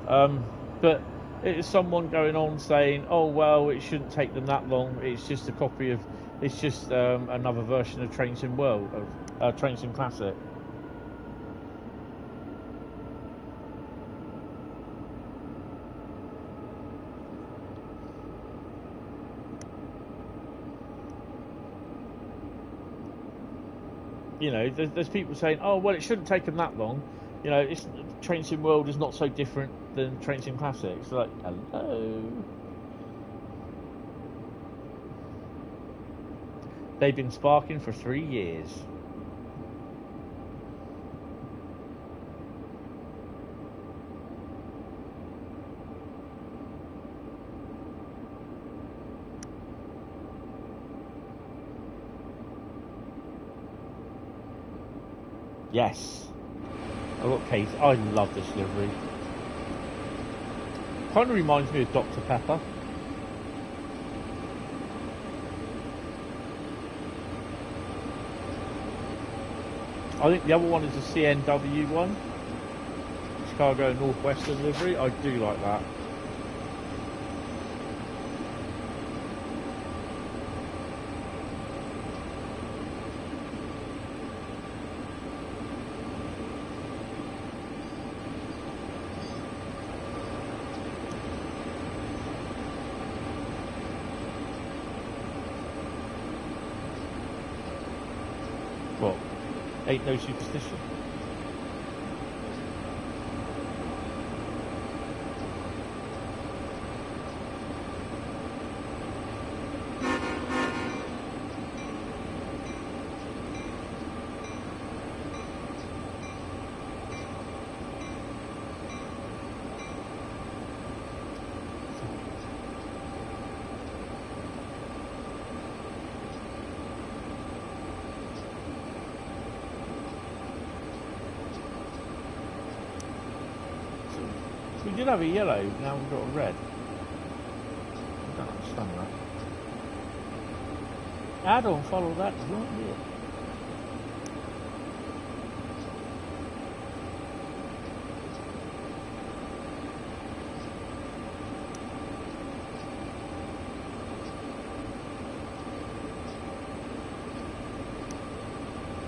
yeah. But it is someone going on saying, "Oh well, it shouldn't take them that long. It's just a copy of, it's just another version of Trains in World, of Trains in Classic." You know, there's people saying, "Oh well, it shouldn't take them that long." You know, Trains in World is not so different than Trains in Classic. It's like, hello. They've been sparking for 3 years. Yes. I got Keynes. I love this livery. Kind of reminds me of Dr. Pepper. I think the other one is the CNW one. Chicago Northwestern livery. I do like that. What? Ain't no superstition. We did have a yellow, now we've got a red. I don't understand that. Add on, follow that, right here.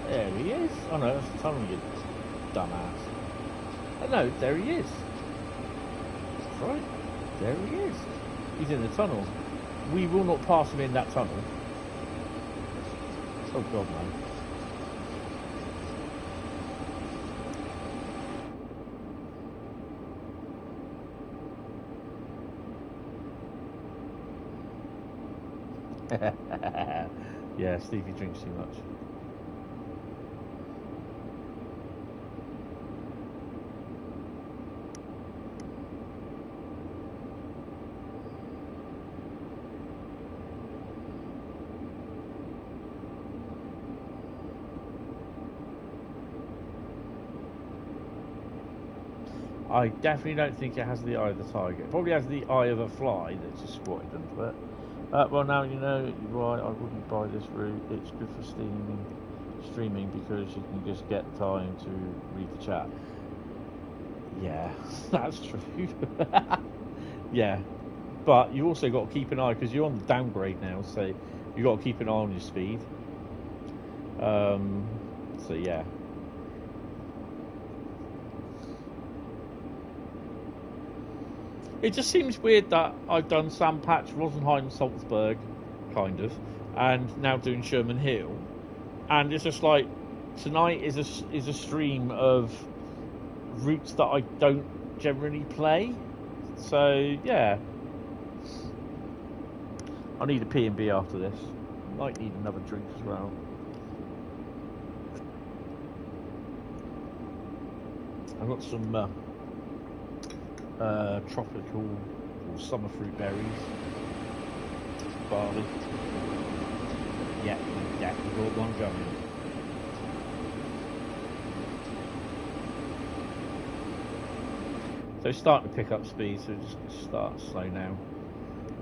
There he is. Oh no, that's the tunnel, you dumbass. Oh no, there he is. Right, there he is. He's in the tunnel. We will not pass him in that tunnel. Oh God, man. Yeah, Stevie drinks too much. I definitely don't think it has the eye of the tiger. It probably has the eye of a fly that's just squatted under it. Well, now you know why I wouldn't buy this route. It's good for streaming because you can just get time to read the chat. Yeah, that's true. Yeah, but you also got to keep an eye because you're on the downgrade now, so you got to keep an eye on your speed. So yeah. It just seems weird that I've done Sandpatch, Rosenheim, Salzburg, kind of, and now doing Sherman Hill, and it's just like tonight is a stream of routes that I don't generally play. So yeah, I need a P&B after this. Might need another drink as well. I've got some tropical or summer fruit berries, barley. Yeah, we've got one going. So it's starting to pick up speed, so just start to slow down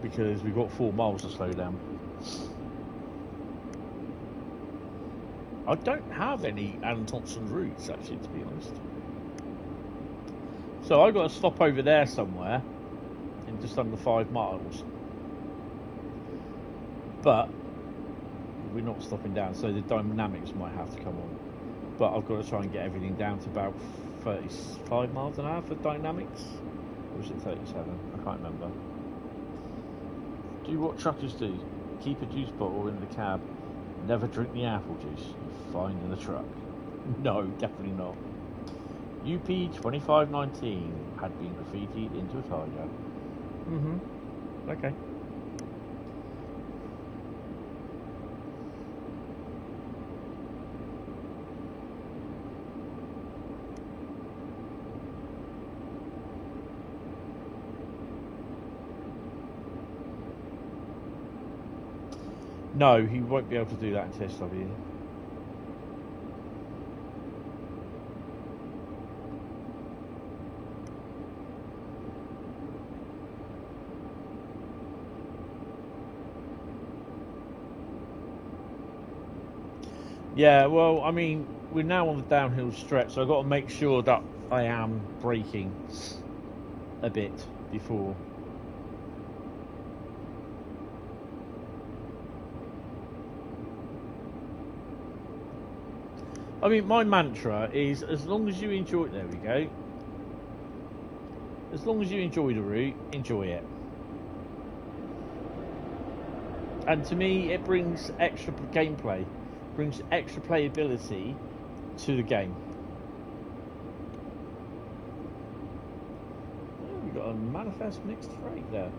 because we've got 4 miles to slow down. I don't have any Alan Thompson routes actually, to be honest. So I've got to stop over there somewhere in just under 5 miles. But we're not stopping down, so the dynamics might have to come on. But I've got to try and get everything down to about 35 miles an hour for dynamics. Or was it 37? I can't remember. Do what truckers do. Keep a juice bottle in the cab. Never drink the apple juice you find in the truck. No, definitely not. UP 2519 had been graffitied into a tiger. Okay. No, he won't be able to do that in TSW. Yeah, well, I mean, we're now on the downhill stretch, so I've got to make sure that I am braking a bit before. I mean, my mantra is as long as you enjoy it, there we go. As long as you enjoy the route, enjoy it. And to me, it brings extra gameplay. Brings extra playability to the game. Oh, we've got a manifest mixed freight there.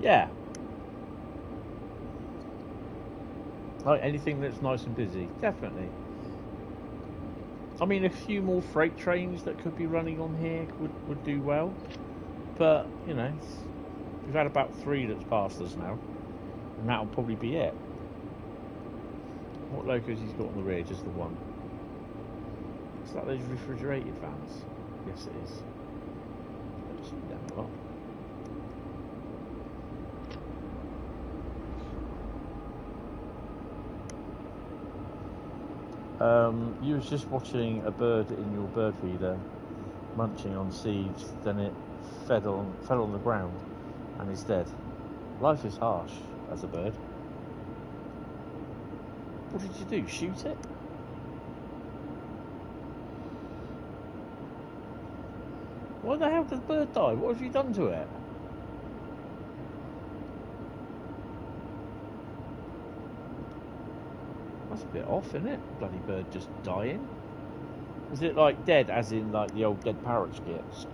Yeah. Like anything that's nice and busy, definitely. I mean, a few more freight trains that could be running on here would do well. But, you know, we've had about 3 that's passed us now. And that'll probably be it. What locos he's got on the rear? Just the one. Is that those refrigerated vans? Yes, it is. I've seen them a lot. You was just watching a bird in your bird feeder munching on seeds, then it fell on the ground and it's dead. Life is harsh as a bird. What did you do? Shoot it? Why the hell did the bird die? What have you done to it? That's a bit off, isn't it? Bloody bird just dying. Is it like dead, as in like the old dead parrot sketch?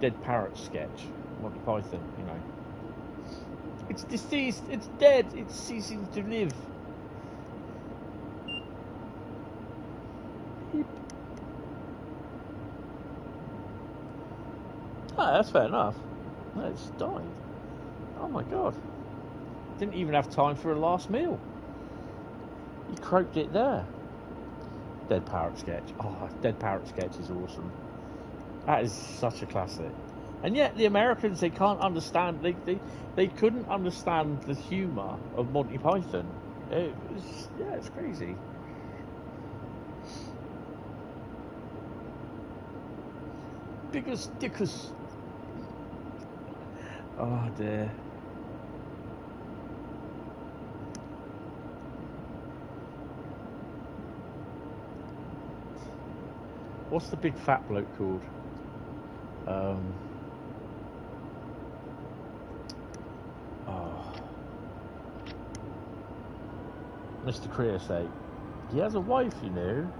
Dead parrot sketch, Monty Python, you know. It's deceased. It's dead. It's ceasing to live. Oh, that's fair enough. No, it's died. Oh my god. Didn't even have time for a last meal. He croaked it there. Dead Parrot sketch. Oh, Dead Parrot sketch is awesome. That is such a classic. And yet the Americans, they can't understand, they couldn't understand the humour of Monty Python. It was, yeah, it's crazy. Biggest dickus. Oh dear. What's the big fat bloke called? Mr. Creosote. He has a wife, you know.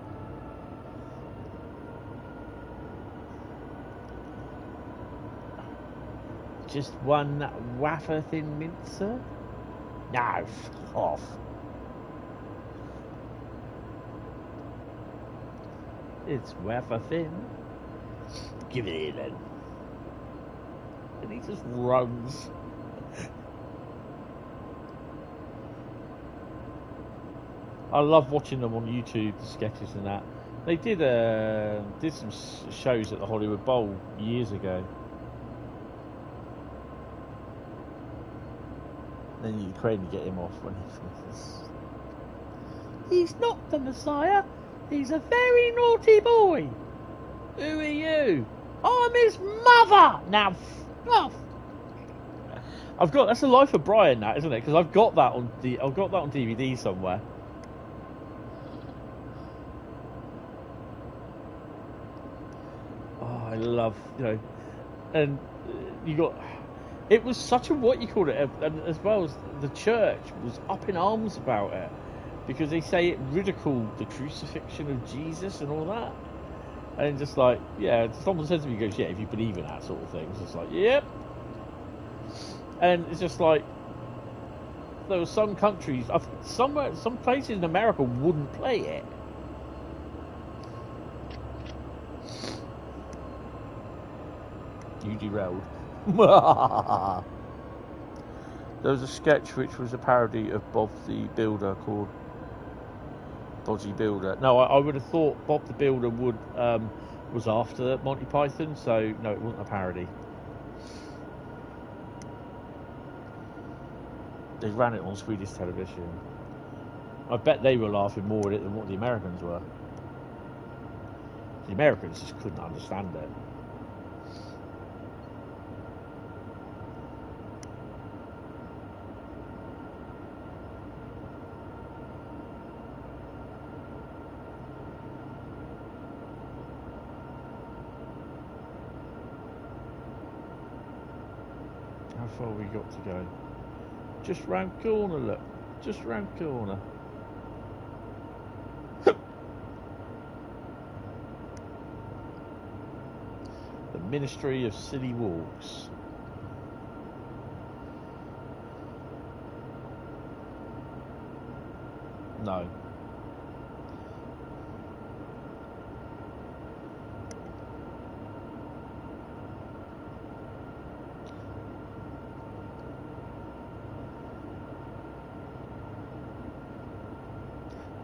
Just one wafer thin mincer? No, f off. It's wafer thin. Give it here then. And he just runs. I love watching them on YouTube, the sketches and that. They did some shows at the Hollywood Bowl years ago. Then you couldn't get him off when he finishes. He's not the Messiah. He's a very naughty boy. Who are you? I'm his mother. Now, off. I've got that's the Life of Brian, that isn't it? Because I've got that on DVD somewhere. Oh, I love and you got. It was such a what you call it, and as well as the church was up in arms about it because they say it ridiculed the crucifixion of Jesus and all that. And just like, yeah, someone says to me, goes, yeah, if you believe in that sort of thing, it's just like, yep. And it's just like, there were some countries, some places in America wouldn't play it. You derailed. There was a sketch which was a parody of Bob the Builder called Dodgy Builder. No, I would have thought Bob the Builder was after Monty Python, so no, it wasn't a parody. They ran it on Swedish television. I bet they were laughing more at it than what the Americans were. The Americans just couldn't understand it. How far we got to go? Just round corner, look. Just round corner. The Ministry of Silly Walks. No.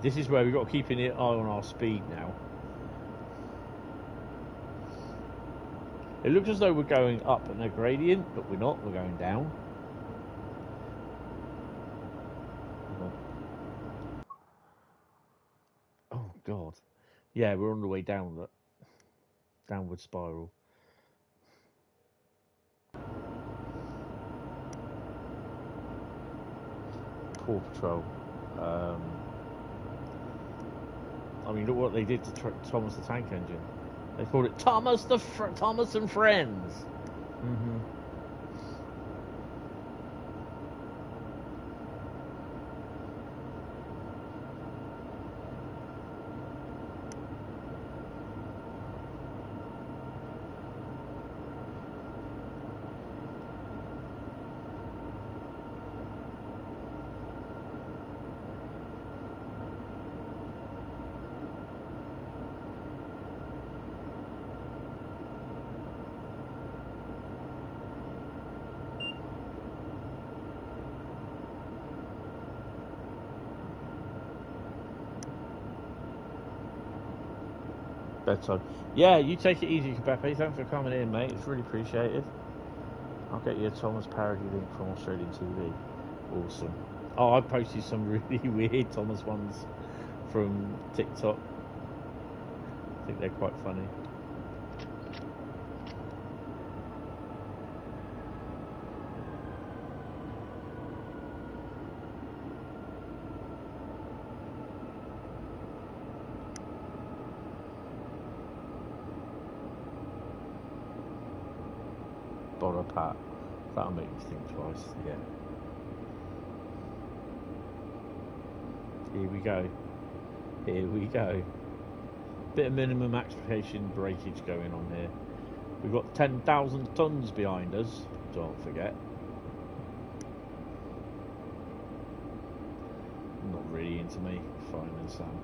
This is where we've got to keep an eye on our speed now. It looks as though we're going up in a gradient, but we're not. We're going down. Oh, God. Yeah, we're on the way down the downward spiral. Paw Patrol. I mean, look what they did to Thomas the Tank Engine. They called it Thomas and Friends. Mm-hmm. Bedtime. Yeah, you take it easy, Pepe. Thanks for coming in, mate. It's really appreciated. I'll get you a Thomas parody link from Australian TV. Awesome. Oh, I posted some really weird Thomas ones from TikTok. I think they're quite funny. Bother Pat. That'll make you think twice, yeah. Here we go. Here we go. Bit of minimum application breakage going on here. We've got 10,000 tons behind us, don't forget. Not really into me, fine and Sam.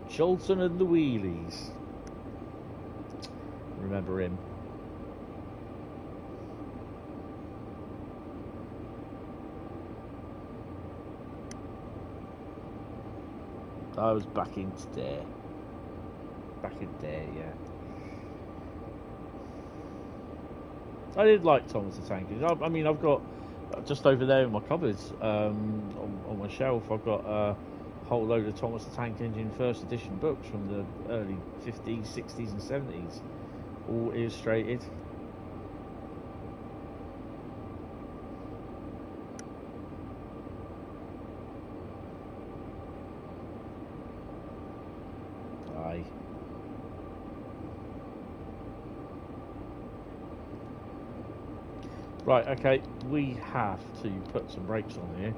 Cholton and the Wheelies. Remember him. I was back in there. Back in there, yeah. I did like Thomas the Tank Engine. I mean, I've got just over there in my cupboards, on my shelf, I've got a whole load of Thomas the Tank Engine first edition books from the early 50s, 60s and 70s, all illustrated. Aye. Right, okay, we have to put some brakes on here.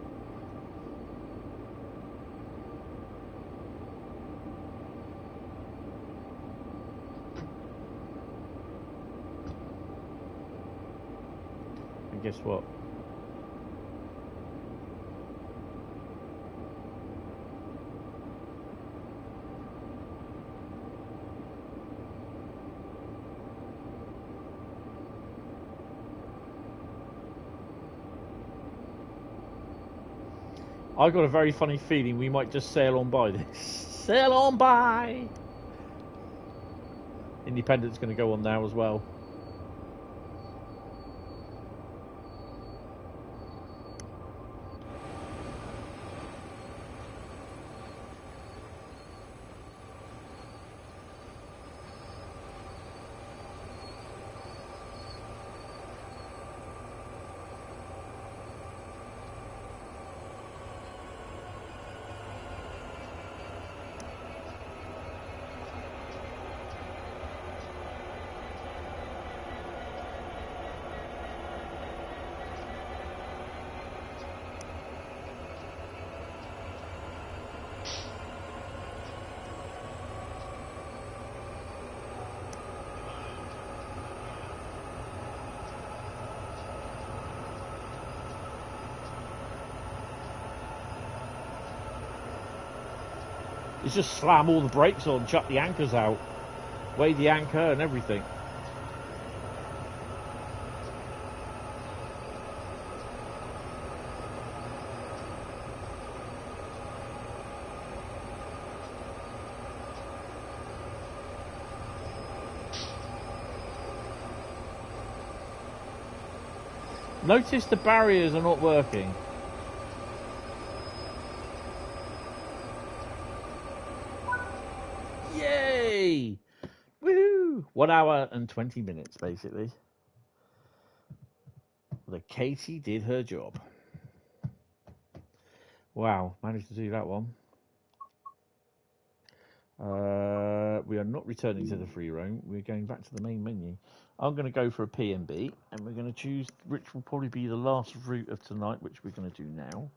And guess what? I've got a very funny feeling we might just sail on by this. Sail on by! Independent's going to go on now as well. It's just slam all the brakes on, chuck the anchors out, weigh the anchor and everything. Notice the barriers are not working. Yay! Woohoo! 1 hour and 20 minutes, basically. The Katie did her job. Wow, managed to do that one. We are not returning to the free roam. We're going back to the main menu. I'm going to go for a P&B, and we're going to choose, which will probably be the last route of tonight, which we're going to do now.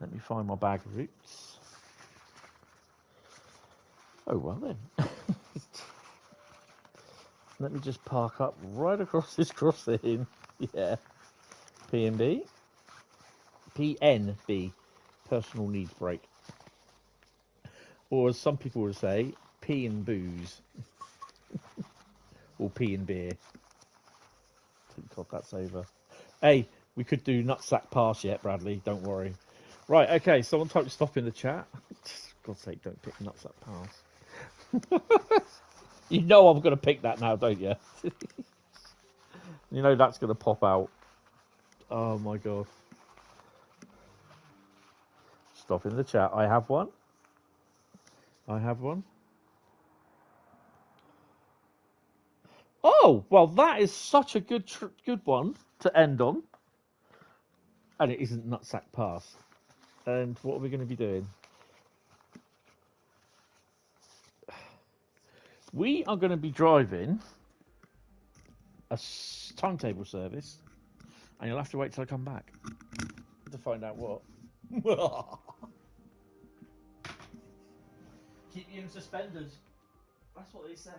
Let me find my bag of routes. Oh, well then. Let me just park up right across this crossing. Yeah. P&B. PNB. Personal needs break. Or as some people would say, pee and booze. Or pee and beer. Thank God that's over. Hey, we could do Nutsack Pass yet, Bradley. Don't worry. Right, okay, someone type stop in the chat. God's sake, don't pick nuts that pass. You know I'm going to pick that now, don't you? You know that's going to pop out. Oh my god. Stop in the chat. I have one. I have one. Oh, well, that is such a good one to end on. And it isn't Nutsack Pass. And what are we going to be doing? We are going to be driving a timetable service, and you'll have to wait till I come back to find out what. Keep you in suspenders. That's what they say.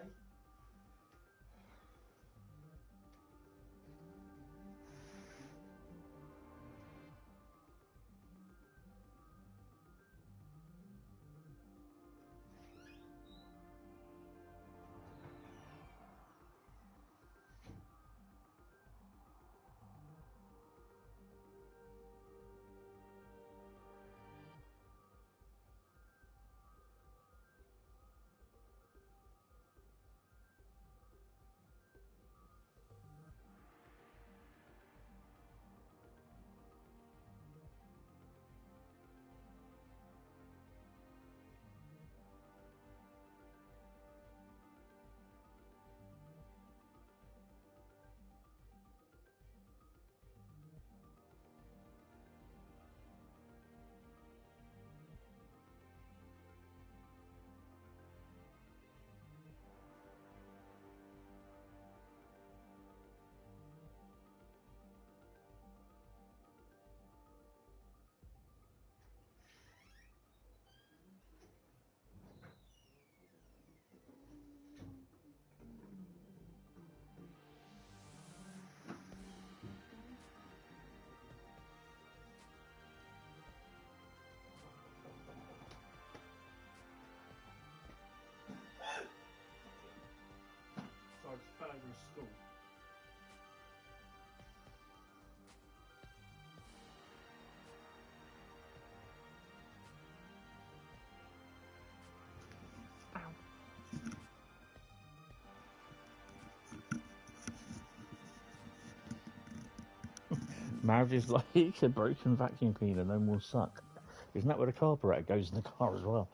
Marriage is like a broken vacuum cleaner, no more suck. Isn't that where the carburetor goes in the car as well?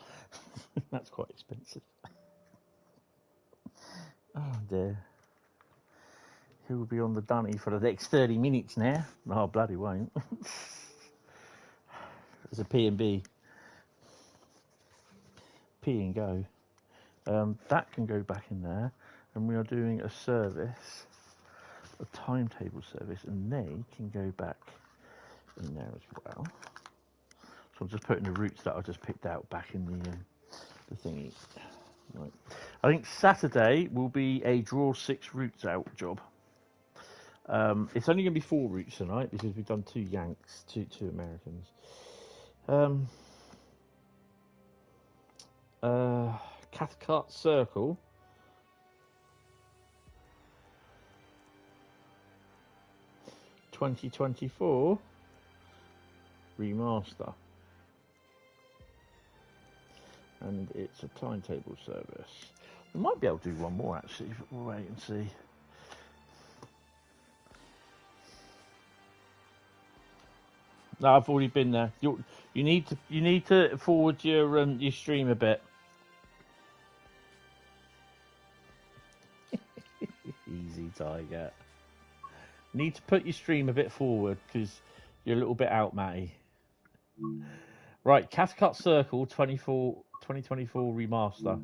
That's quite expensive. Oh dear. Who will be on the dunny for the next 30 minutes now? Oh, bloody won't. There's a P&B. P and go. That can go back in there. And we are doing a service, a timetable service, and they can go back in there as well. So I'm just putting the routes that I just picked out back in the thingy. Right. I think Saturday will be a draw 6 routes out job. It's only going to be 4 routes tonight because we've done 2 Yanks, two Americans. Cathcart Circle. (2024) Remaster. And it's a timetable service. We might be able to do one more actually, but we'll wait and see. No, I've already been there. You need to forward your stream a bit. Easy, Tiger. Need to put your stream a bit forward because you're a little bit out, Matty. Right, Cathcart Circle 2024 Remaster,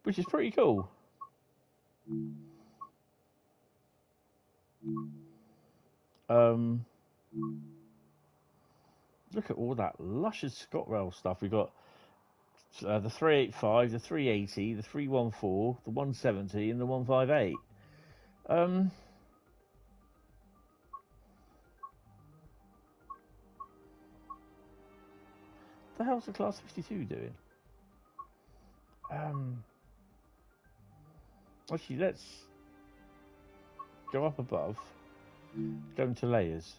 which is pretty cool. Look at all that luscious ScotRail stuff. We've got the 385, the 380, the 314, the 170, and the 158. What the hell's the Class 52 doing? Actually, let's go up above, go into layers.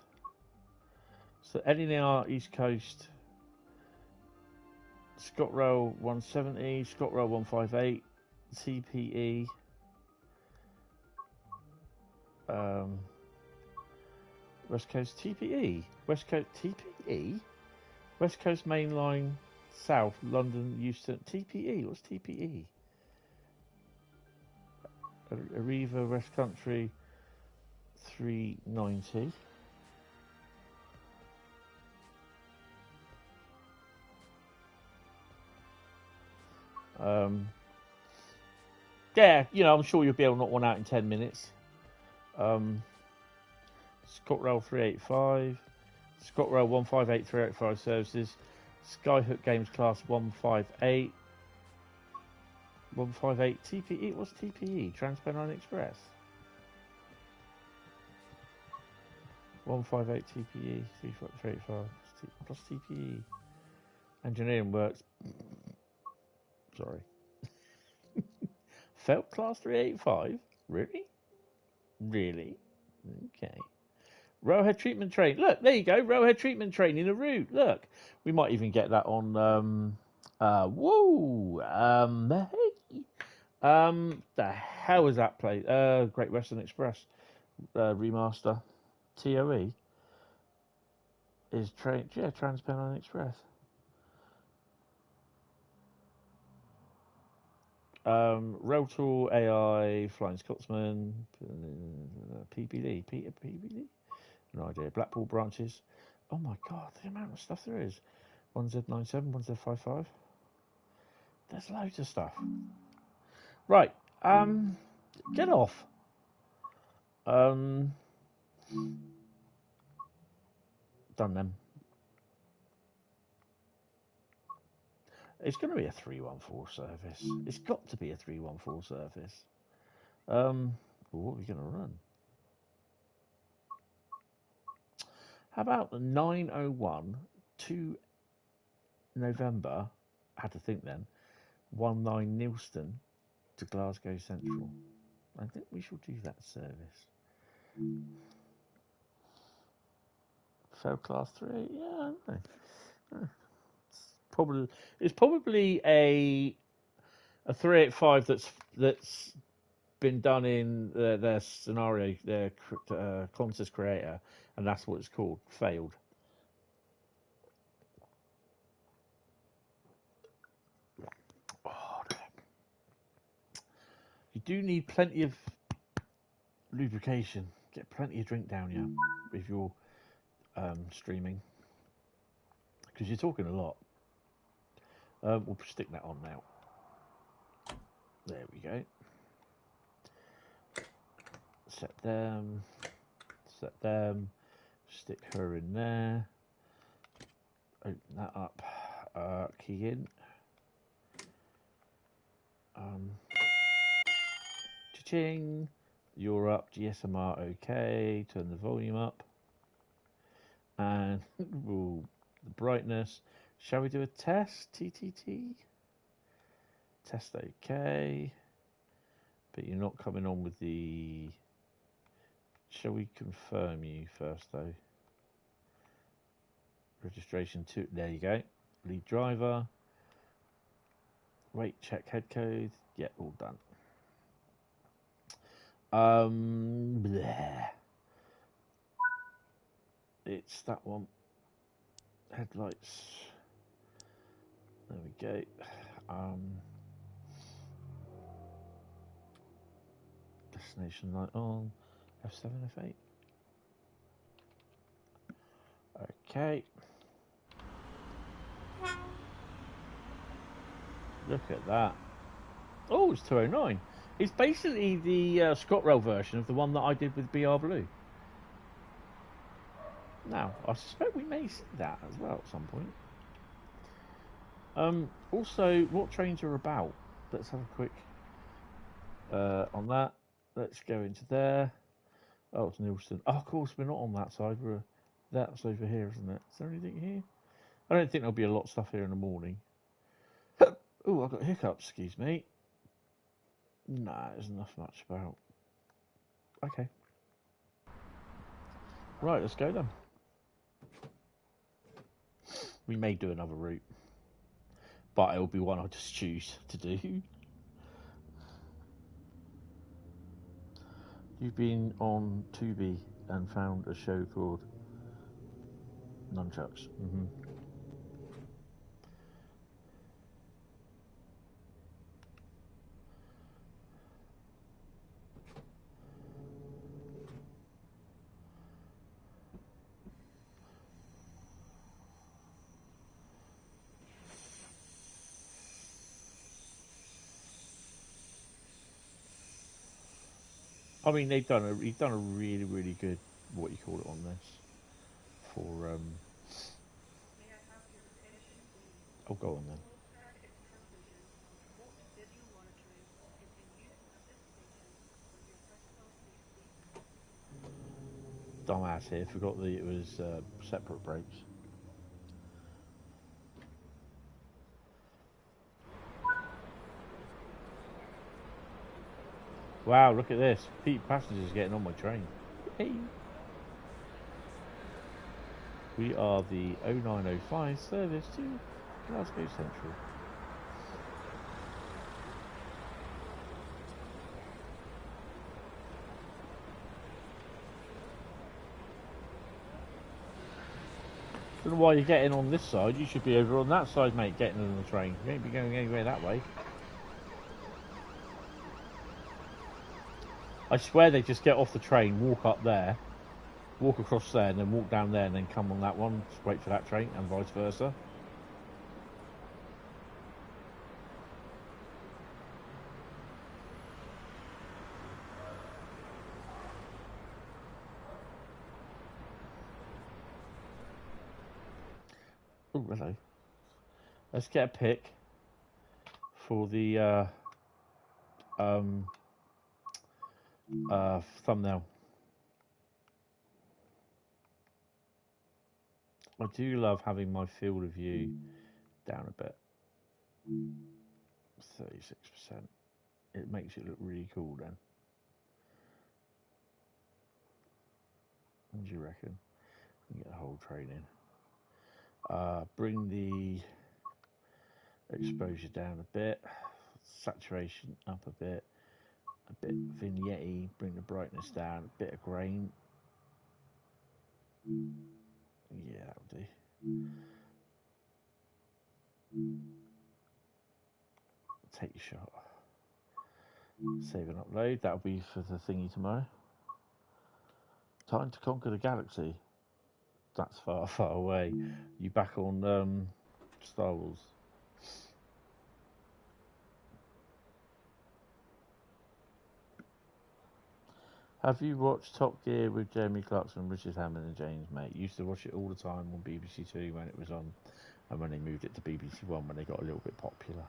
So LNR East Coast, ScotRail 170, ScotRail 158, TPE, West Coast TPE, West Coast TPE, West Coast Mainline South, London, Euston, TPE, what's TPE? Arriva West Country 390. Yeah, you know, I'm sure you'll be able to knock one out in 10 minutes. ScotRail 385, ScotRail 158 385 services, Skyhook Games Class 158, 158 TPE. What's TPE? Trans-Pennine Express. 158 TPE 385 plus TPE. Engineering works. Sorry. Felt Class 385? Really? Really? Okay. Railhead treatment train. Look, there you go. Railhead treatment train in a route. Look, we might even get that on. The hell is that place? Great Western Express remaster. TOE is train. Yeah, Trans-Pennine Express. Railtool AI, Flying Scotsman, PPD, PPD. No idea. Blackpool branches. Oh my god, the amount of stuff there is. 1Z97, 1Z55. There's loads of stuff. Right. Get off. Done them. It's going to be a 314 service. It's got to be a 314 service. What are we going to run? How about the 901 to November? I had to think then. 19 Euston to Glasgow Central. I think we shall do that service. So class 3, yeah, I don't know. It's probably a 385 that's been done in their scenario, their contest creator, and that's what it's called. Failed. Oh, you do need plenty of lubrication. Get plenty of drink down you if you're streaming, because you're talking a lot. We'll stick that on now. There we go. Set them. Stick her in there. Open that up. Key in. Cha-ching. You're up. GSMR okay. Turn the volume up. And the brightness. Shall we do a test? TTT. Test okay. But you're not coming on with the... Shall we confirm you first though? Registration 2. There you go. Lead driver. Wait, check head code. Yeah, all done. Bleh. It's that one. Headlights. There we go. Destination light on. F7, F8. Okay. Look at that. Oh, it's 209. It's basically the ScotRail version of the one that I did with BR Blue. Now, I suspect we may see that as well at some point. Also, what trains are about? Let's have a quick on that. Let's go into there. Oh, it's Euston. Oh, of course, we're not on that side. That's over here, isn't it? Is there anything here? I don't think there'll be a lot of stuff here in the morning. Oh, I've got hiccups, excuse me. Nah, there's enough much about. Okay. Right, let's go then. We may do another route, but it'll be one I'll just choose to do. You've been on Tubi and found a show called Nunchucks. I mean, he's done a really, really good, what you call it on this, for, oh, go on then. Dumbass here, forgot that it was separate brakes. Wow, look at this. Passengers getting on my train. Hey. We are the 0905 service to Glasgow Central. Don't know why you're getting on this side. You should be over on that side, mate, getting on the train. You ain't be going anywhere that way. I swear they just get off the train, walk up there, walk across there, and then walk down there, and then come on that one, just wait for that train, and vice versa. Oh, hello. Let's get a pic for the thumbnail. I do love having my field of view down a bit. 36%. It makes it look really cool then. What do you reckon? Get the whole train in. Bring the exposure down a bit, saturation up a bit vignette-y, bring the brightness down, a bit of grain. Yeah, that'll do. Take your shot. Save and upload. That'll be for the thingy tomorrow. Time to conquer the galaxy. That's far, far away. You back on Star Wars? Have you watched Top Gear with Jeremy Clarkson, Richard Hammond and James, mate? Used to watch it all the time on BBC Two when it was on, and when they moved it to BBC One when they got a little bit popular.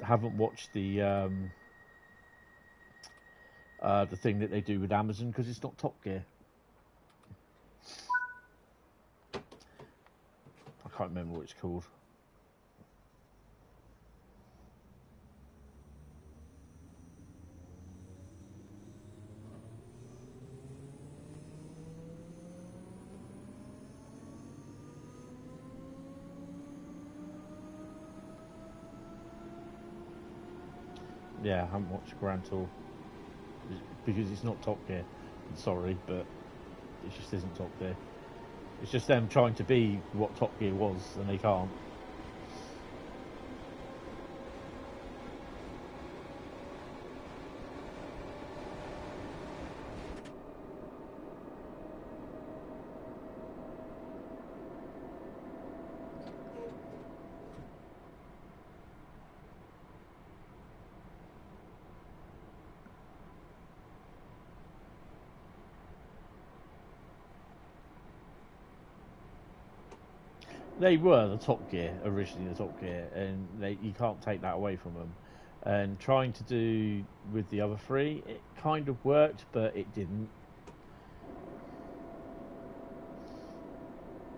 I haven't watched the thing that they do with Amazon because it's not Top Gear. I can't remember what it's called. Yeah, I haven't watched Grand Tour because it's not Top Gear. I'm sorry, but it just isn't Top Gear. It's just them trying to be what Top Gear was, and they can't. They were the Top Gear, originally the Top Gear, and you can't take that away from them. And trying to do with the other three, it kind of worked, but it didn't.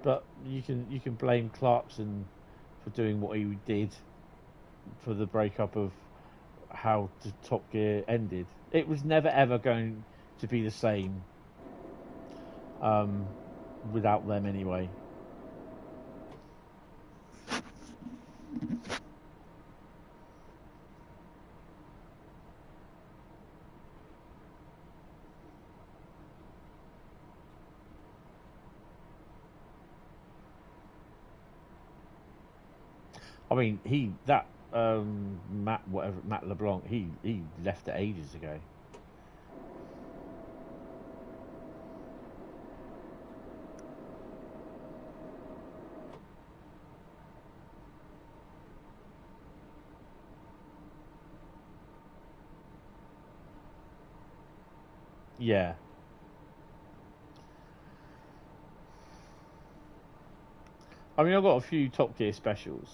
But you can blame Clarkson for doing what he did for the breakup of how the Top Gear ended. It was never ever going to be the same without them anyway. I mean, Matt LeBlanc, he left it ages ago. Yeah. I mean, I've got a few Top Gear specials.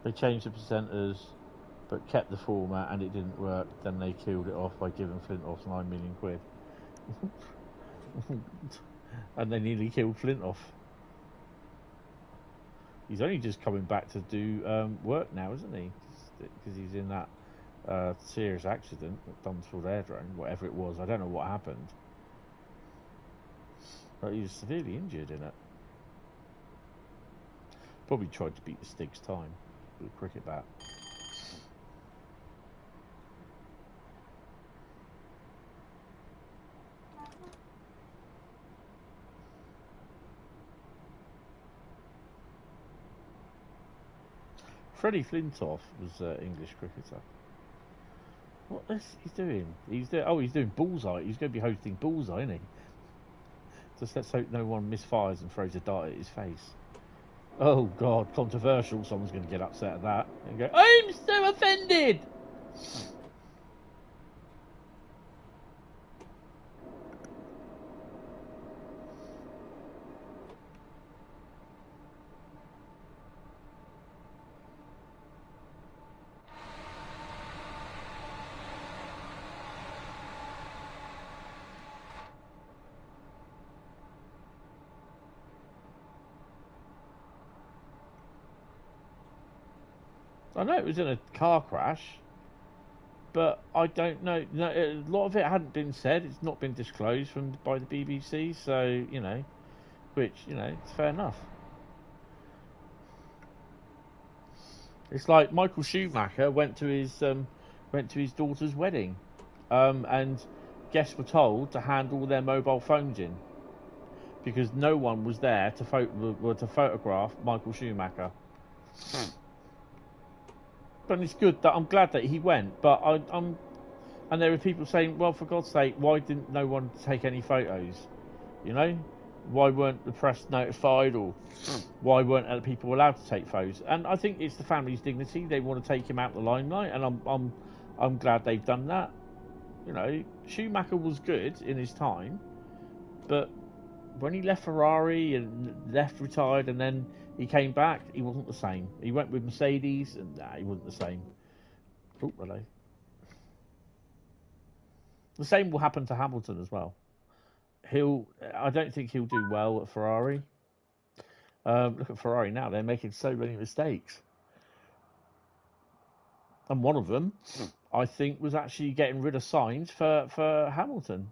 They changed the presenters, but kept the format, and it didn't work. Then they killed it off by giving Flintoff 9 million quid. And they nearly killed Flintoff. He's only just coming back to do work now, isn't he? Because he's in that serious accident at Dunsfield Airdrome, whatever it was. I don't know what happened. But he was severely injured in it. Probably tried to beat the Stig's time with a cricket bat. Freddie Flintoff was an English cricketer. What is he doing? He's doing Bullseye. He's going to be hosting Bullseye, isn't he? Just let's hope no one misfires and throws a dart at his face. Oh God, controversial. Someone's going to get upset at that and go, "I'm so offended." I know it was in a car crash, but I don't know. No, a lot of it hadn't been said. It's not been disclosed by the BBC, so which it's fair enough. It's like Michael Schumacher went to his daughter's wedding, and guests were told to hand all their mobile phones in because no one was there to photograph Michael Schumacher. But it's good that I'm glad that he went. But and there were people saying, well, for God's sake, why didn't no one take any photos? Why weren't the press notified, or why weren't other people allowed to take photos? And I think it's the family's dignity. They want to take him out of the limelight, and I'm glad they've done that. Schumacher was good in his time, but when he left Ferrari and retired, and then he came back, he wasn't the same. He went with Mercedes, and he wasn't the same. Oh, hello. The same will happen to Hamilton as well. I don't think he'll do well at Ferrari. Look at Ferrari now; they're making so many mistakes, and one of them, I think, was actually getting rid of Sainz for Hamilton.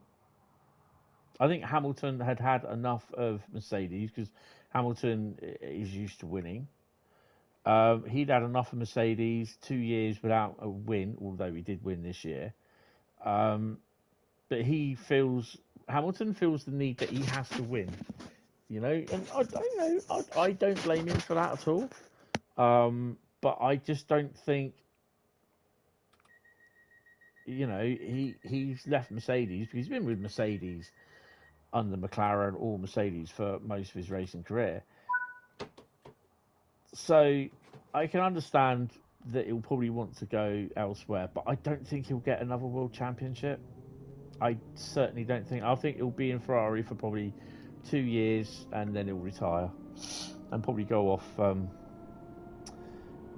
I think Hamilton had enough of Mercedes because Hamilton is used to winning. He'd had enough of Mercedes, 2 years without a win, although he did win this year. But Hamilton feels the need that he has to win, and I don't blame him for that at all. But I just don't think, he's left Mercedes because he's been with Mercedes under McLaren or Mercedes for most of his racing career. So I can understand that he'll probably want to go elsewhere, but I don't think he'll get another world championship. I certainly don't think. I think he'll be in Ferrari for probably 2 years and then he'll retire and probably go off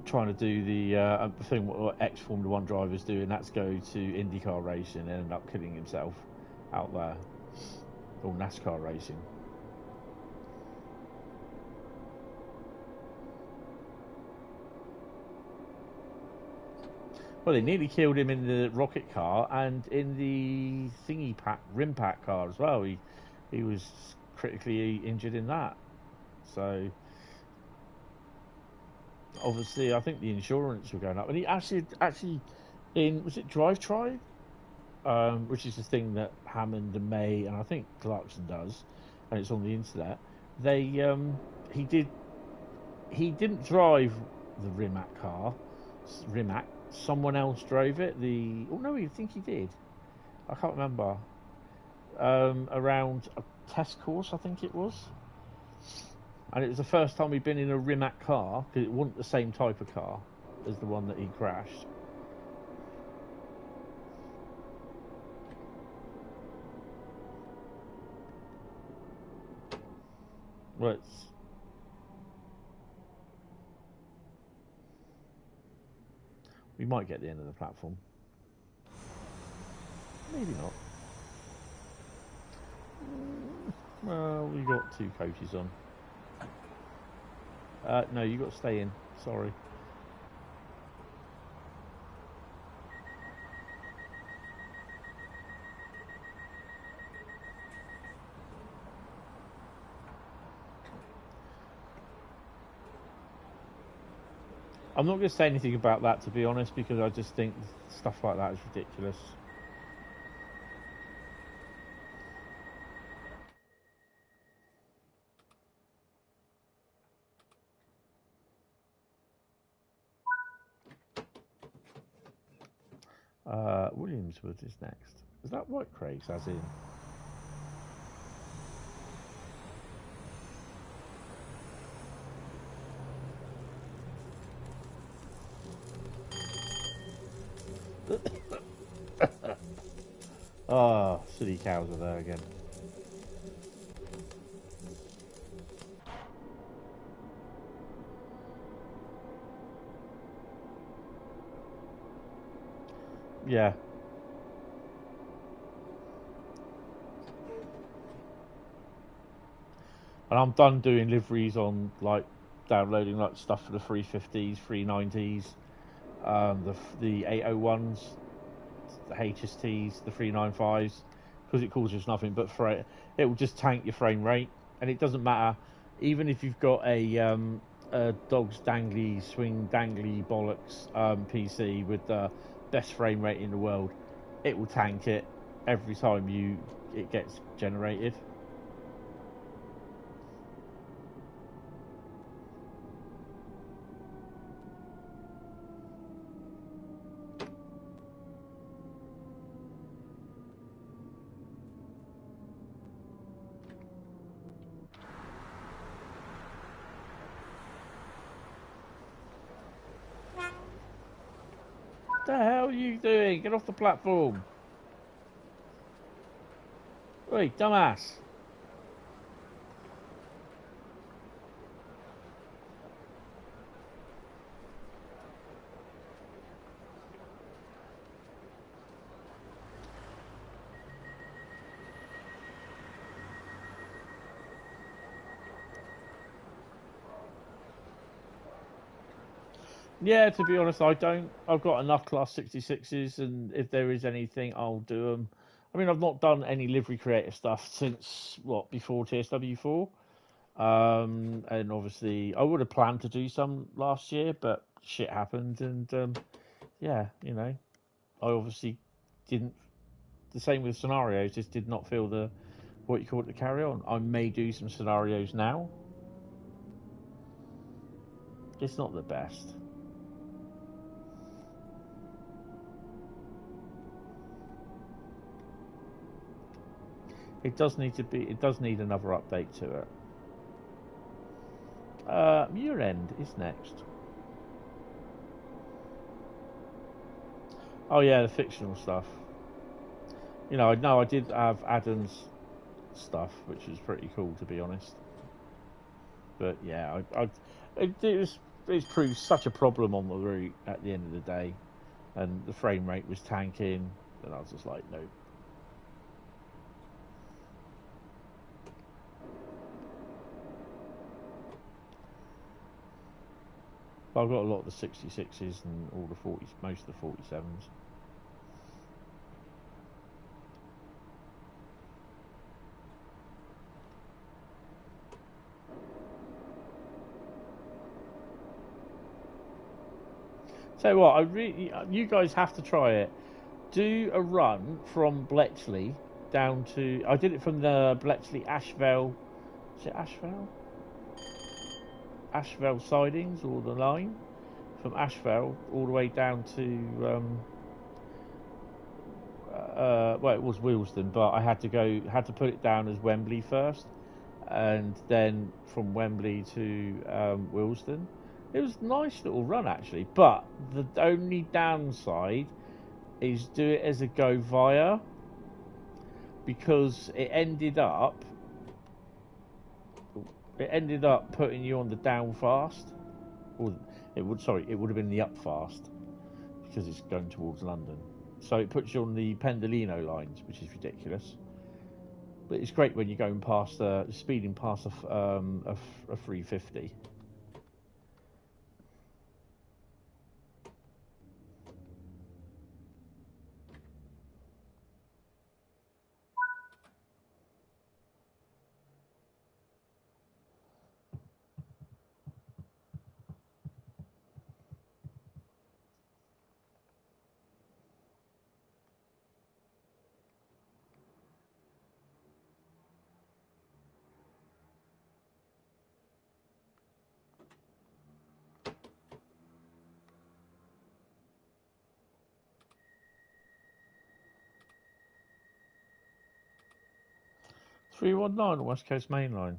trying to do the thing what ex-Formula 1 drivers do, and that's go to IndyCar racing and end up killing himself out there. Or NASCAR racing. Well, they nearly killed him in the rocket car and in the rim pack car as well. He was critically injured in that. So obviously, I think the insurance were going up, and he actually was it Drive Tribe? which is the thing that Hammond and May and I think Clarkson does, and it's on the internet. They he didn't drive the Rimac car. Rimac, someone else drove it. Oh no, I think he did. I can't remember. Around a test course, I think it was. And it was the first time he'd been in a Rimac car, because it wasn't the same type of car as the one that he crashed. Well, we might get the end of the platform. Maybe not. Well, we got 2 coaches on. No, you got to stay in. Sorry. I'm not going to say anything about that, to be honest, because I just think stuff like that is ridiculous. Williamswood is next. Is that White Craigs, as in? Ah, silly cows are there again. Yeah. And I'm done doing liveries on, like, downloading like stuff for the 350s, 390s, the 801s, the HSTs, the 395s, because it causes nothing but it will just tank your frame rate, and it doesn't matter, even if you've got a dog's dangly swing dangly bollocks PC with the best frame rate in the world, it will tank it every time it gets generated. What the hell are you doing? Get off the platform. Oi, dumbass. Yeah, to be honest, I don't. I've got enough Class 66s, and if there is anything, I'll do them. I mean, I've not done any livery creative stuff since, before TSW4. And obviously, I would have planned to do some last year, but shit happened, and yeah, I obviously didn't. The same with scenarios, just did not feel to carry on. I may do some scenarios now. It's not the best. It does need another update to it. Muir End is next. Oh yeah, the fictional stuff. I know I did have Adam's stuff, which was pretty cool, to be honest. But yeah, it's proved such a problem on the route at the end of the day, and the frame rate was tanking, and I was just like, no. I've got a lot of the 66s and all the 40s, most of the 47s. Tell you what, you guys have to try it. do a run from Bletchley down to... I did it from the Bletchley Ashvale... Is it Ashvale? Ashvale sidings, or the line. From Ashvale all the way down to... well, it was Wealdstone, but I had to put it down as Wembley first. And then from Wembley to Wealdstone. It was a nice little run, actually. But the only downside is do it as a go via, because it ended up putting you on the down fast, or it would have been the up fast, because it's going towards London. So it puts you on the Pendolino lines, which is ridiculous. But it's great when you're going past speeding past a 350. 319 West Coast Mainline.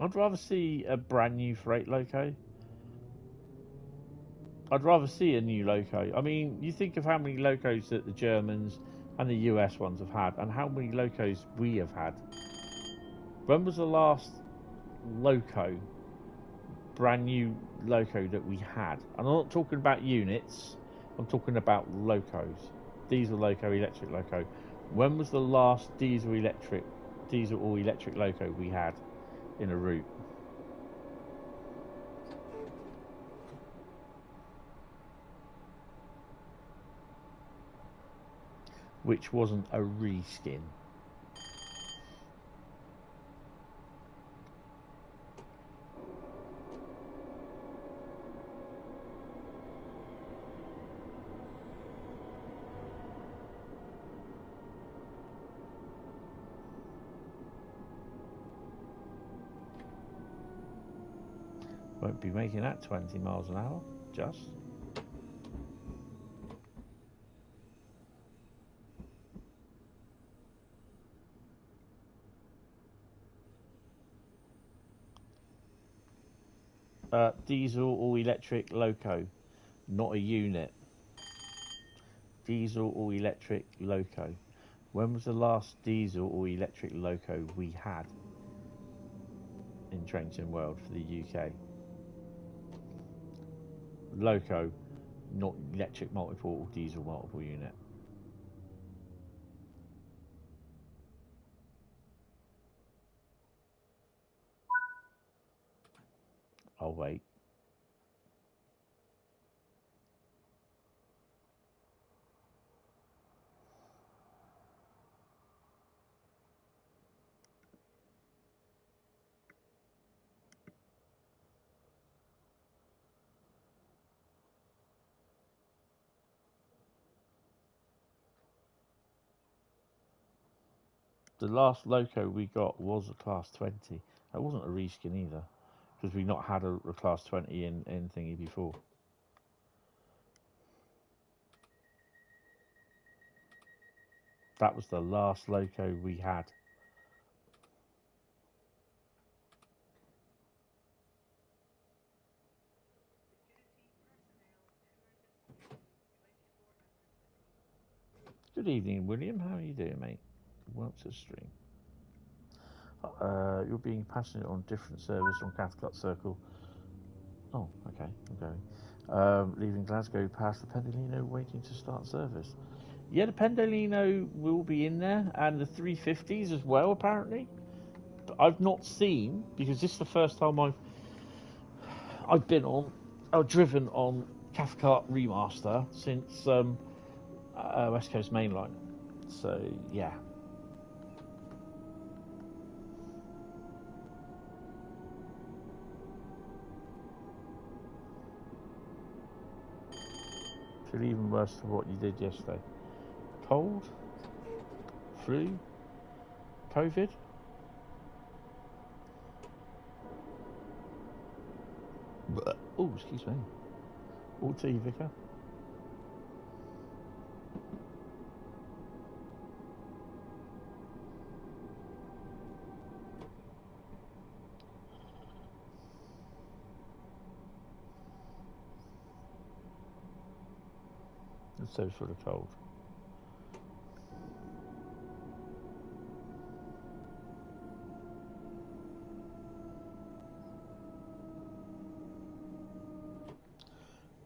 I'd rather see a brand new freight loco. I'd rather see a new loco. I mean, you think of how many locos that the Germans and the US ones have had, and how many locos we have had. When was the last loco, brand new loco that we had? And I'm not talking about units. I'm talking about locos. Diesel loco, electric loco. When was the last diesel or electric loco we had in a route? Which wasn't a reskin. Won't be making that 20 miles an hour, just. Diesel or electric loco, not a unit. Diesel or electric loco. When was the last diesel or electric loco we had in Trains World for the UK? Loco, not electric multiple or diesel multiple unit. I'll wait. The last loco we got was a class 20. That wasn't a reskin either, because we've not had a class 20 in thingy before. That was the last loco we had. Good evening, William. How are you doing, mate? Welcome to the stream. You're being passionate on different service on Cathcart Circle. Oh, okay, I'm going. Leaving Glasgow past the Pendolino, waiting to start service. Yeah, the Pendolino will be in there, and the 350s as well, apparently. But I've not seen, because this is the first time I've driven on Cathcart Remaster since West Coast Mainline. So yeah. Feel even worse than what you did yesterday. Cold? Flu? COVID? Oh, excuse me. All tea, Vicar. It's so sort of cold.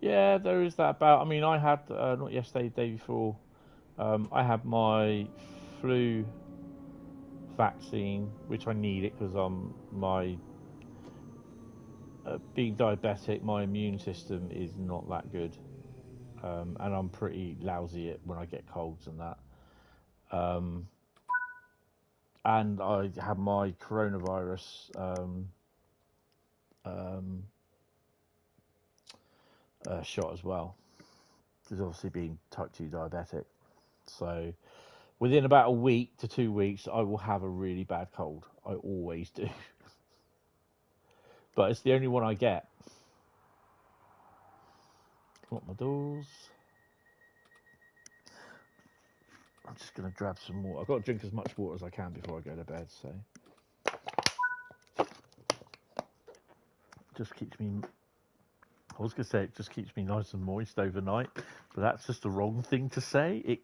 Yeah, there is that about. I mean, I had, not yesterday, the day before, I had my flu vaccine, which I need it because my being diabetic, my immune system is not that good, and I'm pretty lousy at when I get colds and that. And I had my coronavirus shot as well. There's obviously being type 2 diabetic, so within about a week to 2 weeks, I will have a really bad cold. I always do. But it's the only one I get. Lock my doors. I'm just going to grab some water. I've got to drink as much water as I can before I go to bed, so. Just keeps me... I was going to say it just keeps me nice and moist overnight, but that's just the wrong thing to say. It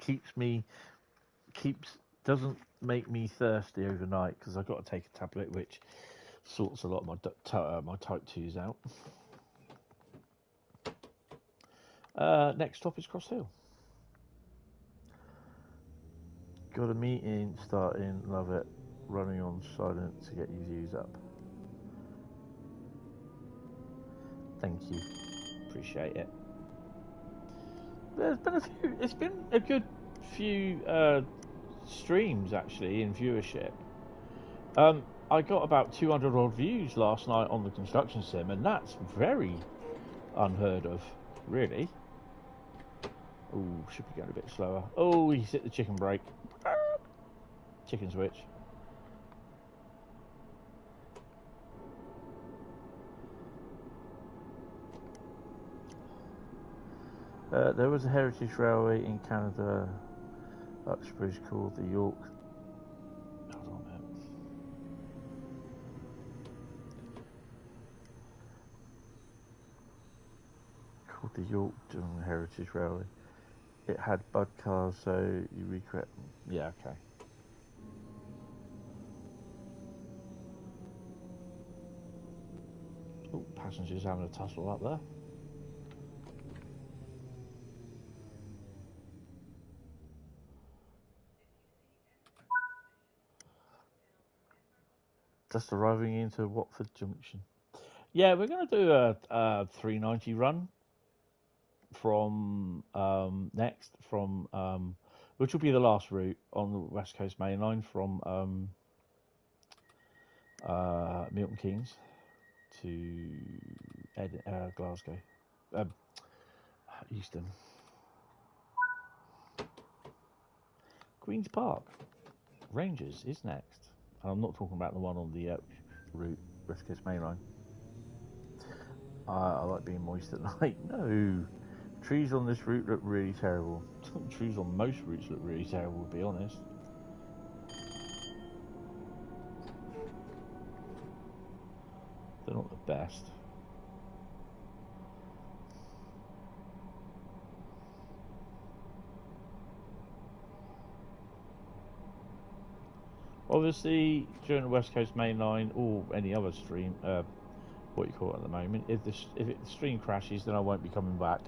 doesn't make me thirsty overnight, because I've got to take a tablet which sorts a lot of my type 2s out. Next stop is Cross Hill. Got a meeting starting, love it. Running on silent to get your views up. Thank you, appreciate it. There's been it's been a good few streams actually in viewership. I got about 200 odd views last night on the construction sim, and that's very unheard of, really. Oh, should be going a bit slower. Oh, he's hit the chicken brake. Chicken switch. There was a heritage railway in Canada, Uxbridge, called the York. Hold on a minute. Called the York Heritage Railway. It had bud cars, so you regret. Yeah, okay. Oh, passengers having a tussle up there. Just arriving into Watford Junction. Yeah, we're going to do a 390 run from next, from which will be the last route on the West Coast Mainline from Milton Keynes to Glasgow, Euston. Queen's Park Rangers is next. I'm not talking about the one on the route West Coast Mainline. I like being moist at night. No, trees on this route look really terrible. Trees on most routes look really terrible, to be honest. They're not the best. Obviously, during the West Coast Mainline or any other stream, what you call it at the moment, if the stream crashes, then I won't be coming back.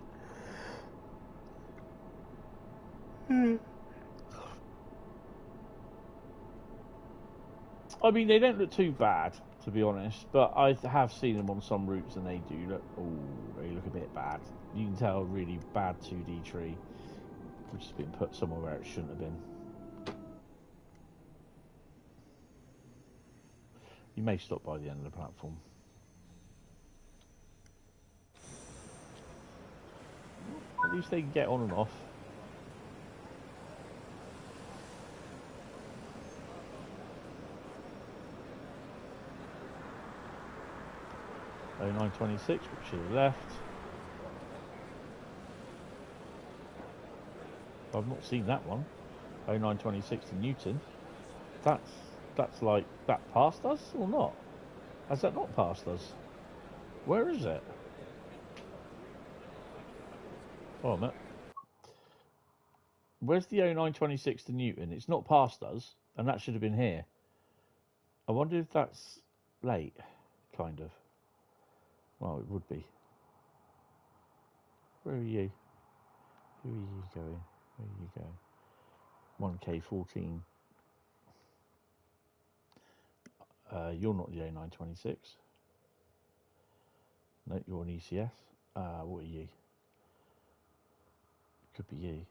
I mean, they don't look too bad, to be honest, but I have seen them on some routes and they do look, they look a bit bad. You can tell a really bad 2D tree, which has been put somewhere where it shouldn't have been. You may stop by the end of the platform. at least they can get on and off. Oh, 926, which should have left. I've not seen that one. 0926 to Newton. That's like, that passed us or not? Has that not passed us? Where is it? Oh, a minute. Where's the 0926 to Newton? It's not past us, and that should have been here. I wonder if that's late, kind of. Well, it would be. Where are you? Who are you going? Where are you going? 1K14. You're not the A926. No, you're an ECS. What are you? Could be you.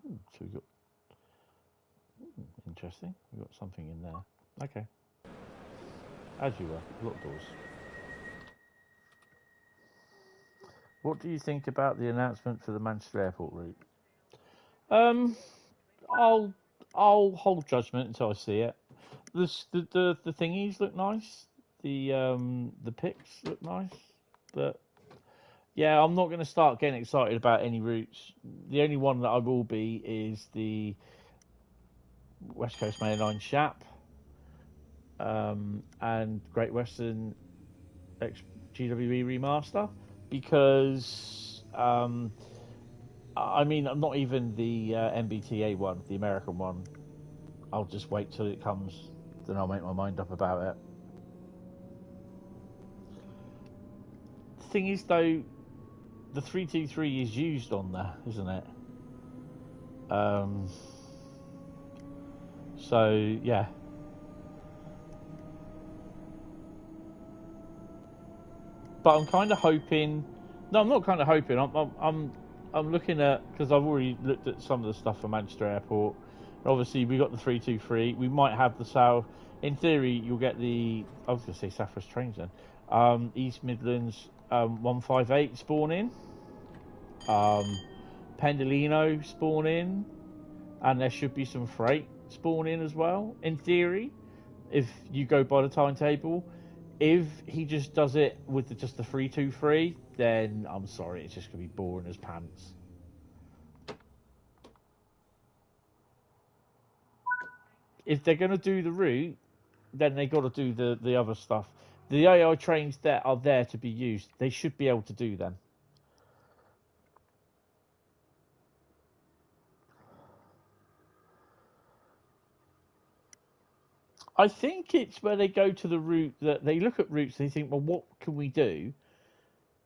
So we've got... interesting. We've got something in there. Okay. As you were. Locked doors. What do you think about the announcement for the Manchester Airport route? I'll hold judgment until I see it. The thingies look nice. The pics look nice, but yeah, I'm not going to start getting excited about any routes. The only one that I will be is the West Coast Mainline SHAP and Great Western GWE Remaster, because I mean, I'm not even the MBTA one, the American one. I'll just wait till it comes, then I'll make my mind up about it. The thing is, though, the 323 is used on there, isn't it? So yeah. But I'm kind of hoping. No, I'm not kind of hoping. I'm looking at, because I've already looked at some of the stuff for Manchester Airport. Obviously, we got the 323. We might have the South. In theory, you'll get the. I was going to say South West trains then. East Midlands 158 spawn in. Pendolino spawn in, and there should be some freight spawn in as well. In theory, if you go by the timetable. If he just does it with just the 323, then I'm sorry, it's just going to be boring as pants. If they're going to do the route, then they got to do the other stuff. The AI trains that are there to be used, they should be able to do them. I think it's where they go to the route that they look at routes and they think, well, what can we do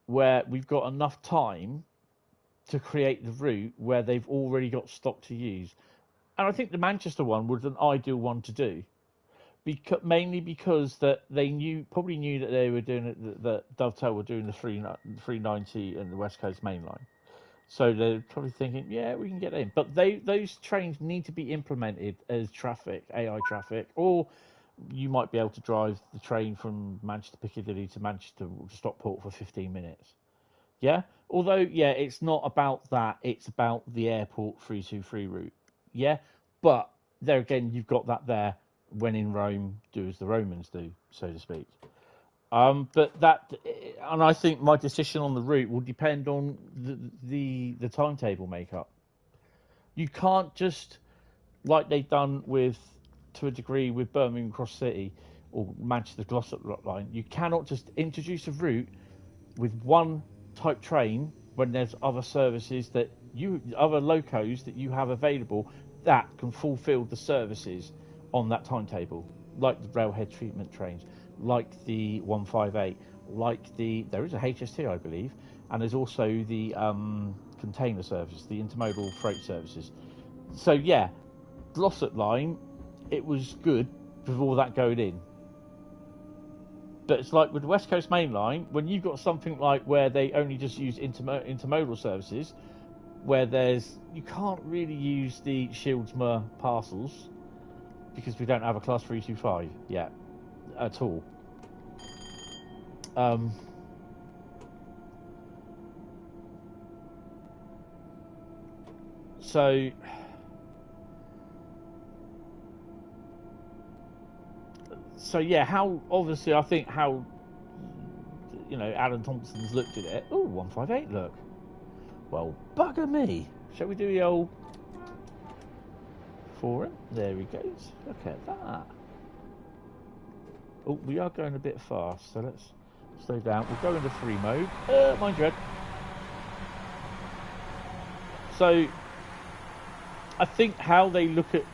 where we've got enough time to create the route where they've already got stock to use. And I think the Manchester one was an ideal one to do, mainly because that they probably knew that they were doing it, that Dovetail were doing the 390 and the West Coast Mainline. So they're probably thinking, yeah, we can get in. But those trains need to be implemented as AI traffic, or you might be able to drive the train from Manchester Piccadilly to Manchester Stockport for 15 minutes. Yeah? Although, yeah, it's not about that. It's about the airport 323 route. Yeah? But there again, you've got that there. When in Rome, do as the Romans do, so to speak. But that, and I think my decision on the route will depend on the timetable makeup. You can't just, like they've done to a degree with Birmingham Cross City or Manchester Glossop line, you cannot just introduce a route with one type train when there's other services other locos that you have available that can fulfil the services on that timetable, like the railhead treatment trains, like the 158, there is a HST, I believe, and there's also the container service, the intermodal freight services. So yeah, Glossop line, it was good with all that going in. But it's like with the West Coast Main Line, when you've got something like where they only just use intermodal services, where you can't really use the Shieldsmer parcels because we don't have a Class 325 yet at all. So yeah, how obviously I think how, you know, Alan Thompson's looked at it. Oh, 158, look. Well, bugger me. Shall we do the old for him? There he goes. Look at that. Oh, we are going a bit fast, so let's slow down. We'll go into free mode. Mind your head. So I think how they look at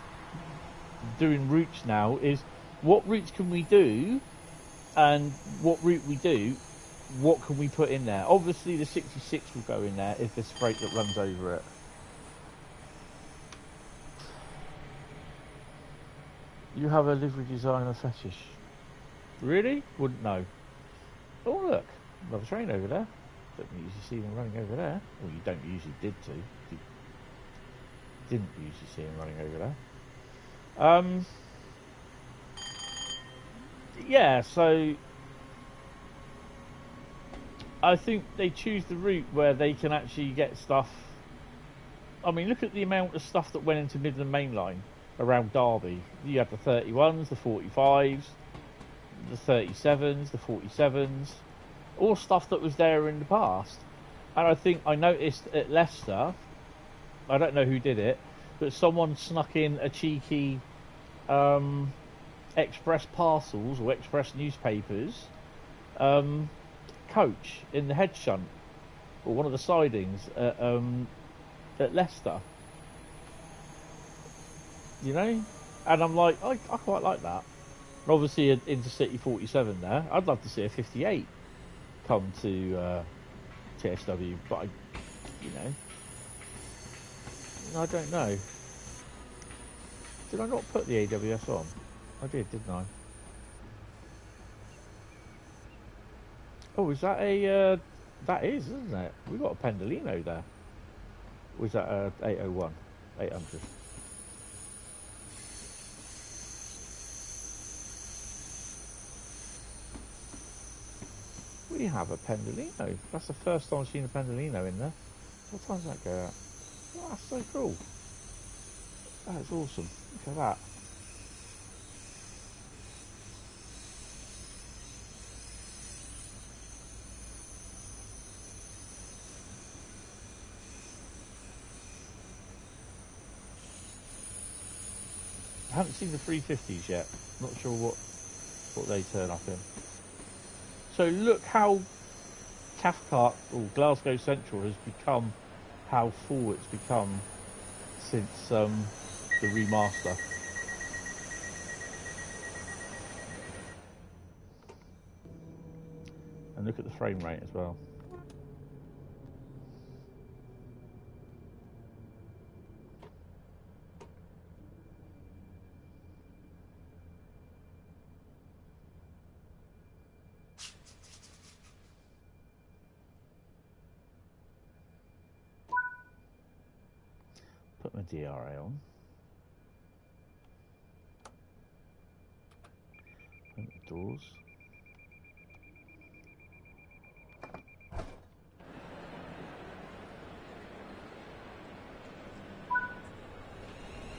doing routes now is what routes can we do, and what route we do, what can we put in there? Obviously the 66 will go in there if there's freight that runs over it. You have a livery designer fetish. Really? Wouldn't know. Oh look, another train over there. Don't usually see them running over there. Well, you don't usually didn't usually see them running over there. Yeah, so I think they choose the route where they can actually get stuff. I mean, look at the amount of stuff that went into Midland Mainline around Derby. You had the 31s, the 45s, the 37s, the 47s, all stuff that was there in the past. And I think I noticed at Leicester, I don't know who did it, but someone snuck in a cheeky express parcels or express newspapers coach in the head shunt or one of the sidings at Leicester, you know, and I'm like, I quite like that. And obviously an Intercity 47 there. I'd love to see a 58 come to TSW, but I don't know. Did I not put the AWS on? I did, didn't I? Oh, is that a... that is, isn't it? We've got a Pendolino there. Or is that a 801? 800? We have a Pendolino. That's the first time I've seen a Pendolino in there. What time does that go at? Oh, that's so cool. That's awesome. Look at that. I haven't seen the 350s yet. Not sure what they turn up in. So look how Cathcart or Glasgow Central has become, how full it's become since the remaster. And look at the frame rate as well. Put my DRA on. Open the doors.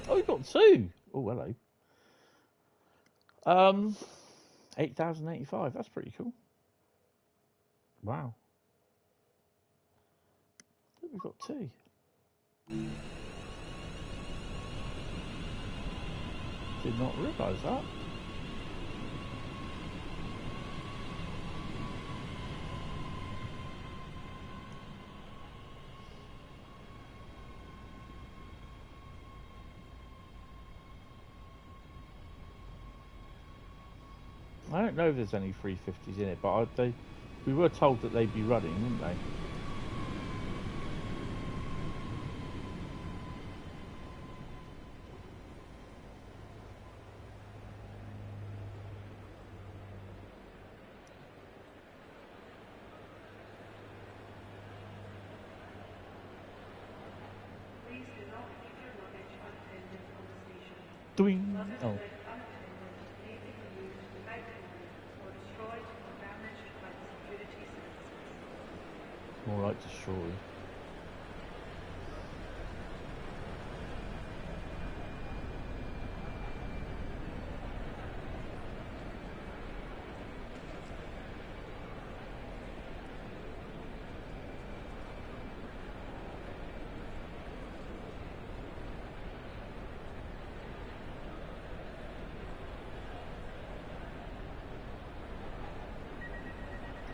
Oh, you got two. Oh, hello. 8,085. That's pretty cool. Wow. We've got two. Did not realise that. I don't know if there's any 350s in it, but we were told that they'd be running, wouldn't they? Doing. Oh. More like destroy.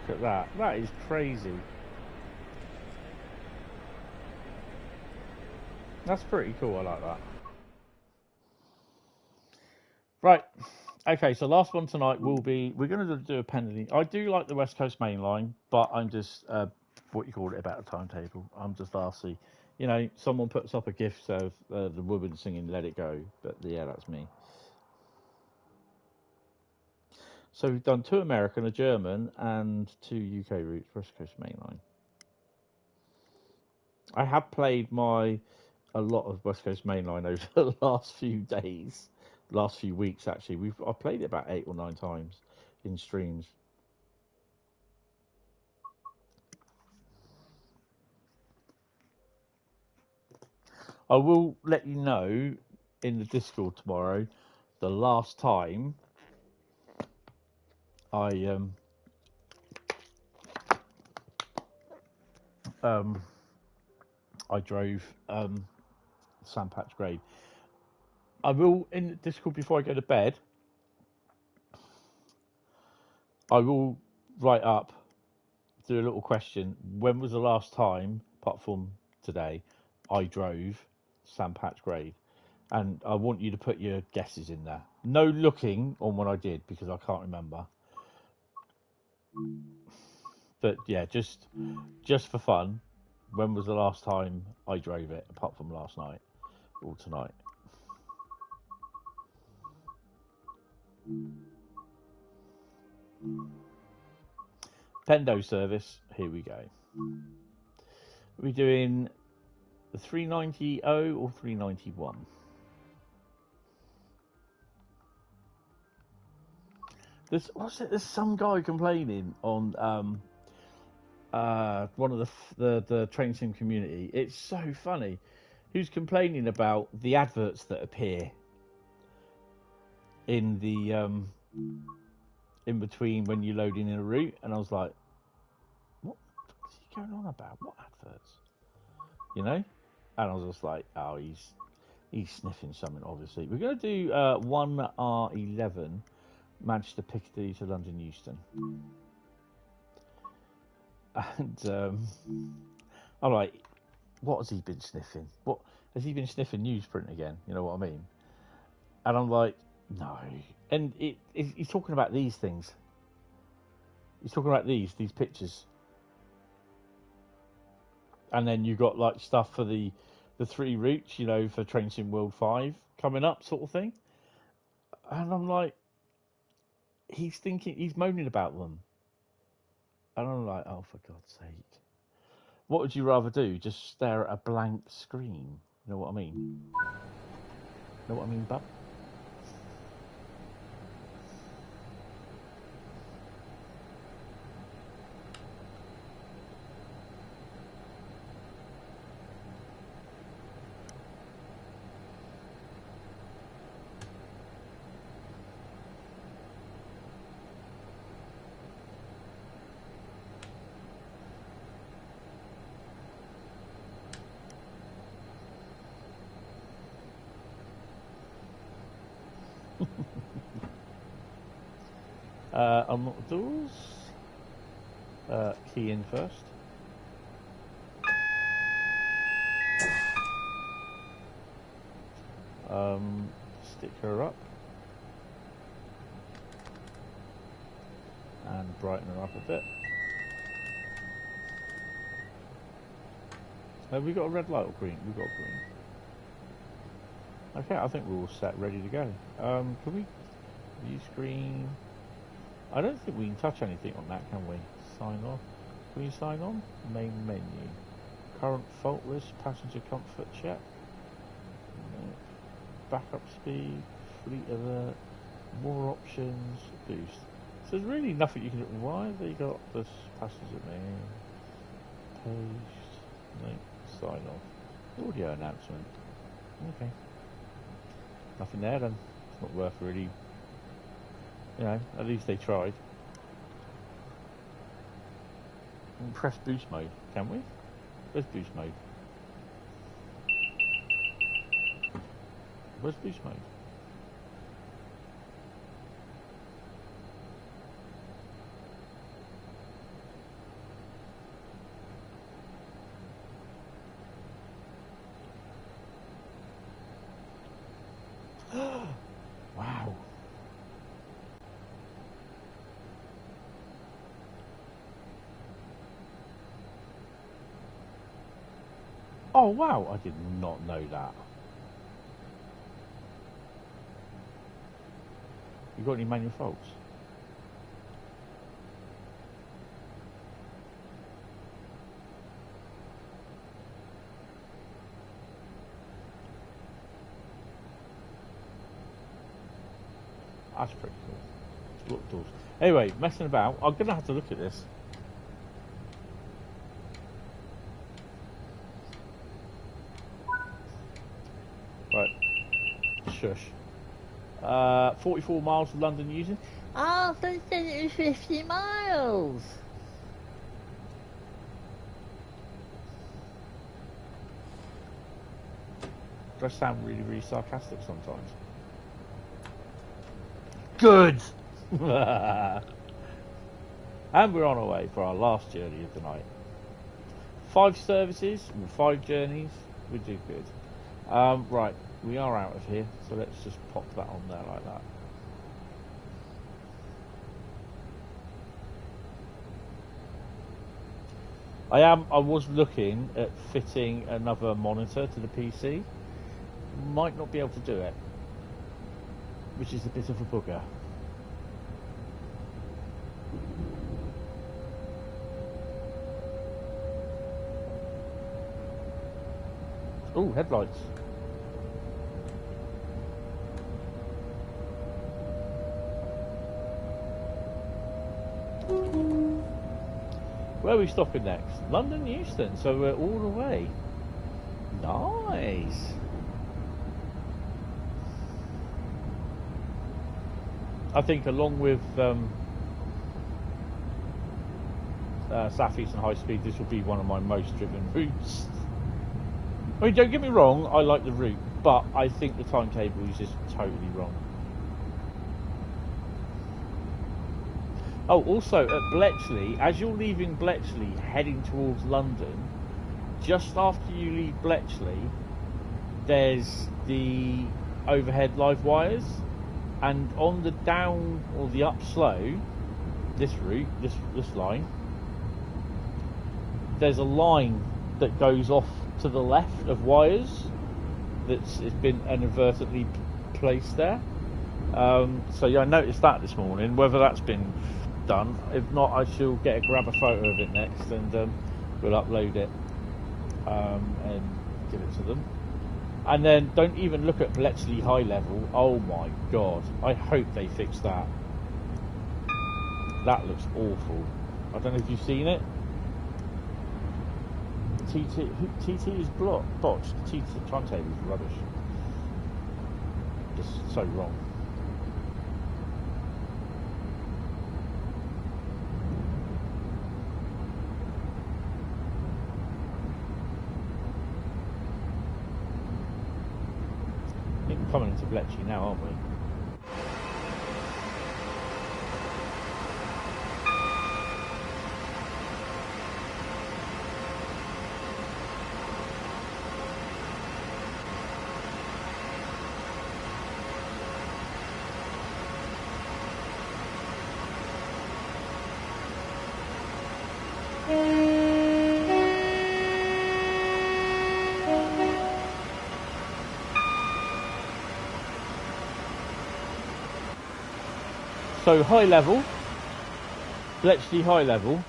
Look at that. That is crazy. That's pretty cool. I like that. Right. Okay, so last one tonight will be, we're going to do a pending. I do like the West Coast Mainline, but I'm just, what you call it, about a timetable. I'm just arsey. You know, someone puts up a gift of the woman singing Let It Go, but yeah, that's me. So we've done 2 American, a German, and 2 UK routes, West Coast Mainline. I have played a lot of West Coast Mainline over the last few days. Last few weeks, actually. I've played it about 8 or 9 times in streams. I will let you know in the Discord tomorrow the last time I drove Sandpatch Grade. I will, in the Discord before I go to bed, I will write up, do a little question. When was the last time, apart from today, I drove Sandpatch Grade? And I want you to put your guesses in there. No looking on what I did, because I can't remember. But yeah, just for fun, when was the last time I drove it, apart from last night or tonight? Pendo service, here we go. Are we doing the 390 or 391? There's some guy complaining on one of the train sim community. It's so funny. Who's complaining about the adverts that appear in the in between when you're loading in a route? And I was like, what is he going on about? What adverts? You know? And I was just like, oh, he's sniffing something, obviously. We're going to do 1R11, Manchester Piccadilly to London Euston. And I'm like, what has he been sniffing? What has he been sniffing newsprint again? You know what I mean? And I'm like, no. And he's talking about these things. He's talking about these pictures. And then you got like stuff for the 3 routes, you know, for Train Sim World 5 coming up, sort of thing. And I'm like, he's moaning about them. And I'm like, oh, for God's sake. What would you rather do? Just stare at a blank screen? You know what I mean? Know what I mean, bub? Unlock the doors. Key in first. Stick her up. And brighten her up a bit. Have we got a red light or green? We've got green. Okay, I think we're all set, ready to go. Can we view screen? I don't think we can touch anything on that, can we? Sign off. Can we sign on? Main menu. Current faultless, passenger comfort check. Backup speed, fleet alert, more options, boost. So there's really nothing you can do. Why have they got this passenger name? Post, no, sign off. Audio announcement. Okay. Nothing there then. It's not worth really, you know, at least they tried. And press boost mode, can we? Where's boost mode? Where's boost mode? Oh wow, I did not know that. You got any manual faults? That's pretty cool. It's locked doors. Anyway, messing about. I'm gonna have to look at this. Right. Shush. 44 miles to London Euston. Oh, they said it was 50 miles. Do I sound really, really sarcastic sometimes? Good! And we're on our way for our last journey of the night. 5 services, 5 journeys. We do good. Right, we are out of here, so let's just pop that on there like that. I was looking at fitting another monitor to the PC. Might not be able to do it, which is a bit of a bugger. Oh, headlights. Where are we stopping next? London Euston, so we're all the way. Nice. I think along with South Eastern High Speed, this will be one of my most driven routes. I mean, don't get me wrong, I like the route, but I think the timetable is just totally wrong. Oh, also at Bletchley, as you're leaving Bletchley heading towards London, just after you leave Bletchley, there's the overhead live wires, and on the down or the up slow, this route, this line, there's a line that goes off to the left of wires it's been inadvertently placed there. So yeah, I noticed that this morning. Whether that's been done, if not, I shall grab a photo of it next, and we'll upload it and give it to them. And then don't even look at Bletchley High Level. Oh my god, I hope they fix that. That looks awful. I don't know if you've seen it. TT is botched. TT timetable is rubbish. Just so wrong. I think we're coming into Bletchley now, aren't we? So high level, Bletchley High Level.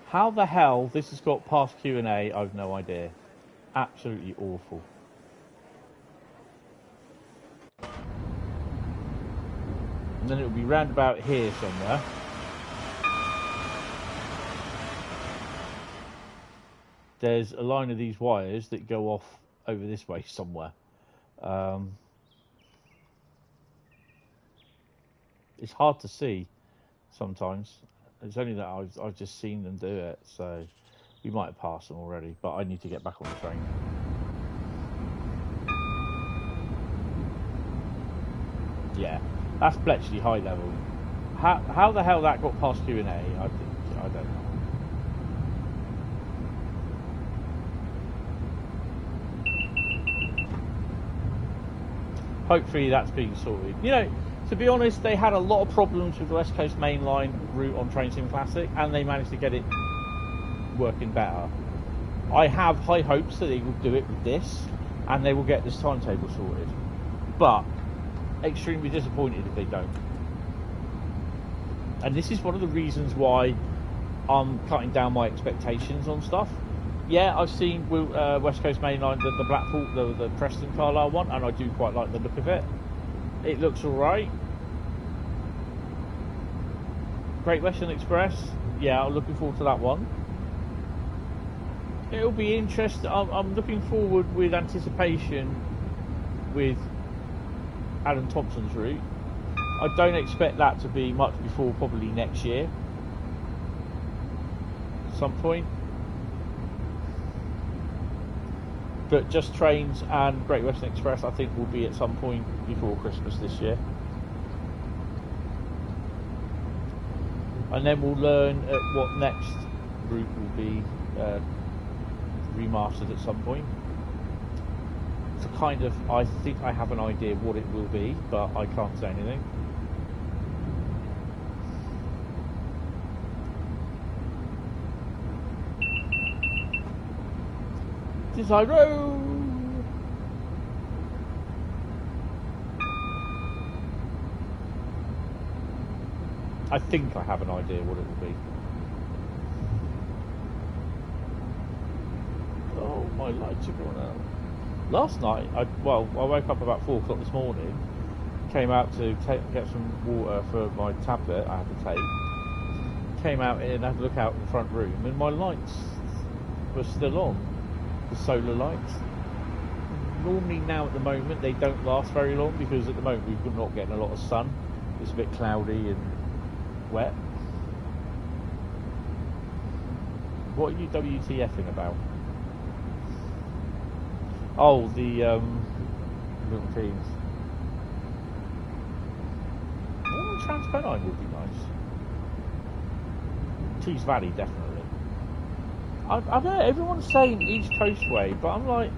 How the hell this has got past Q&A, I've no idea. Absolutely awful. And then it'll be round about here somewhere. There's a line of these wires that go off over this way somewhere. It's hard to see sometimes. It's only that I've just seen them do it, so we might have passed them already, but I need to get back on the train. Yeah, that's Bletchley High Level. How the hell that got past Q&A, I don't know. Hopefully that's being sorted. You know, to be honest, they had a lot of problems with the West Coast Mainline route on Train Sim Classic, and they managed to get it working better. I have high hopes that they will do it with this, and they will get this timetable sorted. But extremely disappointed if they don't. And this is one of the reasons why I'm cutting down my expectations on stuff. Yeah, I've seen West Coast Mainline, the Blackpool, the Preston Carlisle one, and I do quite like the look of it. It looks alright. Great Western Express, yeah, I'm looking forward to that one. It'll be interesting. I'm looking forward with anticipation with Adam Thompson's route. I don't expect that to be much before probably next year. At some point. But Just Trains and Great Western Express I think will be at some point before Christmas this year. And then we'll learn what next route will be remastered at some point. So kind of, I think I have an idea what it will be, but I can't say anything. Desiro! I think I have an idea what it will be. Oh, my lights are going out. Last night, I woke up about 4 o'clock this morning, came out to get some water for my tablet I had to take, came out and had a look out in the front room, and my lights were still on, the solar lights. Normally now at the moment they don't last very long because at the moment we're not getting a lot of sun. It's a bit cloudy and wet. What are you WTFing about? Oh, the Milton Keynes. Transpennine would be nice. Tees Valley definitely. I've heard everyone's saying East Coastway, but I'm like,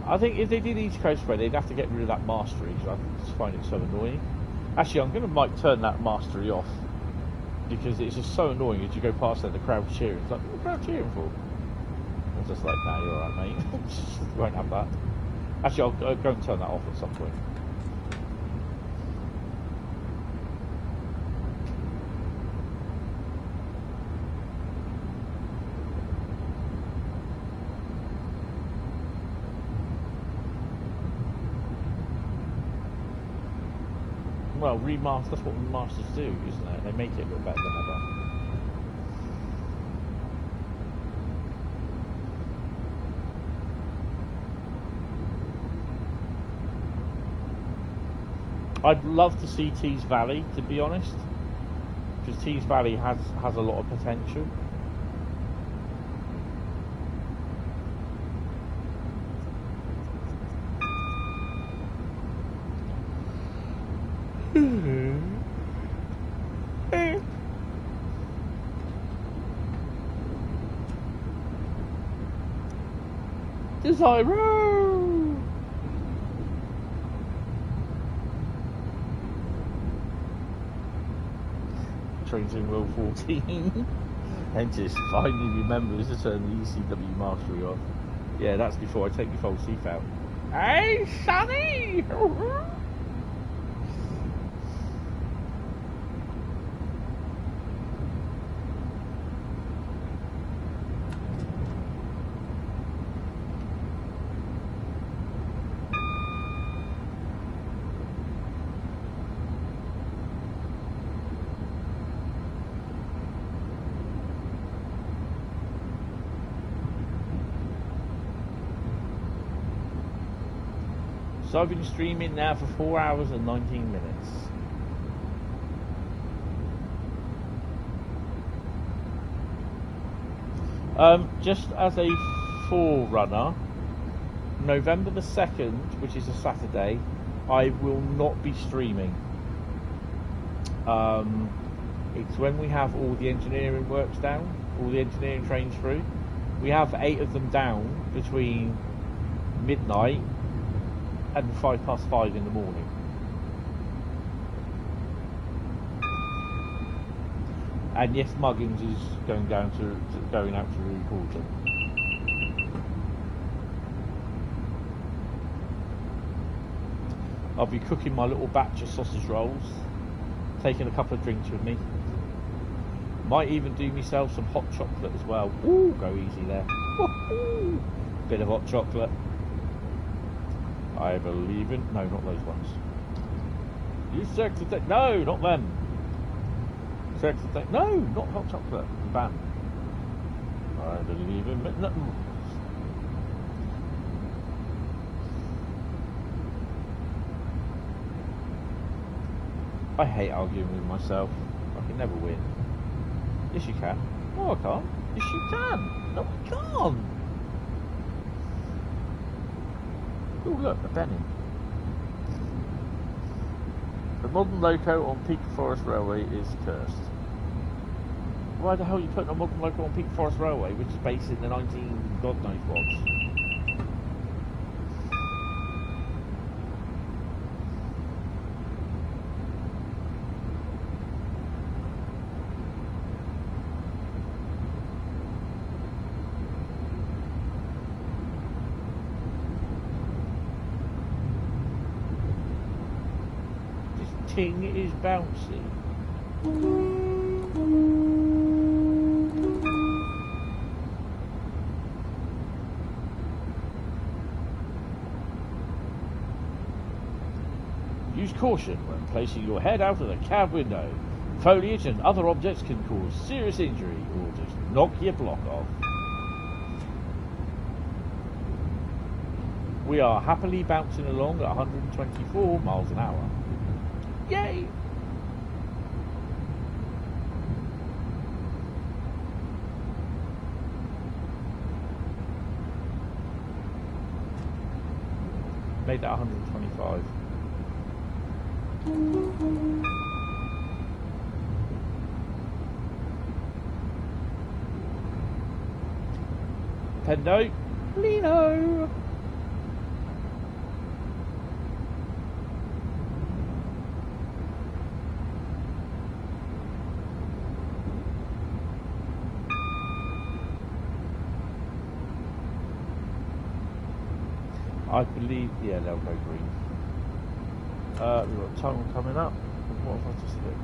I think if they did East Coastway, they'd have to get rid of that mastery because I just find it so annoying. Actually, I'm going to turn that mastery off because it's just so annoying as you go past there, the crowd's cheering. It's like, what are the crowd cheering for? I'm just like, nah, you're alright, mate. Won't have that. Actually, I'll go and turn that off at some point. Well, remaster, that's what remasters do, isn't it? They make it look better than ever. I'd love to see Tees Valley, to be honest, because Tees Valley has a lot of potential. Desiro! Trains in World 14. Hentis finally remembers to turn the ECW mastery off. Yeah, that's before I take my false teeth out. Hey, Sonny! So I've been streaming now for 4 hours and 19 minutes. Just as a forerunner, November the 2nd, which is a Saturday, I will not be streaming. It's when we have all the engineering works down, all the engineering trains through. We have 8 of them down between midnight and 5:05 in the morning. And yes, Muggins is going out to record them. I'll be cooking my little batch of sausage rolls, taking a couple of drinks with me. Might even do myself some hot chocolate as well. Ooh, go easy there. Woo-hoo. Bit of hot chocolate. I believe in... No, not those ones. You sex the... No, not them. Sex the... No, not hot chocolate. Ban. I believe in... No. I hate arguing with myself. I can never win. Yes, you can. No, I can't. Yes, you can. No, I can't. Oh, look, a penny. The modern loco on Peak Forest Railway is cursed. Why the hell are you putting a modern loco on Peak Forest Railway, which is based in the 19... God knows what? Ting is bouncy. Use caution when placing your head out of the cab window. Foliage and other objects can cause serious injury or just knock your block off. We are happily bouncing along at 124 miles an hour. Yay! Made that 125. Pendo, Lino. I believe, yeah, they'll go green. We've got a tunnel coming up. What have I just hit?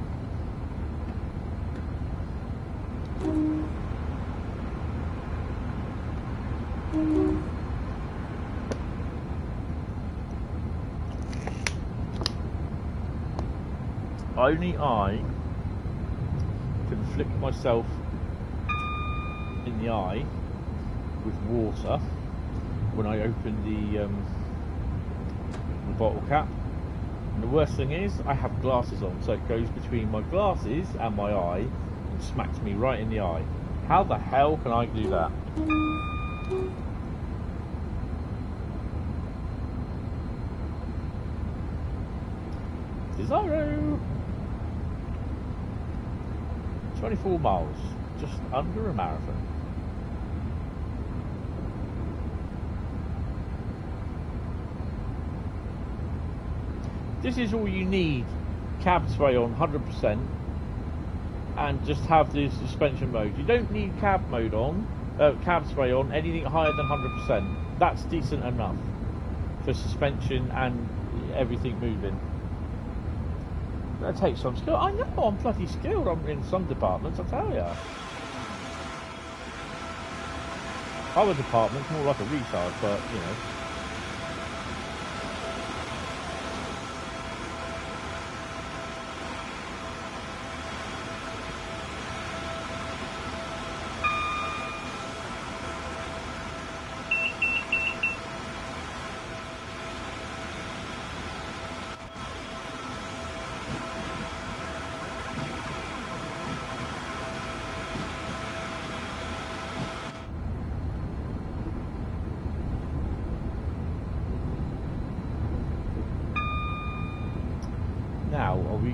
Only I can flick myself in the eye with water when I open the bottle cap. And the worst thing is I have glasses on, so it goes between my glasses and my eye and smacks me right in the eye. How the hell can I do that? Desiro! 24 miles, just under a marathon. This is all you need. Cab sway on 100% and just have the suspension mode. You don't need cab mode on, cab sway on anything higher than 100%. That's decent enough for suspension and everything moving. That takes some skill. I know I'm bloody skilled. I'm in some departments, I tell ya. Other departments more like a retard, but you know.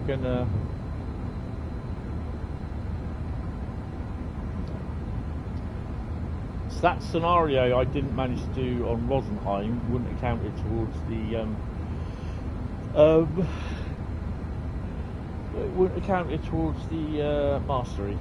Gonna so that scenario I didn't manage to do on Rosenheim wouldn't have counted towards the it wouldn't have counted towards the mastery.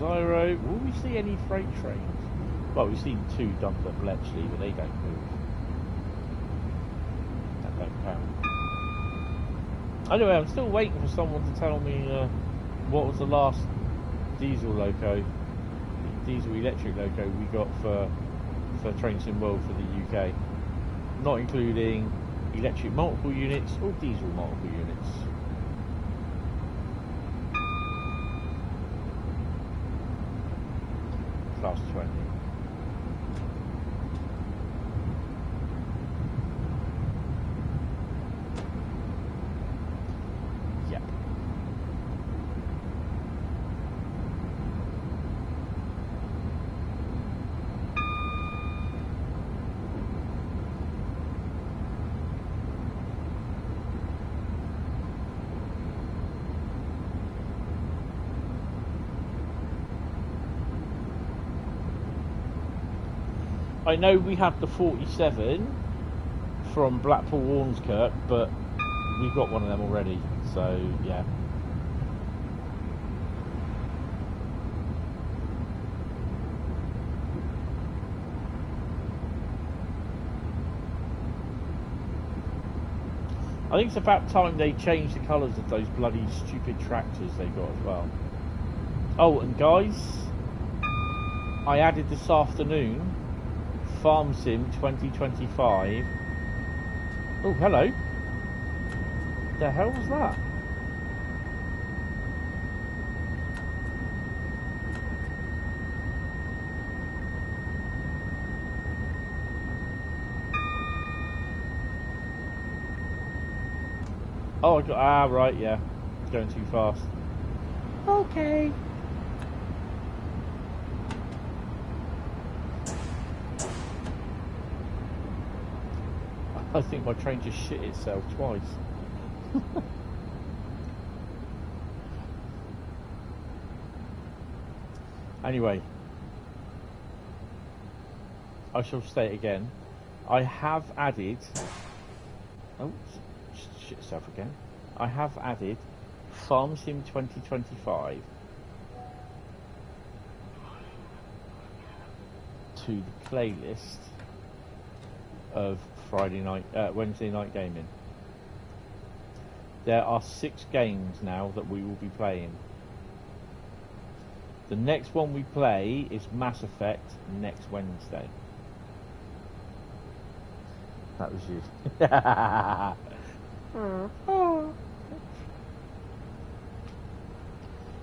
Zyro. Will we see any freight trains? Well, we've seen 2 dumped at Bletchley, but they don't move. That don't count. Anyway, I'm still waiting for someone to tell me what was the last diesel electric loco we got for Train Sim World for the UK. Not including electric multiple units or diesel multiple units. Class 20. Yep. I know we have the 47 from Blackpool Ormskirk, but we've got one of them already, so yeah. I think it's about time they changed the colours of those bloody stupid tractors they got as well. Oh, and guys, I added this afternoon Farm Sim 2025. Oh, hello. The hell was that? Oh, I got, right, yeah. It's going too fast. Okay. I think my train just shit itself twice. Anyway, I shall state again. I have added. Oh, shit itself again. I have added Farm Sim 2025 to the playlist of Wednesday night gaming. There are 6 games now that we will be playing. The next one we play is Mass Effect next Wednesday. That was you. I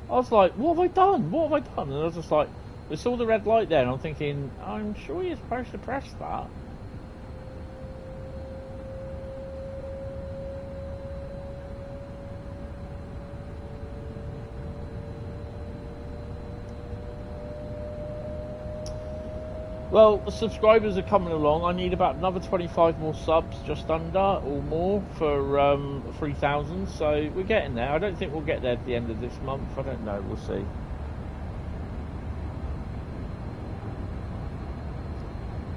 was like, what have I done? What have I done? And I was just like, I saw the red light there and I'm thinking, I'm sure you're supposed to press that. Well, the subscribers are coming along. I need about another 25 more subs, just under, or more, for 3,000. So we're getting there. I don't think we'll get there at the end of this month. I don't know. We'll see.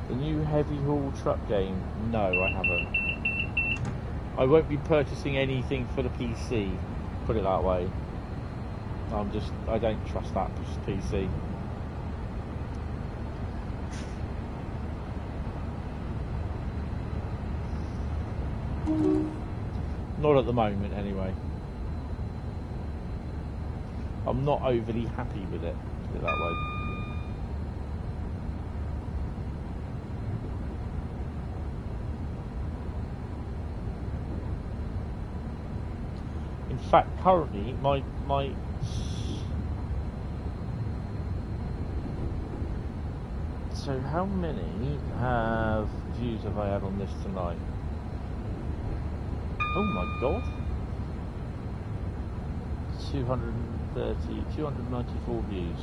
The new heavy haul truck game? No, I haven't. I won't be purchasing anything for the PC. Put it that way. I don't trust that PC. Not at the moment, anyway. I'm not overly happy with it, put it that way. In fact, currently, my so how many views have I had on this tonight? Oh my god. 294 views.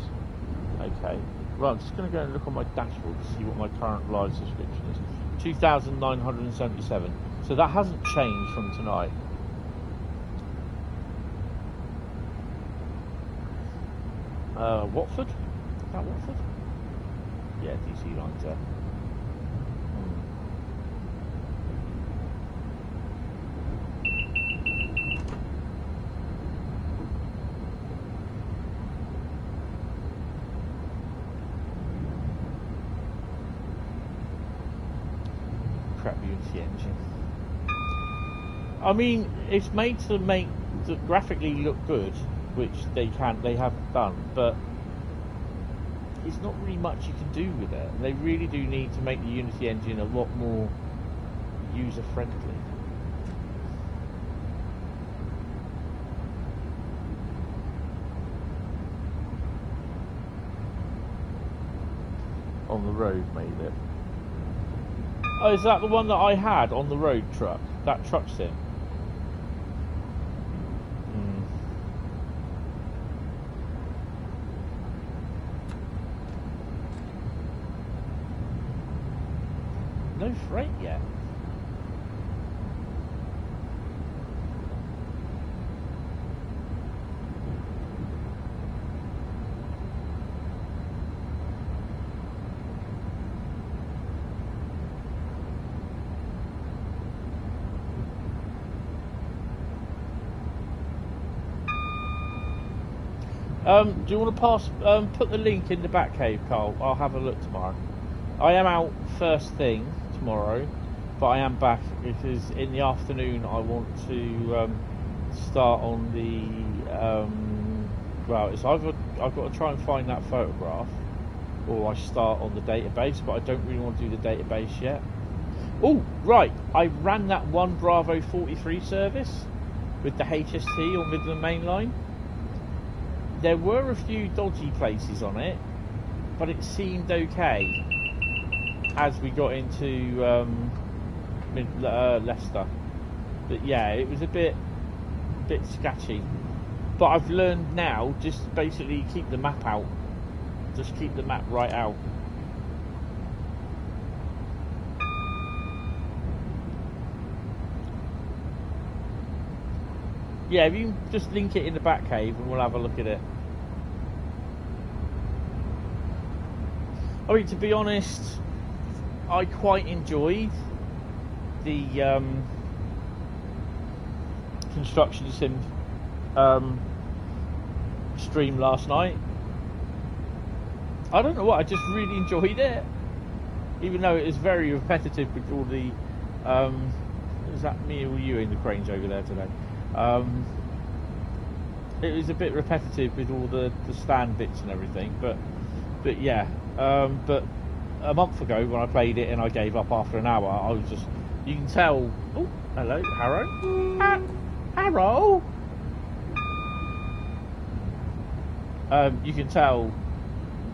Okay. Right, I'm just going to go and look on my dashboard to see what my current live subscription is. 2,977. So that hasn't changed from tonight. Watford? Is that Watford? Yeah, DC lines there. Unity engine. I mean, it's made to make to graphically look good, which they have done, but there's not really much you can do with it. They really do need to make the Unity engine a lot more user friendly. On the road made it. Oh, is that the one that I had on the road truck? That truck sim? No freight yet. Do you want to pass? Put the link in the Batcave, Carl. I'll have a look tomorrow. I am out first thing tomorrow, but I am back because in the afternoon I want to start on the. Well, it's either I've got to try and find that photograph, or I start on the database. But I don't really want to do the database yet. Oh, right! I ran that one Bravo 43 service with the HST on Midland Mainline. There were a few dodgy places on it, but it seemed okay as we got into Leicester. But yeah, it was a bit sketchy. But I've learned now, just basically keep the map out. Just keep the map right out. Yeah, if you can just link it in the Batcave and we'll have a look at it. I mean, to be honest, I quite enjoyed the construction sim stream last night. I don't know what, I just really enjoyed it. Even though it is very repetitive with all the... is that me or you in the cranes over there today? It was a bit repetitive with all the stand bits and everything, but yeah. But a month ago when I played it and I gave up after an hour, I was just, you can tell. Oh, hello, Harrow. Harrow. You can tell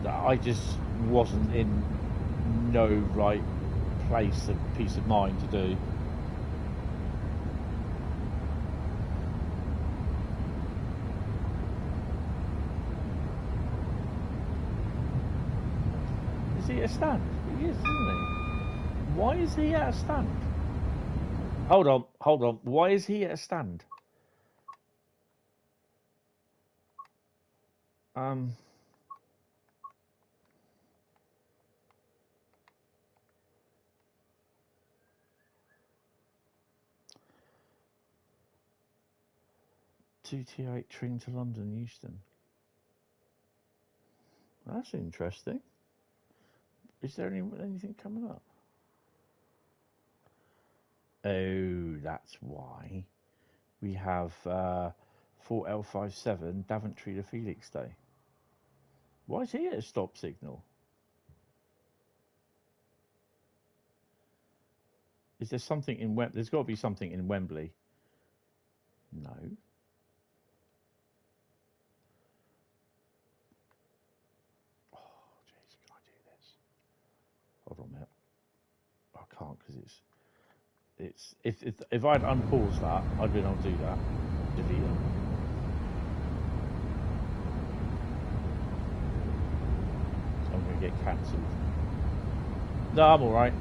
that I just wasn't in no right place of peace of mind to do. Is he at a stand? He is, isn't he? Why is he at a stand? Hold on. Why is he at a stand? 2T8 train to London, Euston. That's interesting. Is there anything coming up? Oh, that's why. We have 4L57 Daventry to Felix Day. Why is he at a stop signal? Is there something in Wembley? There's got to be something in Wembley. No. Oh, jeez, can I do this? Hold on a minute. I can't because it's if I'd unpaused that, I'd been able to do that. Defeat him. So I'm going to get cancelled. No, I'm all right.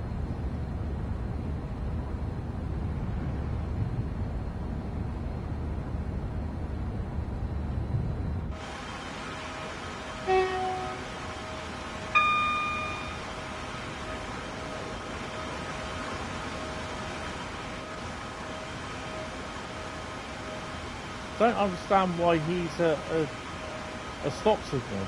I don't understand why he's a stop signal.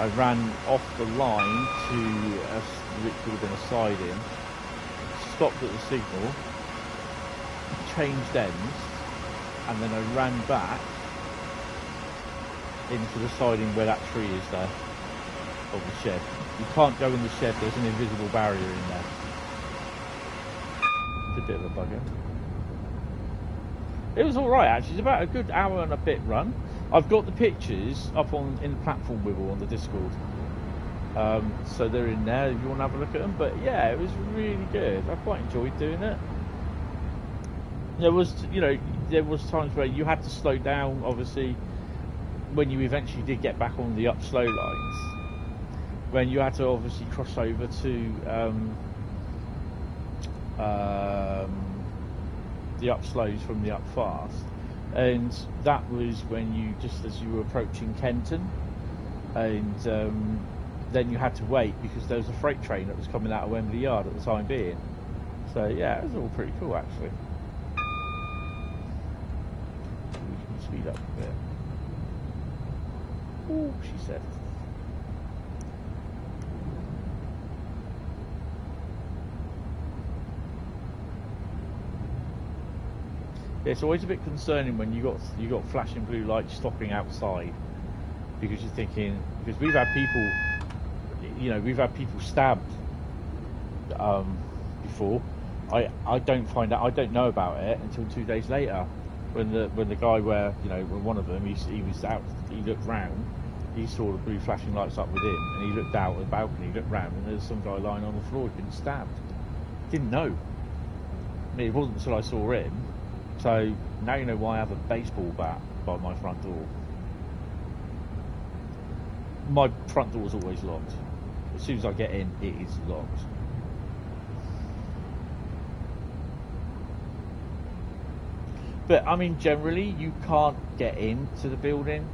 I ran off the line to which would have been a siding, stopped at the signal, changed ends, and then I ran back into the siding where that tree is there, of the shed. You can't go in the shed, there's an invisible barrier in there. It's a bit of a bugger. It was alright actually, it's about a good hour and a bit run. I've got the pictures up in the platform wiggle on the Discord. So they're in there if you want to have a look at them. But yeah, it was really good. I quite enjoyed doing it. There was, there was times where you had to slow down, obviously, when you eventually did get back on the up slow lines. When you had to obviously cross over to the up slows from the up fast. And that was when you, just as you were approaching Kenton, and then you had to wait because there was a freight train that was coming out of Wembley Yard at the time being. So yeah, it was all pretty cool actually. We can speed up a bit. Ooh, she said. Yeah, it's always a bit concerning when you got flashing blue lights stopping outside, because you're thinking, because we've had people stabbed before. I don't know about it until 2 days later, when the guy when one of them he was out, he looked round, he saw the blue flashing lights up with him, and he looked out at the balcony, he looked round, and there's some guy lying on the floor who'd been stabbed. Didn't know. I mean, it wasn't until I saw him. So now you know why I have a baseball bat by my front door. My front door is always locked. As soon as I get in, it is locked. But I mean, generally, you can't get into the building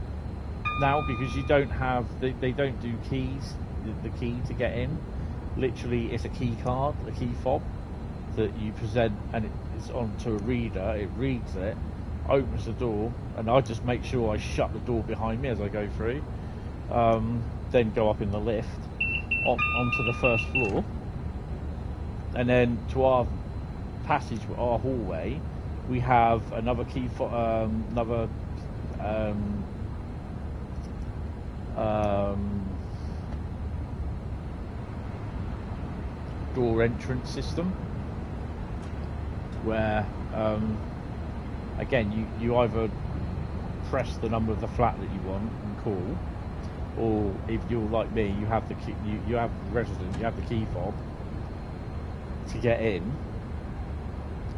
now because you don't have. They don't do keys. The key to get in. Literally, it's a key card, a key fob that you present, and it's onto a reader. It reads it, opens the door, and I just make sure I shut the door behind me as I go through. Then go up in the lift onto the first floor, and then to our passage, our hallway, we have another key for door entrance system, where again you either press the number of the flat that you want and call, or if you're like me, you have the key, you have resident, you have the key fob to get in,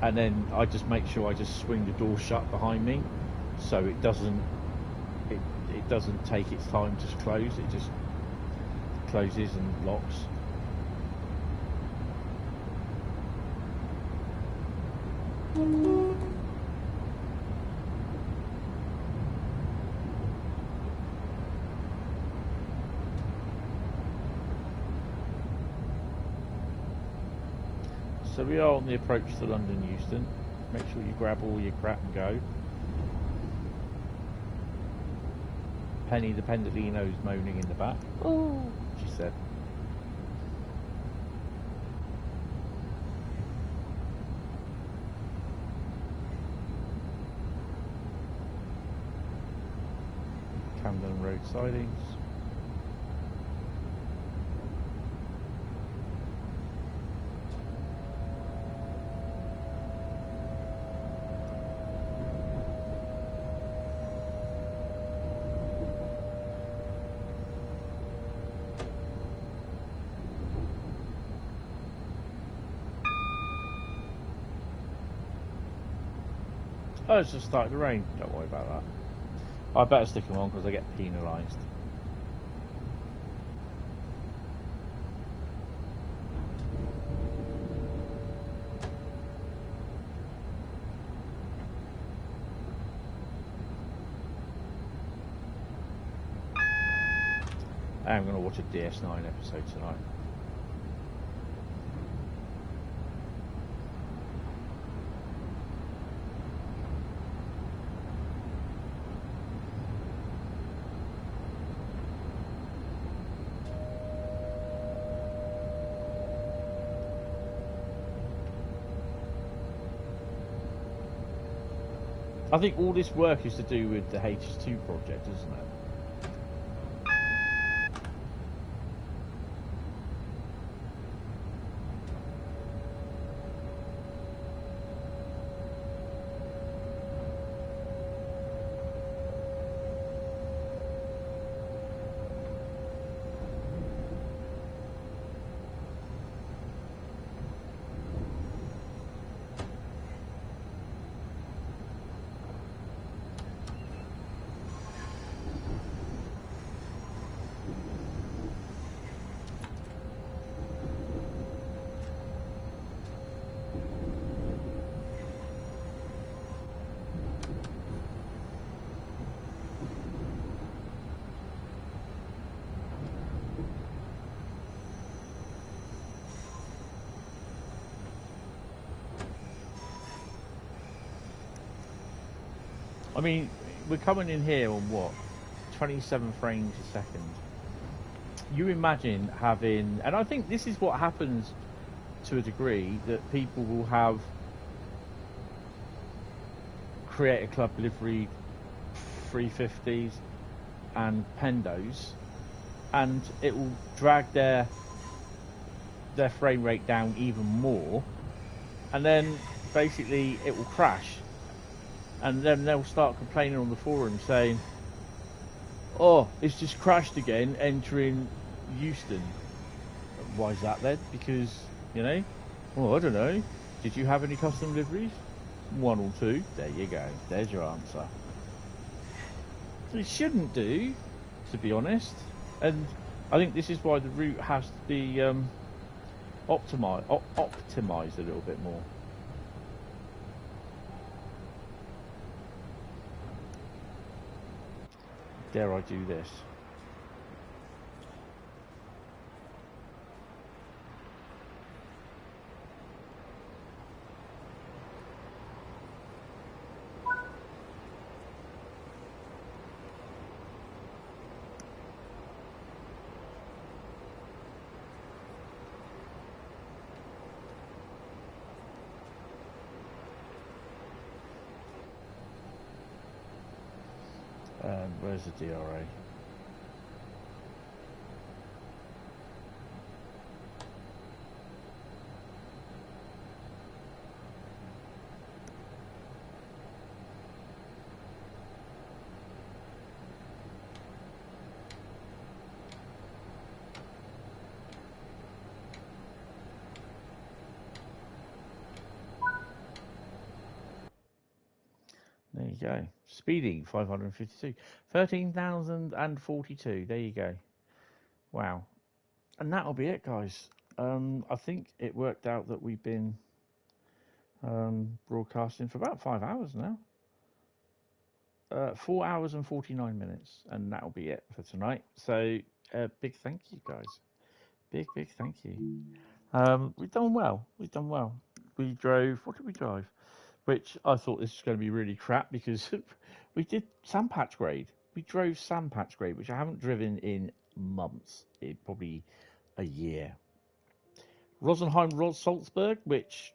and then I just make sure I just swing the door shut behind me, so it doesn't take its time to close. It just closes and locks. So we are on the approach to London Euston. Make sure you grab all your crap and go. Penny the Pendolino is moaning in the back. Oh, she said. Camden Road sidings. Oh, it's just started to rain. Don't worry about that. I better stick them on because I get penalised. I'm going to watch a DS9 episode tonight. I think all this work is to do with the HS2 project, isn't it? I mean, we're coming in here on what? 27 frames a second. You imagine having, and I think this is what happens to a degree, that people will have Creator Club livery 350s and Pendos, and it will drag their frame rate down even more, and then basically it will crash. And then they'll start complaining on the forum saying, oh, it's just crashed again entering Euston. Why is that then? Because, you know, well, I don't know. Did you have any custom liveries? 1 or 2. There you go. There's your answer. It shouldn't do, to be honest. And I think this is why the route has to be optimised a little bit more. Dare I do this? Where's the DRA? There you go. Speeding 552, 13,042. There you go. Wow. And that'll be it, guys. I think it worked out that we've been broadcasting for about 5 hours now. 4 hours and 49 minutes, and that'll be it for tonight. So big thank you, guys. Big thank you. We've done well. We've done well. We drove. What did we drive? Which I thought this was going to be really crap, because we did Sandpatch Grade. We drove Sandpatch Grade, which I haven't driven in months, probably a year. Rosenheim Salzburg, which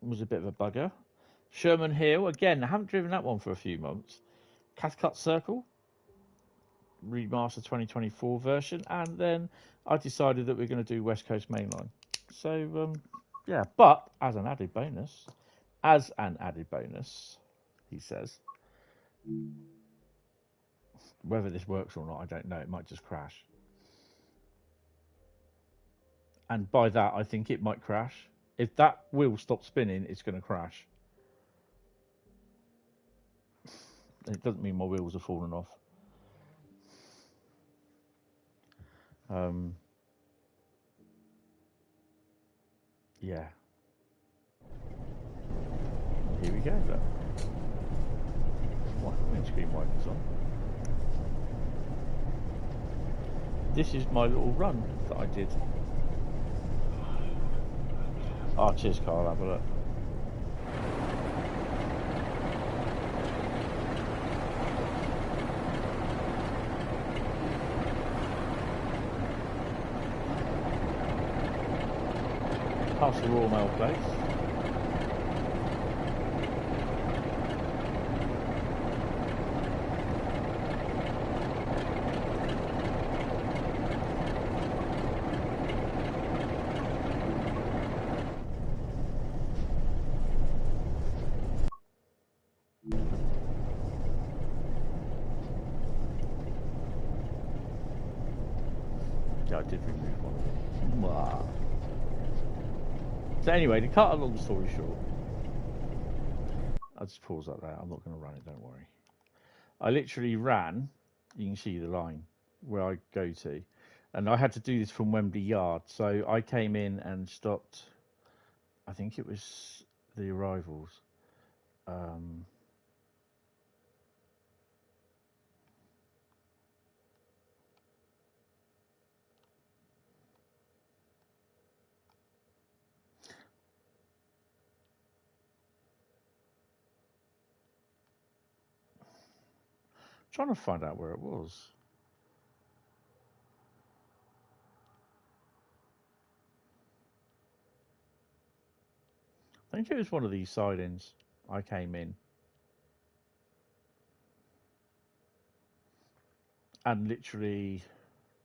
was a bit of a bugger. Sherman Hill, again, I haven't driven that one for a few months. Cathcart Circle, Remaster 2024 version, and then I decided that we're going to do West Coast Mainline. So, yeah, but as an added bonus, he says, whether this works or not, I don't know. It might just crash. And by that, I think it might crash. If that wheel stops spinning, it's going to crash. It doesn't mean my wheels are falling off. Yeah. Here we go, look. Windscreen wipers on. This is my little run that I did. Oh, cheers, Carl. Have a look. Past the Royal Mail place. Yeah, I did remove one. Mwah. So anyway, to cut a long story short, I'll just pause that there. I'm not going to run it, don't worry. I literally ran, you can see the line where I go to, and I had to do this from Wembley Yard. So I came in and stopped, I think it was the arrivals. Trying to find out where it was. I think it was one of these sidings. I came in. And literally,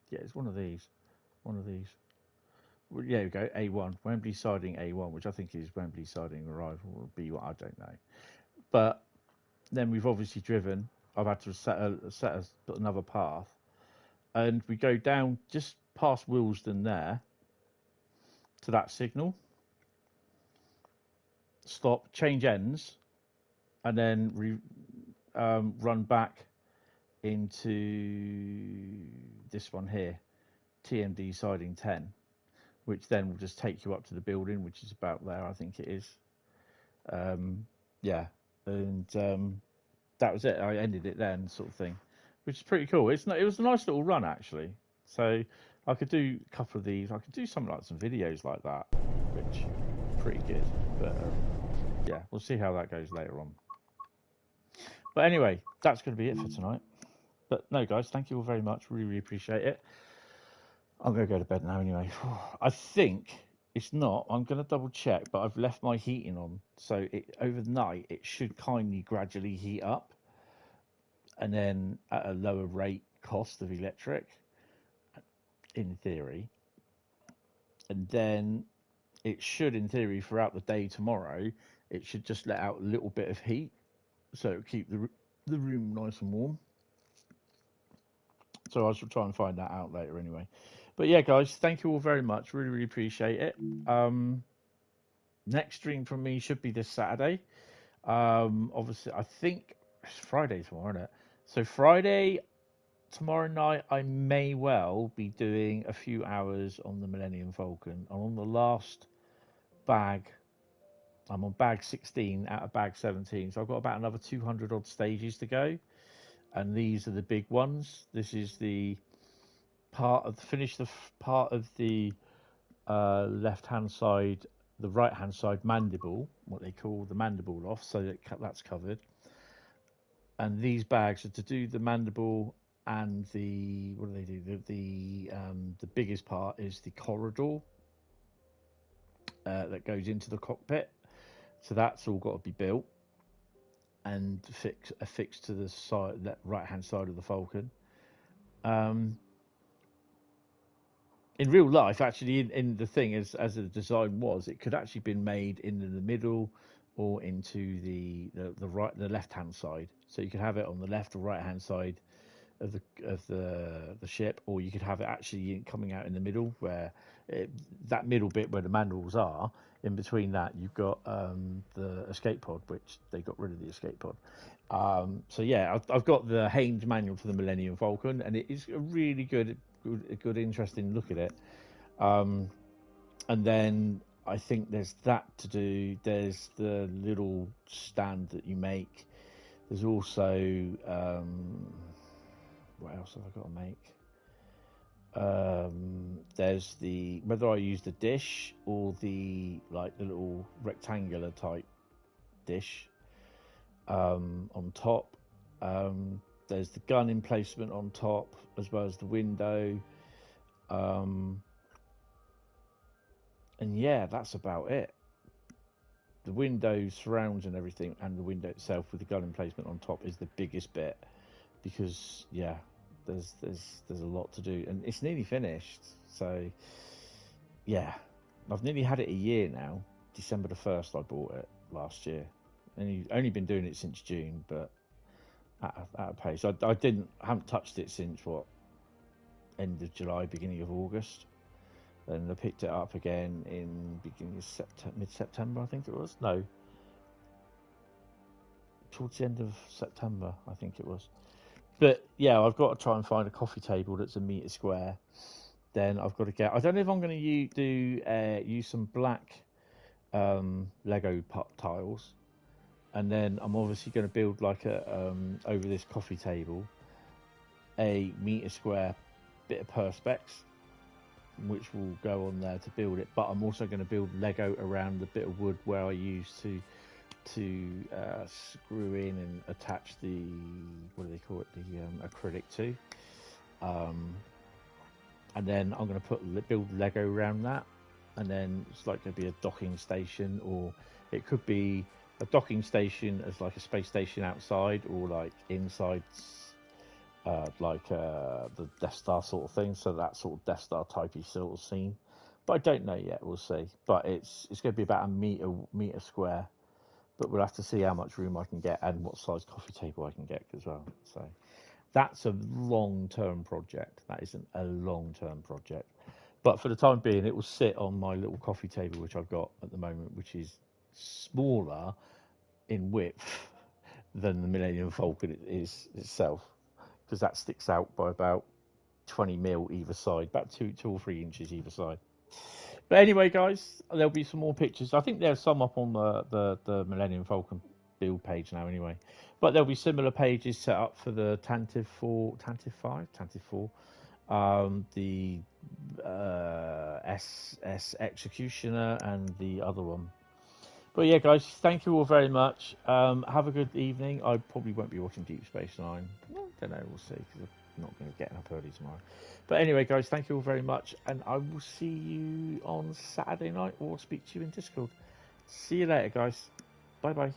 yeah, it's one of these. One of these. Well, yeah, we go, A1. Wembley siding A1, which I think is Wembley siding arrival, or B1, I don't know. But then we've obviously driven. I've had to set another path. And we go down just past Willesden there to that signal. Stop, change ends, and then run back into this one here, TMD siding 10, which then will just take you up to the building, which is about there, I think it is. Yeah, and that was it. I ended it then, sort of thing, which is pretty cool. It was a nice little run actually. So I could do a couple of these. I could do something like some videos like that, which is pretty good. But yeah, we'll see how that goes later on. But anyway, that's going to be it for tonight. But no, guys, thank you all very much. Really, really appreciate it. I'm going to go to bed now anyway. I think it's not. I'm going to double check, but I've left my heating on. So overnight, it should kindly gradually heat up. And then at a lower rate cost of electric, in theory. And then it should, in theory, throughout the day tomorrow, it should just let out a little bit of heat. So it'll keep the room nice and warm. So I shall try and find that out later anyway. But yeah, guys, thank you all very much. Really, really appreciate it. Next stream from me should be this Saturday. Obviously, I think it's Friday tomorrow, isn't it? So Friday, tomorrow night, I may well be doing a few hours on the Millennium Falcon. I'm on the last bag. I'm on bag 16 out of bag 17. So I've got about another 200 odd stages to go. And these are the big ones. This is the part of the left-hand side, the right-hand side mandible, what they call the mandible loft, so that's covered. And these bags are to do the mandible and the, what do they do? The biggest part is the corridor that goes into the cockpit. So that's all got to be built and affixed to the side, that right-hand side of the Falcon. In real life, actually, in the thing as the design was, it could actually been made in the middle or into the left-hand side. So you could have it on the left or right-hand side of the ship, or you could have it actually coming out in the middle, where that middle bit where the manuals are. In between that, you've got the escape pod, which they got rid of the escape pod. So yeah, I've got the Haynes manual for the Millennium Falcon, and it is a really good, interesting look at it. And then I think there's that to do. There's the little stand that you make. There's also what else have I got to make? There's the, whether I use the dish or the little rectangular type dish on top. There's the gun emplacement on top, as well as the window. And yeah, that's about it. The window surrounds and everything, and the window itself with the gun emplacement on top is the biggest bit, because yeah, there's a lot to do, and it's nearly finished. So yeah, I've nearly had it a year now. December the 1st I bought it last year, and only been doing it since June, but at a pace. I haven't touched it since end of July, beginning of August. Then I picked it up again in beginning of mid-September, I think it was. No, towards the end of September, I think it was. But yeah, I've got to try and find a coffee table that's a metre square. Then I've got to get. I don't know if I'm going to use some black Lego tiles, and then I'm obviously going to build like a over this coffee table a metre square bit of perspex, which will go on there to build it. But I'm also going to build Lego around the bit of wood where I used to screw in and attach the, what do they call it, the acrylic to, and then I'm going to build Lego around that, and then it's like going to be a docking station, or it could be a docking station as like a space station outside, or like inside, like the Death Star sort of thing, so that sort of Death Star typey sort of scene. But I don't know yet, we'll see. But it's going to be about a metre square. But we'll have to see how much room I can get and what size coffee table I can get as well. So that's a long-term project. That isn't a long-term project. But for the time being, it will sit on my little coffee table, which I've got at the moment, which is smaller in width than the Millennium Falcon is itself, because that sticks out by about 20 mil either side, about 2 or 3 inches either side. But anyway, guys, there'll be some more pictures. I think there's some up on the Millennium Falcon build page now anyway. But there'll be similar pages set up for the Tantive 4, the SS Executioner, and the other one. But yeah, guys, thank you all very much. Have a good evening. I probably won't be watching Deep Space Nine. Well, don't know, we'll see, because I'm not going to get up early tomorrow. But anyway, guys, thank you all very much, and I will see you on Saturday night, or speak to you in Discord. See you later, guys. Bye-bye.